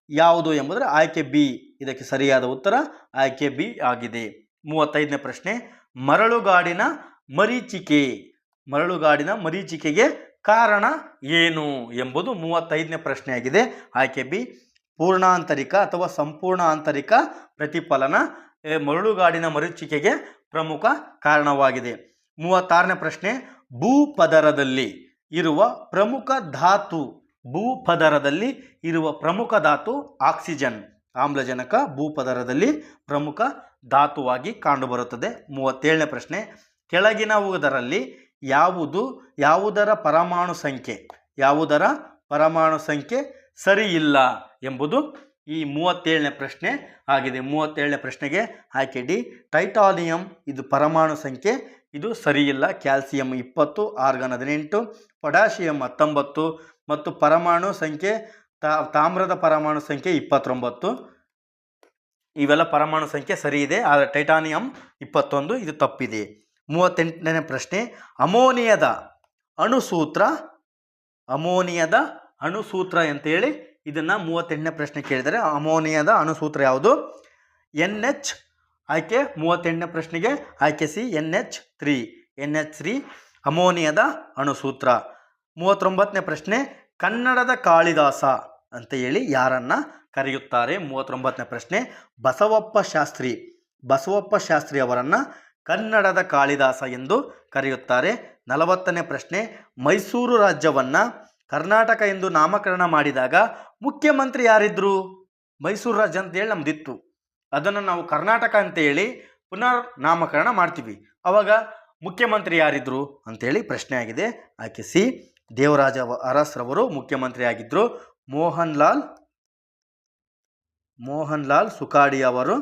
[SPEAKER 1] ಯಾವುದು ಎಂಬುದರ ಆಯ್ಕೆ ಬಿ. ಇದಕ್ಕೆ ಸರಿಯಾದ ಉತ್ತರ ಆಯ್ಕೆ ಬಿ ಆಗಿದೆ. 35ನೇ ಪ್ರಶ್ನೆ, ಮರಳುಗಾಡಿನ ಮರೀಚಿಕೆಗೆ ಕಾರಣ ಏನು ಎಂಬುದು 35ನೇ ಪ್ರಶ್ನೆಯಾಗಿದೆ. ಆಯ್ಕೆ ಬಿ, ಪೂರ್ಣಾಂತರಿಕ ಅಥವಾ ಸಂಪೂರ್ಣ ಆಂತರಿಕ ಪ್ರತಿಫಲನ ಮರಳುಗಾಡಿನ ಮರೀಚಿಕೆಗೆ ಪ್ರಮುಖ ಕಾರಣವಾಗಿದೆ. 36ನೇ ಪ್ರಶ್ನೆ, ಭೂಪದರದಲ್ಲಿ ಇರುವ ಪ್ರಮುಖ ಧಾತು ಆಕ್ಸಿಜನ್, ಆಮ್ಲಜನಕ ಭೂಪದರದಲ್ಲಿ ಪ್ರಮುಖ ಧಾತುವಾಗಿ ಕಂಡುಬರುತ್ತದೆ. 37ನೇ ಪ್ರಶ್ನೆ, ಕೆಳಗಿನವುದರಲ್ಲಿ ಯಾವುದರ ಪರಮಾಣು ಸಂಖ್ಯೆ ಸರಿ ಇಲ್ಲ ಎಂಬುದು ಈ 37ನೇ ಪ್ರಶ್ನೆ ಆಗಿದೆ. 37ನೇ ಪ್ರಶ್ನೆಗೆ ಆಯ್ಕೆ ಡಿ, ಟೈಟಾನಿಯಂ ಇದು ಪರಮಾಣು ಸಂಖ್ಯೆ ಇದು ಸರಿಯಿಲ್ಲ. ಕ್ಯಾಲ್ಸಿಯಂ 20, ಆರ್ಗಾನ್ 18, ಪೊಟ್ಯಾಷಿಯಂ 19 ಮತ್ತು ಪರಮಾಣು ಸಂಖ್ಯೆ ತಾಮ್ರದ ಪರಮಾಣು ಸಂಖ್ಯೆ 29. ಇವೆಲ್ಲ ಪರಮಾಣು ಸಂಖ್ಯೆ ಸರಿ ಇದೆ, ಆದರೆ ಟೈಟಾನಿಯಂ 21 ಇದು ತಪ್ಪಿದೆ. 38ನೇ ಪ್ರಶ್ನೆ, ಅಮೋನಿಯದ ಅಣುಸೂತ್ರ ಅಂತೇಳಿ ಇದನ್ನು 38ನೇ ಪ್ರಶ್ನೆ ಕೇಳಿದರೆ ಅಮೋನಿಯದ ಅಣುಸೂತ್ರ ಯಾವುದು? NH ಆಯ್ಕೆ 38ನೇ ಪ್ರಶ್ನೆಗೆ ಆಯ್ಕೆ ಸಿ NH3 NH3 ಅಮೋನಿಯಾದ ಅಣುಸೂತ್ರ. 39ನೇ ಪ್ರಶ್ನೆ ಕನ್ನಡದ ಕಾಳಿದಾಸ ಅಂತ ಹೇಳಿ ಯಾರನ್ನ ಕರೆಯುತ್ತಾರೆ? 39ನೇ ಪ್ರಶ್ನೆ ಬಸವಪ್ಪ ಶಾಸ್ತ್ರಿ ಅವರನ್ನು ಕನ್ನಡದ ಕಾಳಿದಾಸ ಎಂದು ಕರೆಯುತ್ತಾರೆ. 40ನೇ ಪ್ರಶ್ನೆ ಮೈಸೂರು ರಾಜ್ಯವನ್ನು ಕರ್ನಾಟಕ ಎಂದು ನಾಮಕರಣ ಮಾಡಿದಾಗ ಮುಖ್ಯಮಂತ್ರಿ ಯಾರಿದ್ರು? ಮೈಸೂರು ರಾಜ್ಯ ಅಂತೇಳಿ ನಮ್ದಿತ್ತು, ಅದನ್ನು ನಾವು ಕರ್ನಾಟಕ ಅಂತೇಳಿ ಪುನರ್ ನಾಮಕರಣ ಮಾಡ್ತೀವಿ. ಅವಾಗ ಮುಖ್ಯಮಂತ್ರಿ ಯಾರಿದ್ರು ಅಂತೇಳಿ ಪ್ರಶ್ನೆ ಆಗಿದೆ. ಆಯ್ಕೆ ಸಿ ದೇವರಾಜ ಅರಸ್ರವರು ಮುಖ್ಯಮಂತ್ರಿ ಆಗಿದ್ದರು. ಮೋಹನ್ ಲಾಲ್ ಸುಖಾಡಿ ಅವರು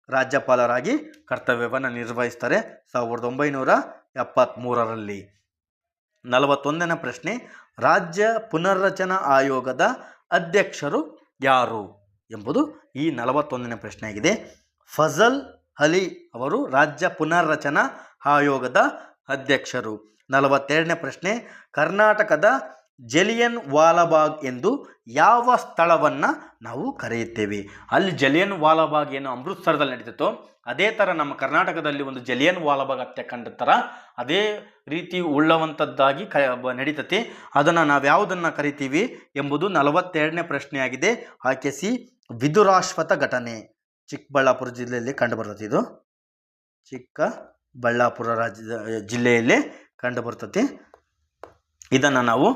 [SPEAKER 1] ರಾಜ್ಯಪಾಲರಾಗಿ ಕರ್ತವ್ಯವನ್ನು ನಿರ್ವಹಿಸ್ತಾರೆ 1973ರಲ್ಲಿ. 41ನೇ ಪ್ರಶ್ನೆ ರಾಜ್ಯ ಪುನರ್ರಚನಾ ಆಯೋಗದ ಅಧ್ಯಕ್ಷರು ಯಾರು ಎಂಬುದು ಈ 41ನೇ ಪ್ರಶ್ನೆ ಆಗಿದೆ. ಫಜಲ್ ಅಲಿ ಅವರು ರಾಜ್ಯ ಪುನರ್ರಚನಾ ಆಯೋಗದ ಅಧ್ಯಕ್ಷರು. 42ನೇ ಪ್ರಶ್ನೆ ಕರ್ನಾಟಕದ ಜಲಿಯನ್ ವಾಲಾಬಾಗ್ ಎಂದು ಯಾವ ಸ್ಥಳವನ್ನು ನಾವು ಕರೆಯುತ್ತೇವೆ? ಅಲ್ಲಿ ಜಲಿಯನ್ ವಾಲಾಬಾಗ್ ಏನು ಅಮೃತ್ಸರದಲ್ಲಿ ನಡೀತಿತ್ತೋ ಅದೇ ಥರ ನಮ್ಮ ಕರ್ನಾಟಕದಲ್ಲಿ ಒಂದು ಜಲಿಯನ್ ವಾಲಾಬಾಗ್ ಹತ್ಯಾಕಾಂಡ ಥರ ಅದೇ ರೀತಿ ಉಳ್ಳವಂಥದ್ದಾಗಿ ನಡೀತತಿ. ಅದನ್ನು ನಾವು ಯಾವುದನ್ನು ಕರಿತೀವಿ ಎಂಬುದು 42ನೇ ಪ್ರಶ್ನೆಯಾಗಿದೆ. ಆಯ್ಕೆ ಸಿ ವಿದುರಾಶ್ವತ್ಥ ಘಟನೆ. ಚಿಕ್ಕಬಳ್ಳಾಪುರ ಜಿಲ್ಲೆಯಲ್ಲಿ ಕಂಡುಬರ್ತದೆ. ಇದು ಚಿಕ್ಕಬಳ್ಳಾಪುರ ಜಿಲ್ಲೆಯಲ್ಲಿ ಕಂಡುಬರ್ತತಿ. ಇದನ್ನು ನಾವು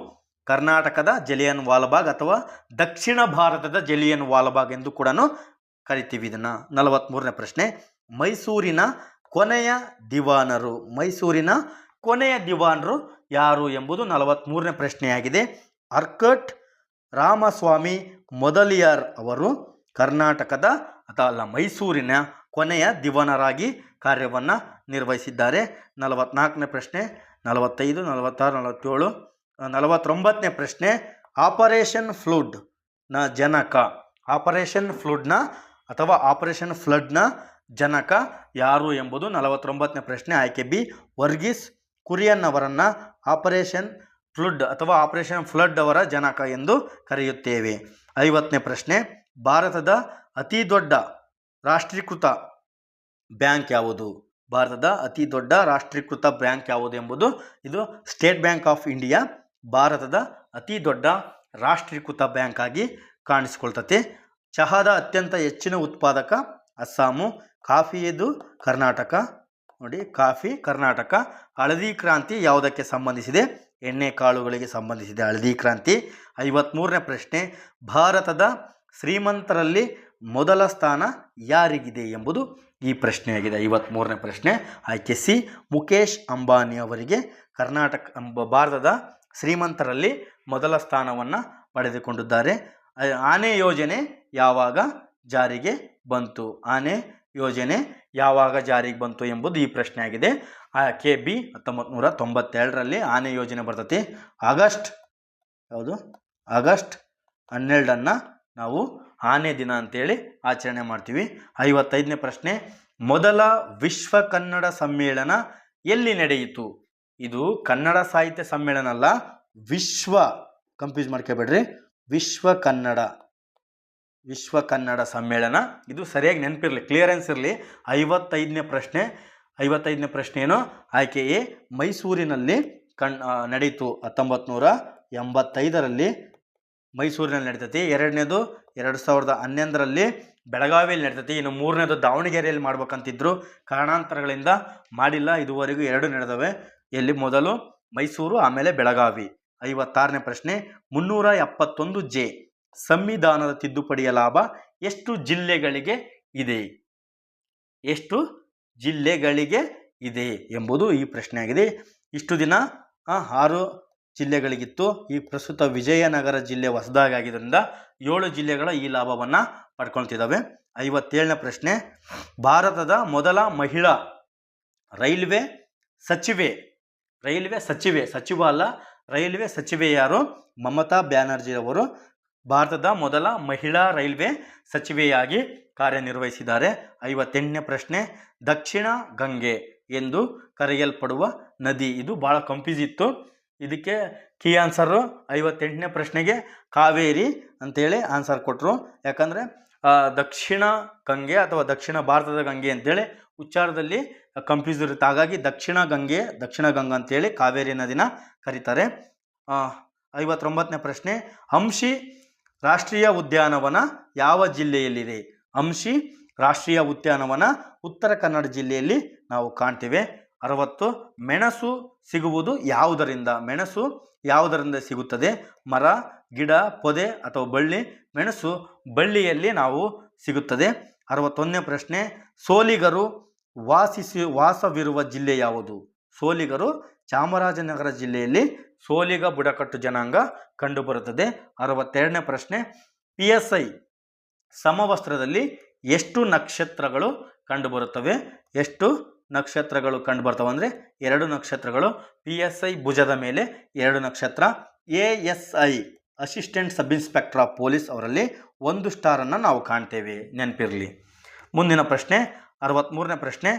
[SPEAKER 1] ಕರ್ನಾಟಕದ ಜಲಿಯನ್ ವಾಲಾಬಾಗ್ ಅಥವಾ ದಕ್ಷಿಣ ಭಾರತದ ಜಲಿಯನ್ ವಾಲಾಬಾಗ್ ಎಂದು ಕೂಡ ಕರಿತೀವಿ ಇದನ್ನು. 43ನೇ ಪ್ರಶ್ನೆ ಮೈಸೂರಿನ ಕೊನೆಯ ದಿವಾನರು ಯಾರು ಎಂಬುದು 43ನೇ ಪ್ರಶ್ನೆಯಾಗಿದೆ. ಆರ್ಕಟ್ ರಾಮಸ್ವಾಮಿ ಮೊದಲಿಯಾರ್ ಅವರು ಕರ್ನಾಟಕದ ಮೈಸೂರಿನ ಕೊನೆಯ ದಿವಾನರಾಗಿ ಕಾರ್ಯವನ್ನು ನಿರ್ವಹಿಸಿದ್ದಾರೆ. 44ನೇ ಪ್ರಶ್ನೆ 45, 46, 47, 49ನೇ ಪ್ರಶ್ನೆ ಆಪರೇಷನ್ ಫ್ಲಡ್ನ ಜನಕ ಯಾರು ಎಂಬುದು 49ನೇ ಪ್ರಶ್ನೆ. ಆಯ್ಕೆ ಬಿ ವರ್ಗೀಸ್ ಕುರಿಯನ್ ಅವರನ್ನು ಆಪರೇಷನ್ ಫ್ಲಡ್ ಅವರ ಜನಕ ಎಂದು ಕರೆಯುತ್ತೇವೆ. 50ನೇ ಪ್ರಶ್ನೆ ಭಾರತದ ಅತಿ ದೊಡ್ಡ ರಾಷ್ಟ್ರೀಕೃತ ಬ್ಯಾಂಕ್ ಯಾವುದು? ಎಂಬುದು ಇದು ಸ್ಟೇಟ್ ಬ್ಯಾಂಕ್ ಆಫ್ ಇಂಡಿಯಾ ಭಾರತದ ಅತಿ ದೊಡ್ಡ ರಾಷ್ಟ್ರೀಕೃತ ಬ್ಯಾಂಕ್ ಆಗಿ ಕಾಣಿಸಿಕೊಳ್ತತೆ. ಚಹಾದ ಅತ್ಯಂತ ಹೆಚ್ಚಿನ ಉತ್ಪಾದಕ ಅಸ್ಸಾಮು. ಕಾಫಿಯದು ಕರ್ನಾಟಕ. ನೋಡಿ, ಕಾಫಿ ಕರ್ನಾಟಕ. ಹಳದಿ ಕ್ರಾಂತಿ ಯಾವುದಕ್ಕೆ ಸಂಬಂಧಿಸಿದೆ? ಎಣ್ಣೆ ಕಾಳುಗಳಿಗೆ ಸಂಬಂಧಿಸಿದೆ ಹಳದಿ ಕ್ರಾಂತಿ. 53ನೇ ಪ್ರಶ್ನೆ ಭಾರತದ ಶ್ರೀಮಂತರಲ್ಲಿ ಮೊದಲ ಸ್ಥಾನ ಯಾರಿಗಿದೆ ಎಂಬುದು ಈ ಪ್ರಶ್ನೆಯಾಗಿದೆ. 53ನೇ ಪ್ರಶ್ನೆ ಆಯ್ಕೆ ಸಿ ಮುಖೇಶ್ ಅಂಬಾನಿ ಅವರಿಗೆ ಭಾರತದ ಶ್ರೀಮಂತರಲ್ಲಿ ಮೊದಲ ಸ್ಥಾನವನ್ನು ಪಡೆದುಕೊಂಡಿದ್ದಾರೆ. ಆನೆ ಯೋಜನೆ ಯಾವಾಗ ಜಾರಿಗೆ ಬಂತು ಎಂಬುದು ಈ ಪ್ರಶ್ನೆ ಆಗಿದೆ. ಆಯ್ಕೆ ಬಿ 1992ರಲ್ಲಿ ಆನೆ ಯೋಜನೆ ಬರ್ತತಿ. ಆಗಸ್ಟ್ 12 ನಾವು ಆನೆ ದಿನ ಅಂತೇಳಿ ಆಚರಣೆ ಮಾಡ್ತೀವಿ. 55ನೇ ಪ್ರಶ್ನೆ ಮೊದಲ ವಿಶ್ವ ಕನ್ನಡ ಸಮ್ಮೇಳನ ಎಲ್ಲಿ ನಡೆಯಿತು? ಇದು ಕನ್ನಡ ಸಾಹಿತ್ಯ ಸಮ್ಮೇಳನ ಅಲ್ಲ, ಕನ್ಫ್ಯೂಸ್ ಮಾಡ್ಕೋಬೇಡ್ರಿ, ವಿಶ್ವ ಕನ್ನಡ ಸಮ್ಮೇಳನ. ಇದು ಸರಿಯಾಗಿ ನೆನಪಿರಲಿ, ಕ್ಲಿಯರೆನ್ಸ್ ಇರಲಿ. 55ನೇ ಪ್ರಶ್ನೆ ಏನು? ಆಯ್ಕೆ ಎ ಮೈಸೂರಿನಲ್ಲಿ ನಡೆಯಿತು. 1985ರಲ್ಲಿ ಮೈಸೂರಿನಲ್ಲಿ ನಡೀತೈತಿ. ಎರಡನೇದು 2011ರಲ್ಲಿ ಬೆಳಗಾವಿಯಲ್ಲಿ ನಡೀತೈತಿ. ಇನ್ನು ಮೂರನೇದು ದಾವಣಗೆರೆಯಲ್ಲಿ ಮಾಡ್ಬೇಕಂತಿದ್ರು, ಕಾರಣಾಂತರಗಳಿಂದ ಮಾಡಿಲ್ಲ. ಇದುವರೆಗೂ 2 ನಡೆದವೆ. ಎಲ್ಲಿ? ಮೊದಲು ಮೈಸೂರು, ಆಮೇಲೆ ಬೆಳಗಾವಿ. 56ನೇ ಪ್ರಶ್ನೆ 371 ಸಂವಿಧಾನದ ತಿದ್ದುಪಡಿಯ ಲಾಭ ಎಷ್ಟು ಜಿಲ್ಲೆಗಳಿಗೆ ಇದೆ ಎಂಬುದು ಈ ಪ್ರಶ್ನೆಯಾಗಿದೆ. ಇಷ್ಟು ದಿನ 6 ಜಿಲ್ಲೆಗಳಿಗಿತ್ತು. ಈ ಪ್ರಸ್ತುತ ವಿಜಯನಗರ ಜಿಲ್ಲೆ ಹೊಸದಾಗಿ ಆಗಿದ್ದರಿಂದ 7 ಜಿಲ್ಲೆಗಳ ಈ ಲಾಭವನ್ನು ಪಡ್ಕೊಳ್ತಿದ್ದಾವೆ. 57ನೇ ಪ್ರಶ್ನೆ ಭಾರತದ ಮೊದಲ ಮಹಿಳಾ ರೈಲ್ವೆ ಸಚಿವೆ ಯಾರು? ಮಮತಾ ಬ್ಯಾನರ್ಜಿ ಅವರು ಭಾರತದ ಮೊದಲ ಮಹಿಳಾ ರೈಲ್ವೆ ಸಚಿವೆಯಾಗಿ ಕಾರ್ಯನಿರ್ವಹಿಸಿದ್ದಾರೆ. 58ನೇ ಪ್ರಶ್ನೆ ದಕ್ಷಿಣ ಗಂಗೆ ಎಂದು ಕರೆಯಲ್ಪಡುವ ನದಿ. ಇದು ಭಾಳ ಕನ್ಫ್ಯೂಸ್ ಇತ್ತು. ಇದಕ್ಕೆ ಕೀ ಆನ್ಸರು 58ನೇ ಪ್ರಶ್ನೆಗೆ ಕಾವೇರಿ ಅಂತೇಳಿ ಆನ್ಸರ್ ಕೊಟ್ಟರು. ಯಾಕಂದರೆ ದಕ್ಷಿಣ ಗಂಗೆ ಅಥವಾ ದಕ್ಷಿಣ ಭಾರತದ ಗಂಗೆ ಅಂತೇಳಿ ಉಚ್ಚಾರದಲ್ಲಿ ಕನ್ಫ್ಯೂಸ್ ಇರುತ್ತೆ. ಹಾಗಾಗಿ ದಕ್ಷಿಣ ಗಂಗಾ ಅಂತೇಳಿ ಕಾವೇರಿ ನದಿನ ಕರೀತಾರೆ. 59ನೇ ಪ್ರಶ್ನೆ, ಅಂಶಿ ರಾಷ್ಟ್ರೀಯ ಉದ್ಯಾನವನ ಯಾವ ಜಿಲ್ಲೆಯಲ್ಲಿದೆ? ಅಂಶಿ ರಾಷ್ಟ್ರೀಯ ಉದ್ಯಾನವನ ಉತ್ತರ ಕನ್ನಡ ಜಿಲ್ಲೆಯಲ್ಲಿ ನಾವು ಕಾಣ್ತೇವೆ. 60, ಮೆಣಸು ಸಿಗುವುದು ಯಾವುದರಿಂದ? ಮೆಣಸು ಯಾವುದರಿಂದ ಸಿಗುತ್ತದೆ? ಮರ, ಗಿಡ, ಪೊದೆ ಅಥವಾ ಬಳ್ಳಿ? ಮೆಣಸು ಬಳ್ಳಿಯಲ್ಲಿ ನಾವು ಸಿಗುತ್ತದೆ. 61ನೇ ಪ್ರಶ್ನೆ, ಸೋಲಿಗರು ವಾಸವಿರುವ ಜಿಲ್ಲೆ ಯಾವುದು? ಸೋಲಿಗರು ಚಾಮರಾಜನಗರ ಜಿಲ್ಲೆಯಲ್ಲಿ ಸೋಲಿಗ ಬುಡಕಟ್ಟು ಜನಾಂಗ ಕಂಡುಬರುತ್ತದೆ. 62ನೇ ಪ್ರಶ್ನೆ, PSI ಸಮವಸ್ತ್ರದಲ್ಲಿ ಎಷ್ಟು ನಕ್ಷತ್ರಗಳು ಕಂಡುಬರುತ್ತವೆ? ಎಷ್ಟು ನಕ್ಷತ್ರಗಳು ಕಂಡುಬರ್ತವೆ ಅಂದರೆ 2 ನಕ್ಷತ್ರಗಳು. PSI ಭುಜದ ಮೇಲೆ 2 ನಕ್ಷತ್ರ. ASI assistant sub inspector of police ಅವರಲ್ಲಿ 1 ಸ್ಟಾರನ್ನು ನಾವು ಕಾಣ್ತೇವೆ, ನೆನಪಿರಲಿ. ಮುಂದಿನ ಪ್ರಶ್ನೆ 63ನೇ ಪ್ರಶ್ನೆ,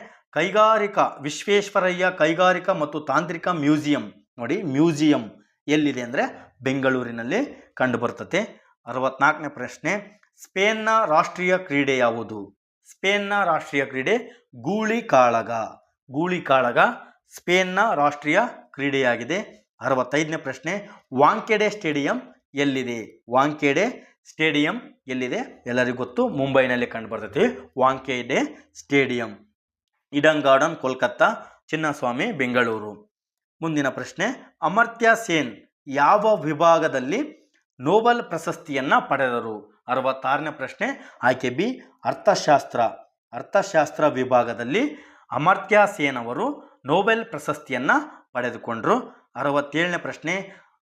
[SPEAKER 1] ವಿಶ್ವೇಶ್ವರಯ್ಯ ಕೈಗಾರಿಕಾ ಮತ್ತು ತಾಂತ್ರಿಕ ಮ್ಯೂಸಿಯಂ, ನೋಡಿ ಮ್ಯೂಸಿಯಂ ಎಲ್ಲಿದೆ ಅಂದರೆ ಬೆಂಗಳೂರಿನಲ್ಲಿ ಕಂಡುಬರ್ತದೆ. 64ನೇ ಪ್ರಶ್ನೆ, ಸ್ಪೇನ್ನ ರಾಷ್ಟ್ರೀಯ ಕ್ರೀಡೆ ಯಾವುದು? ಸ್ಪೇನ್ನ ರಾಷ್ಟ್ರೀಯ ಕ್ರೀಡೆ ಗೂಳಿಕಾಳಗ ಸ್ಪೇನ್ನ ರಾಷ್ಟ್ರೀಯ ಕ್ರೀಡೆಯಾಗಿದೆ. 65ನೇ ಪ್ರಶ್ನೆ, ವಾಂಖೇಡೆ ಸ್ಟೇಡಿಯಂ ಎಲ್ಲಿದೆ? ವಾಂಖೇಡೆ ಸ್ಟೇಡಿಯಂ ಎಲ್ಲಿದೆ? ಎಲ್ಲರಿಗೂ ಗೊತ್ತು, ಮುಂಬೈನಲ್ಲಿ ಕಂಡುಬರ್ತದೆ Wankhede stadium. Eden garden Kolkata, Chinnaswamy Bengaluru. ಮುಂದಿನ ಪ್ರಶ್ನೆ, ಅಮರ್ತ್ಯ ಸೇನ್ ಯಾವ ವಿಭಾಗದಲ್ಲಿ ನೊಬೆಲ್ ಪ್ರಶಸ್ತಿಯನ್ನು ಪಡೆದರು? 66ನೇ ಪ್ರಶ್ನೆ, ಆಯ್ಕೆ ಬಿ ಅರ್ಥಶಾಸ್ತ್ರ ವಿಭಾಗದಲ್ಲಿ ಅಮರ್ತ್ಯ ಸೇನ್ ಅವರು ನೊಬೆಲ್ ಪ್ರಶಸ್ತಿಯನ್ನು ಪಡೆದುಕೊಂಡರು. 67ನೇ ಪ್ರಶ್ನೆ,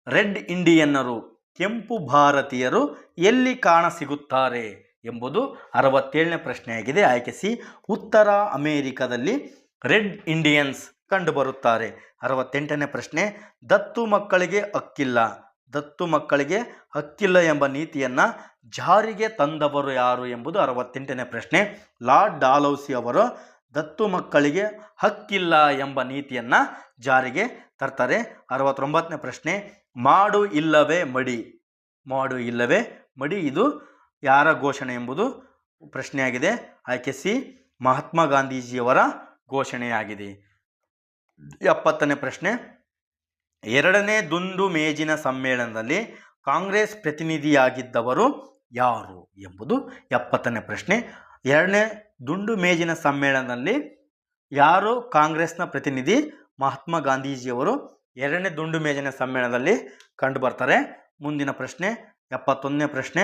[SPEAKER 1] ರೆಡ್ ಇಂಡಿಯನ್ನರು ಕೆಂಪು ಭಾರತೀಯರು ಎಲ್ಲಿ ಕಾಣಸಿಗುತ್ತಾರೆ ಎಂಬುದು 67ನೇ ಪ್ರಶ್ನೆಯಾಗಿದೆ. ಆಯ್ಕೆ ಸಿ ಉತ್ತರ ಅಮೆರಿಕದಲ್ಲಿ ರೆಡ್ ಇಂಡಿಯನ್ಸ್ ಕಂಡುಬರುತ್ತಾರೆ. 68ನೇ ಪ್ರಶ್ನೆ, ದತ್ತು ಮಕ್ಕಳಿಗೆ ಹಕ್ಕಿಲ್ಲ ಎಂಬ ನೀತಿಯನ್ನು ಜಾರಿಗೆ ತಂದವರು ಯಾರು ಎಂಬುದು 68ನೇ ಪ್ರಶ್ನೆ. ಲಾರ್ಡ್ ಡಾಲೌಸಿ ಅವರು ದತ್ತು ಮಕ್ಕಳಿಗೆ ಹಕ್ಕಿಲ್ಲ ಎಂಬ ನೀತಿಯನ್ನು ಜಾರಿಗೆ ತರ್ತಾರೆ. 69ನೇ ಪ್ರಶ್ನೆ, ಮಾಡು ಇಲ್ಲವೇ ಮಡಿ ಇದು ಯಾರ ಘೋಷಣೆ ಎಂಬುದು ಪ್ರಶ್ನೆಯಾಗಿದೆ. ಆಯ್ಕೆ ಸಿ ಮಹಾತ್ಮ ಗಾಂಧೀಜಿಯವರ ಘೋಷಣೆಯಾಗಿದೆ. 70ನೇ ಪ್ರಶ್ನೆ, 2ನೇ ದುಂಡು ಮೇಜಿನ ಸಮ್ಮೇಳನದಲ್ಲಿ ಕಾಂಗ್ರೆಸ್ ಪ್ರತಿನಿಧಿಯಾಗಿದ್ದವರು ಯಾರು ಎಂಬುದು 70ನೇ ಪ್ರಶ್ನೆ. 2ನೇ ದುಂಡು ಮೇಜಿನ ಸಮ್ಮೇಳನದಲ್ಲಿ ಯಾರು ಕಾಂಗ್ರೆಸ್ನ ಪ್ರತಿನಿಧಿ? ಮಹಾತ್ಮ ಗಾಂಧೀಜಿಯವರು 2ನೇ ದುಂಡು ಮೇಜಿನ ಸಮ್ಮೇಳನದಲ್ಲಿ ಕಂಡುಬರ್ತಾರೆ. ಮುಂದಿನ ಪ್ರಶ್ನೆ 71ನೇ ಪ್ರಶ್ನೆ,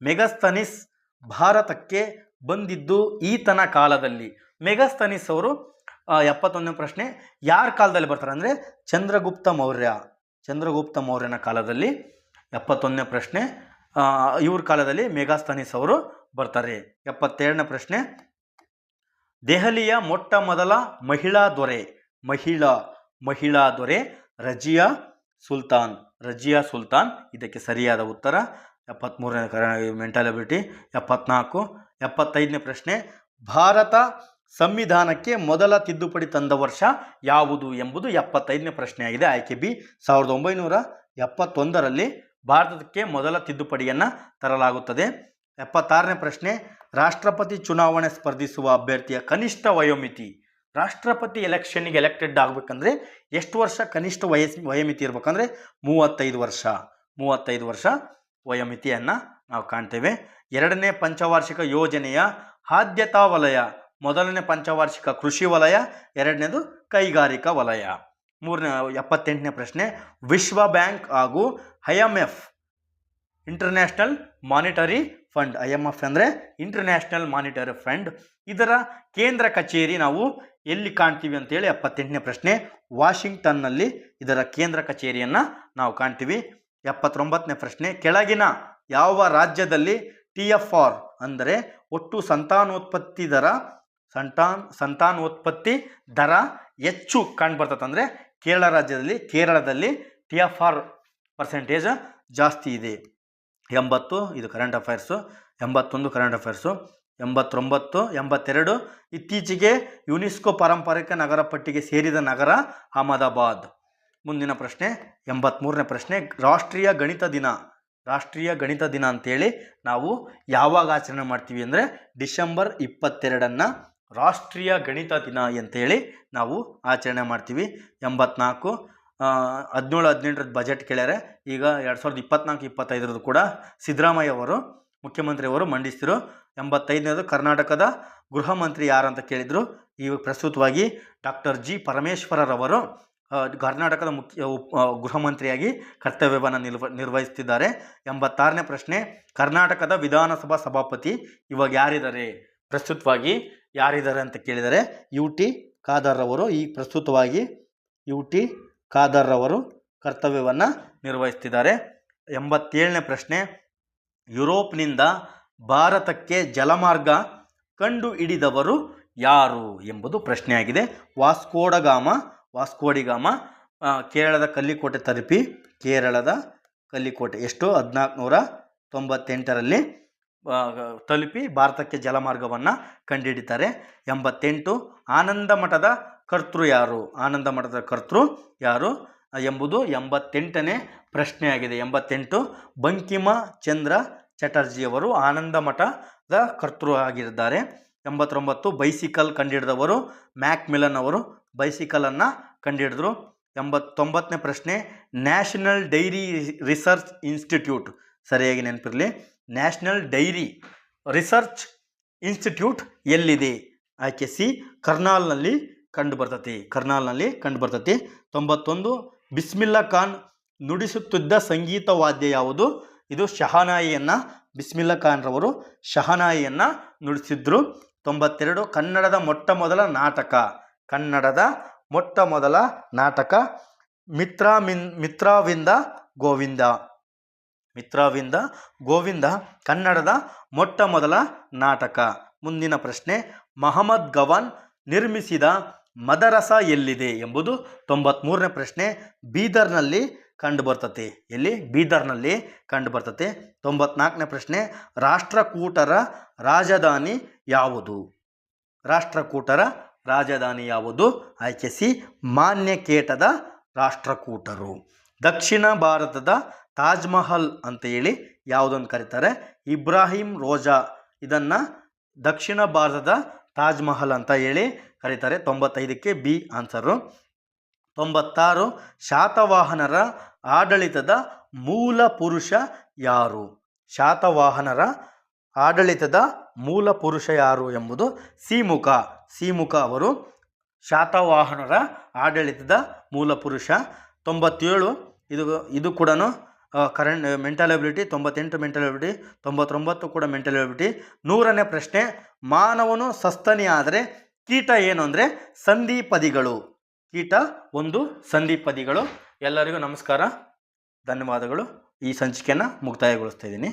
[SPEAKER 1] ಮೆಗಸ್ತನಿಸ್ ಭಾರತಕ್ಕೆ ಬಂದಿದ್ದು ಈತನ ಕಾಲದಲ್ಲಿ. ಮೆಗಸ್ತನಿಸ್ ಅವರು 71ನೇ ಪ್ರಶ್ನೆ ಯಾರ ಕಾಲದಲ್ಲಿ ಬರ್ತಾರೆ ಅಂದರೆ ಚಂದ್ರಗುಪ್ತ ಮೌರ್ಯನ ಕಾಲದಲ್ಲಿ. 71ನೇ ಪ್ರಶ್ನೆ, ಇವ್ರ ಕಾಲದಲ್ಲಿ ಮೆಗಾಸ್ತನಿಸ್ ಅವರು ಬರ್ತಾರೆ. 72ನೇ ಪ್ರಶ್ನೆ, ದೆಹಲಿಯ ಮೊಟ್ಟ ಮೊದಲ ಮಹಿಳಾ ದೊರೆ ರಜಿಯಾ ಸುಲ್ತಾನ್ ಇದಕ್ಕೆ ಸರಿಯಾದ ಉತ್ತರ. 73ನೇ ಮೆಂಟಲ್ ಅಬಿಲಿಟಿ. 74. 75ನೇ ಪ್ರಶ್ನೆ, ಭಾರತ ಸಂವಿಧಾನಕ್ಕೆ ಮೊದಲ ತಿದ್ದುಪಡಿ ತಂದ ವರ್ಷ ಯಾವುದು ಎಂಬುದು 75ನೇ ಪ್ರಶ್ನೆಯಾಗಿದೆ. ಆಯ್ಕೆ ಬಿ 1971ರಲ್ಲಿ ಭಾರತಕ್ಕೆ ಮೊದಲ ತಿದ್ದುಪಡಿಯನ್ನು ತರಲಾಗುತ್ತದೆ. 76ನೇ ಪ್ರಶ್ನೆ, ರಾಷ್ಟ್ರಪತಿ ಚುನಾವಣೆ ಸ್ಪರ್ಧಿಸುವ ಅಭ್ಯರ್ಥಿಯ ಕನಿಷ್ಠ ವಯೋಮಿತಿ. ರಾಷ್ಟ್ರಪತಿ ಎಲೆಕ್ಷನ್ಗೆ ಎಲೆಕ್ಟೆಡ್ ಆಗಬೇಕಂದ್ರೆ ಎಷ್ಟು ವರ್ಷ ಕನಿಷ್ಠ ವಯೋಮಿತಿ ಇರಬೇಕಂದ್ರೆ 35 ವರ್ಷ ವಯೋಮಿತಿಯನ್ನು ನಾವು ಕಾಣ್ತೇವೆ. 2ನೇ ಪಂಚವಾರ್ಷಿಕ ಯೋಜನೆಯ ಆದ್ಯತಾ ವಲಯ. 1ನೇ ಪಂಚವಾರ್ಷಿಕ ಕೃಷಿ ವಲಯ, 2ನೇದು ಕೈಗಾರಿಕಾ ವಲಯ. 78ನೇ ಪ್ರಶ್ನೆ, ವಿಶ್ವ ಬ್ಯಾಂಕ್ ಹಾಗೂ IMF international monetary fund. IMF ಅಂದರೆ ಇಂಟರ್ನ್ಯಾಷನಲ್ ಮಾನಿಟರಿ ಫಂಡ್. ಇದರ ಕೇಂದ್ರ ಕಚೇರಿ ನಾವು ಎಲ್ಲಿ ಕಾಣ್ತೀವಿ ಅಂತೇಳಿ 78ನೇ ಪ್ರಶ್ನೆ. ವಾಷಿಂಗ್ಟನ್ನಲ್ಲಿ ಇದರ ಕೇಂದ್ರ ಕಚೇರಿಯನ್ನು ನಾವು ಕಾಣ್ತೀವಿ. 79ನೇ ಪ್ರಶ್ನೆ, ಕೆಳಗಿನ ಯಾವ ರಾಜ್ಯದಲ್ಲಿ TFR ಅಂದರೆ ಒಟ್ಟು ಸಂತಾನೋತ್ಪತ್ತಿ ದರ ಹೆಚ್ಚು ಕಂಡುಬರ್ತದೆ ಅಂದರೆ ಕೇರಳದಲ್ಲಿ TFR ಪರ್ಸೆಂಟೇಜ್ ಜಾಸ್ತಿ ಇದೆ. 80 ಇದು ಕರೆಂಟ್ ಅಫೈರ್ಸು. 81 ಕರೆಂಟ್ ಅಫೈರ್ಸು. 89 82 ಇತ್ತೀಚೆಗೆ ಯುನೆಸ್ಕೋ ಪಾರಂಪರಿಕ ನಗರ ಪಟ್ಟಿಗೆ ಸೇರಿದ ನಗರ ಅಹಮದಾಬಾದ್. ಮುಂದಿನ ಪ್ರಶ್ನೆ 83ನೇ ಪ್ರಶ್ನೆ, ರಾಷ್ಟ್ರೀಯ ರಾಷ್ಟ್ರೀಯ ಗಣಿತ ದಿನ ಅಂತೇಳಿ ನಾವು ಯಾವಾಗ ಆಚರಣೆ ಮಾಡ್ತೀವಿ ಅಂದರೆ ಡಿಸೆಂಬರ್ 22 ರಾಷ್ಟ್ರೀಯ ಗಣಿತ ದಿನ ಅಂತೇಳಿ ನಾವು ಆಚರಣೆ ಮಾಡ್ತೀವಿ. 84 17-18 ಬಜೆಟ್ ಕೇಳ್ಯಾರೆ. ಈಗ 2024-25 ಕೂಡ ಸಿದ್ದರಾಮಯ್ಯ ಅವರು ಮುಖ್ಯಮಂತ್ರಿಯವರು ಮಂಡಿಸಿದರು. 85ನೇದು ಕರ್ನಾಟಕದ ಗೃಹ ಮಂತ್ರಿ ಯಾರಂತ ಕೇಳಿದರು. ಈಗ ಪ್ರಸ್ತುತವಾಗಿ ಡಾಕ್ಟರ್ ಜಿ ಪರಮೇಶ್ವರರವರು ಕರ್ನಾಟಕದ ಗೃಹ ಮಂತ್ರಿಯಾಗಿ ಕರ್ತವ್ಯವನ್ನು ನಿರ್ವಹಿಸ್ತಿದ್ದಾರೆ. 86ನೇ ಪ್ರಶ್ನೆ, ಕರ್ನಾಟಕದ ವಿಧಾನಸಭಾ ಸಭಾಪತಿ ಇವಾಗ ಯಾರಿದ್ದಾರೆ, ಪ್ರಸ್ತುತವಾಗಿ ಯಾರಿದ್ದಾರೆ ಅಂತ ಕೇಳಿದರೆ ಯು ಟಿ ಖಾದರ್ ಅವರು ಈ ಪ್ರಸ್ತುತವಾಗಿ ಯು ಟಿ ಖಾದರ್ ಅವರು ಕರ್ತವ್ಯವನ್ನು ನಿರ್ವಹಿಸ್ತಿದ್ದಾರೆ. 87ನೇ ಪ್ರಶ್ನೆ, ಯುರೋಪ್ನಿಂದ ಭಾರತಕ್ಕೆ ಜಲಮಾರ್ಗ ಕಂಡು ಹಿಡಿದವರು ಯಾರು ಎಂಬುದು ಪ್ರಶ್ನೆಯಾಗಿದೆ. ವಾಸ್ಕೋಡಿಗಾಮ ಕೇರಳದ ಕಲ್ಲಿಕೋಟೆ ಎಷ್ಟು 1498ರಲ್ಲಿ ತಲುಪಿ ಭಾರತಕ್ಕೆ ಜಲಮಾರ್ಗವನ್ನು ಕಂಡುಹಿಡಿತಾರೆ. 88 ಆನಂದ ಮಠದ ಕರ್ತೃ ಯಾರು ಎಂಬುದು 88ನೇ ಪ್ರಶ್ನೆಯಾಗಿದೆ. 88 ಬಂಕಿಮ ಚಂದ್ರ ಚಟರ್ಜಿಯವರು ಆನಂದ ಮಠದ ಕರ್ತೃ ಆಗಿದ್ದಾರೆ. 89 ಬೈಸಿಕಲ್ ಕಂಡುಹಿಡಿದವರು ಮ್ಯಾಕ್ಮಿಲನ್ ಅವರು ಬೈಸಿಕಲನ್ನು ಕಂಡುಹಿಡಿದ್ರು. 89ನೇ ಪ್ರಶ್ನೆ, ನ್ಯಾಷನಲ್ ಡೈರಿ ರಿಸರ್ಚ್ ಇನ್ಸ್ಟಿಟ್ಯೂಟ್, ಸರಿಯಾಗಿ ನೆನಪಿರಲಿ, ನ್ಯಾಷನಲ್ ಡೈರಿ ರಿಸರ್ಚ್ ಇನ್ಸ್ಟಿಟ್ಯೂಟ್ ಎಲ್ಲಿದೆ? ಆಯ್ಕೆ ಸಿ, ಕರ್ನಾಲ್ನಲ್ಲಿ ಕಂಡುಬರ್ತತಿ. 91 ಬಿಸ್ಮಿಲ್ಲಾ ಖಾನ್ ನುಡಿಸುತ್ತಿದ್ದ ಸಂಗೀತ ವಾದ್ಯ ಯಾವುದು? ಇದು ಶಹನಾಯಿಯನ್ನು ಬಿಸ್ಮಿಲ್ಲಾ ಖಾನ್ ರವರು ಶಹನಾಯಿಯನ್ನು ನುಡಿಸಿದ್ರು. 92 ಕನ್ನಡದ ಮೊಟ್ಟ ಮೊದಲ ನಾಟಕ ಮಿತ್ರವಿಂದ ಗೋವಿಂದ ಕನ್ನಡದ ಮೊಟ್ಟ ಮೊದಲ ನಾಟಕ. ಮುಂದಿನ ಪ್ರಶ್ನೆ, ಮಹಮ್ಮದ್ ಗವಾನ್ ನಿರ್ಮಿಸಿದ ಮದರಸ ಎಲ್ಲಿದೆ ಎಂಬುದು 93ನೇ ಪ್ರಶ್ನೆ. ಬೀದರ್ನಲ್ಲಿ ಕಂಡುಬರ್ತತೆ. 94ನೇ ಪ್ರಶ್ನೆ, ರಾಷ್ಟ್ರಕೂಟರ ರಾಜಧಾನಿ ಯಾವುದು? ಆಯ್ಕೆ ಸಿ, ಮಾನ್ಯಕೇಟದ ರಾಷ್ಟ್ರಕೂಟರು. ದಕ್ಷಿಣ ಭಾರತದ ತಾಜ್ ಮಹಲ್ ಅಂತ ಹೇಳಿ ಯಾವುದನ್ನು ಕರೀತಾರೆ? ಇಬ್ರಾಹಿಂ ರೋಜಾ ಇದನ್ನು ದಕ್ಷಿಣ ಭಾರತದ ತಾಜ್ ಮಹಲ್ ಅಂತ ಹೇಳಿ ಕರೀತಾರೆ. 95ಕ್ಕೆ ಬಿ ಆನ್ಸರು. 96 ಶಾತವಾಹನರ ಆಡಳಿತದ ಮೂಲ ಪುರುಷ ಯಾರು ಎಂಬುದು ಸಿಮುಖ ಅವರು ಶಾತವಾಹನರ ಆಡಳಿತದ ಮೂಲ ಪುರುಷ. 97 ಇದು ಕೂಡ current mental ability. 98 mental ability. 99 ಕೂಡ ಮೆಂಟಲ್ ಎಬಿಲಿಟಿ. 100ನೇ ಪ್ರಶ್ನೆ, ಮಾನವನು ಸಸ್ತನಿ ಆದರೆ ಕೀಟ ಏನು ಅಂದರೆ ಸಂಧಿಪದಿಗಳು. ಕೀಟ ಒಂದು ಸಂಧಿಪದಿಗಳು. ಎಲ್ಲರಿಗೂ ನಮಸ್ಕಾರ, ಧನ್ಯವಾದಗಳು. ಈ ಸಂಚಿಕೆಯನ್ನು ಮುಕ್ತಾಯಗೊಳಿಸ್ತಾ ಇದ್ದೀನಿ.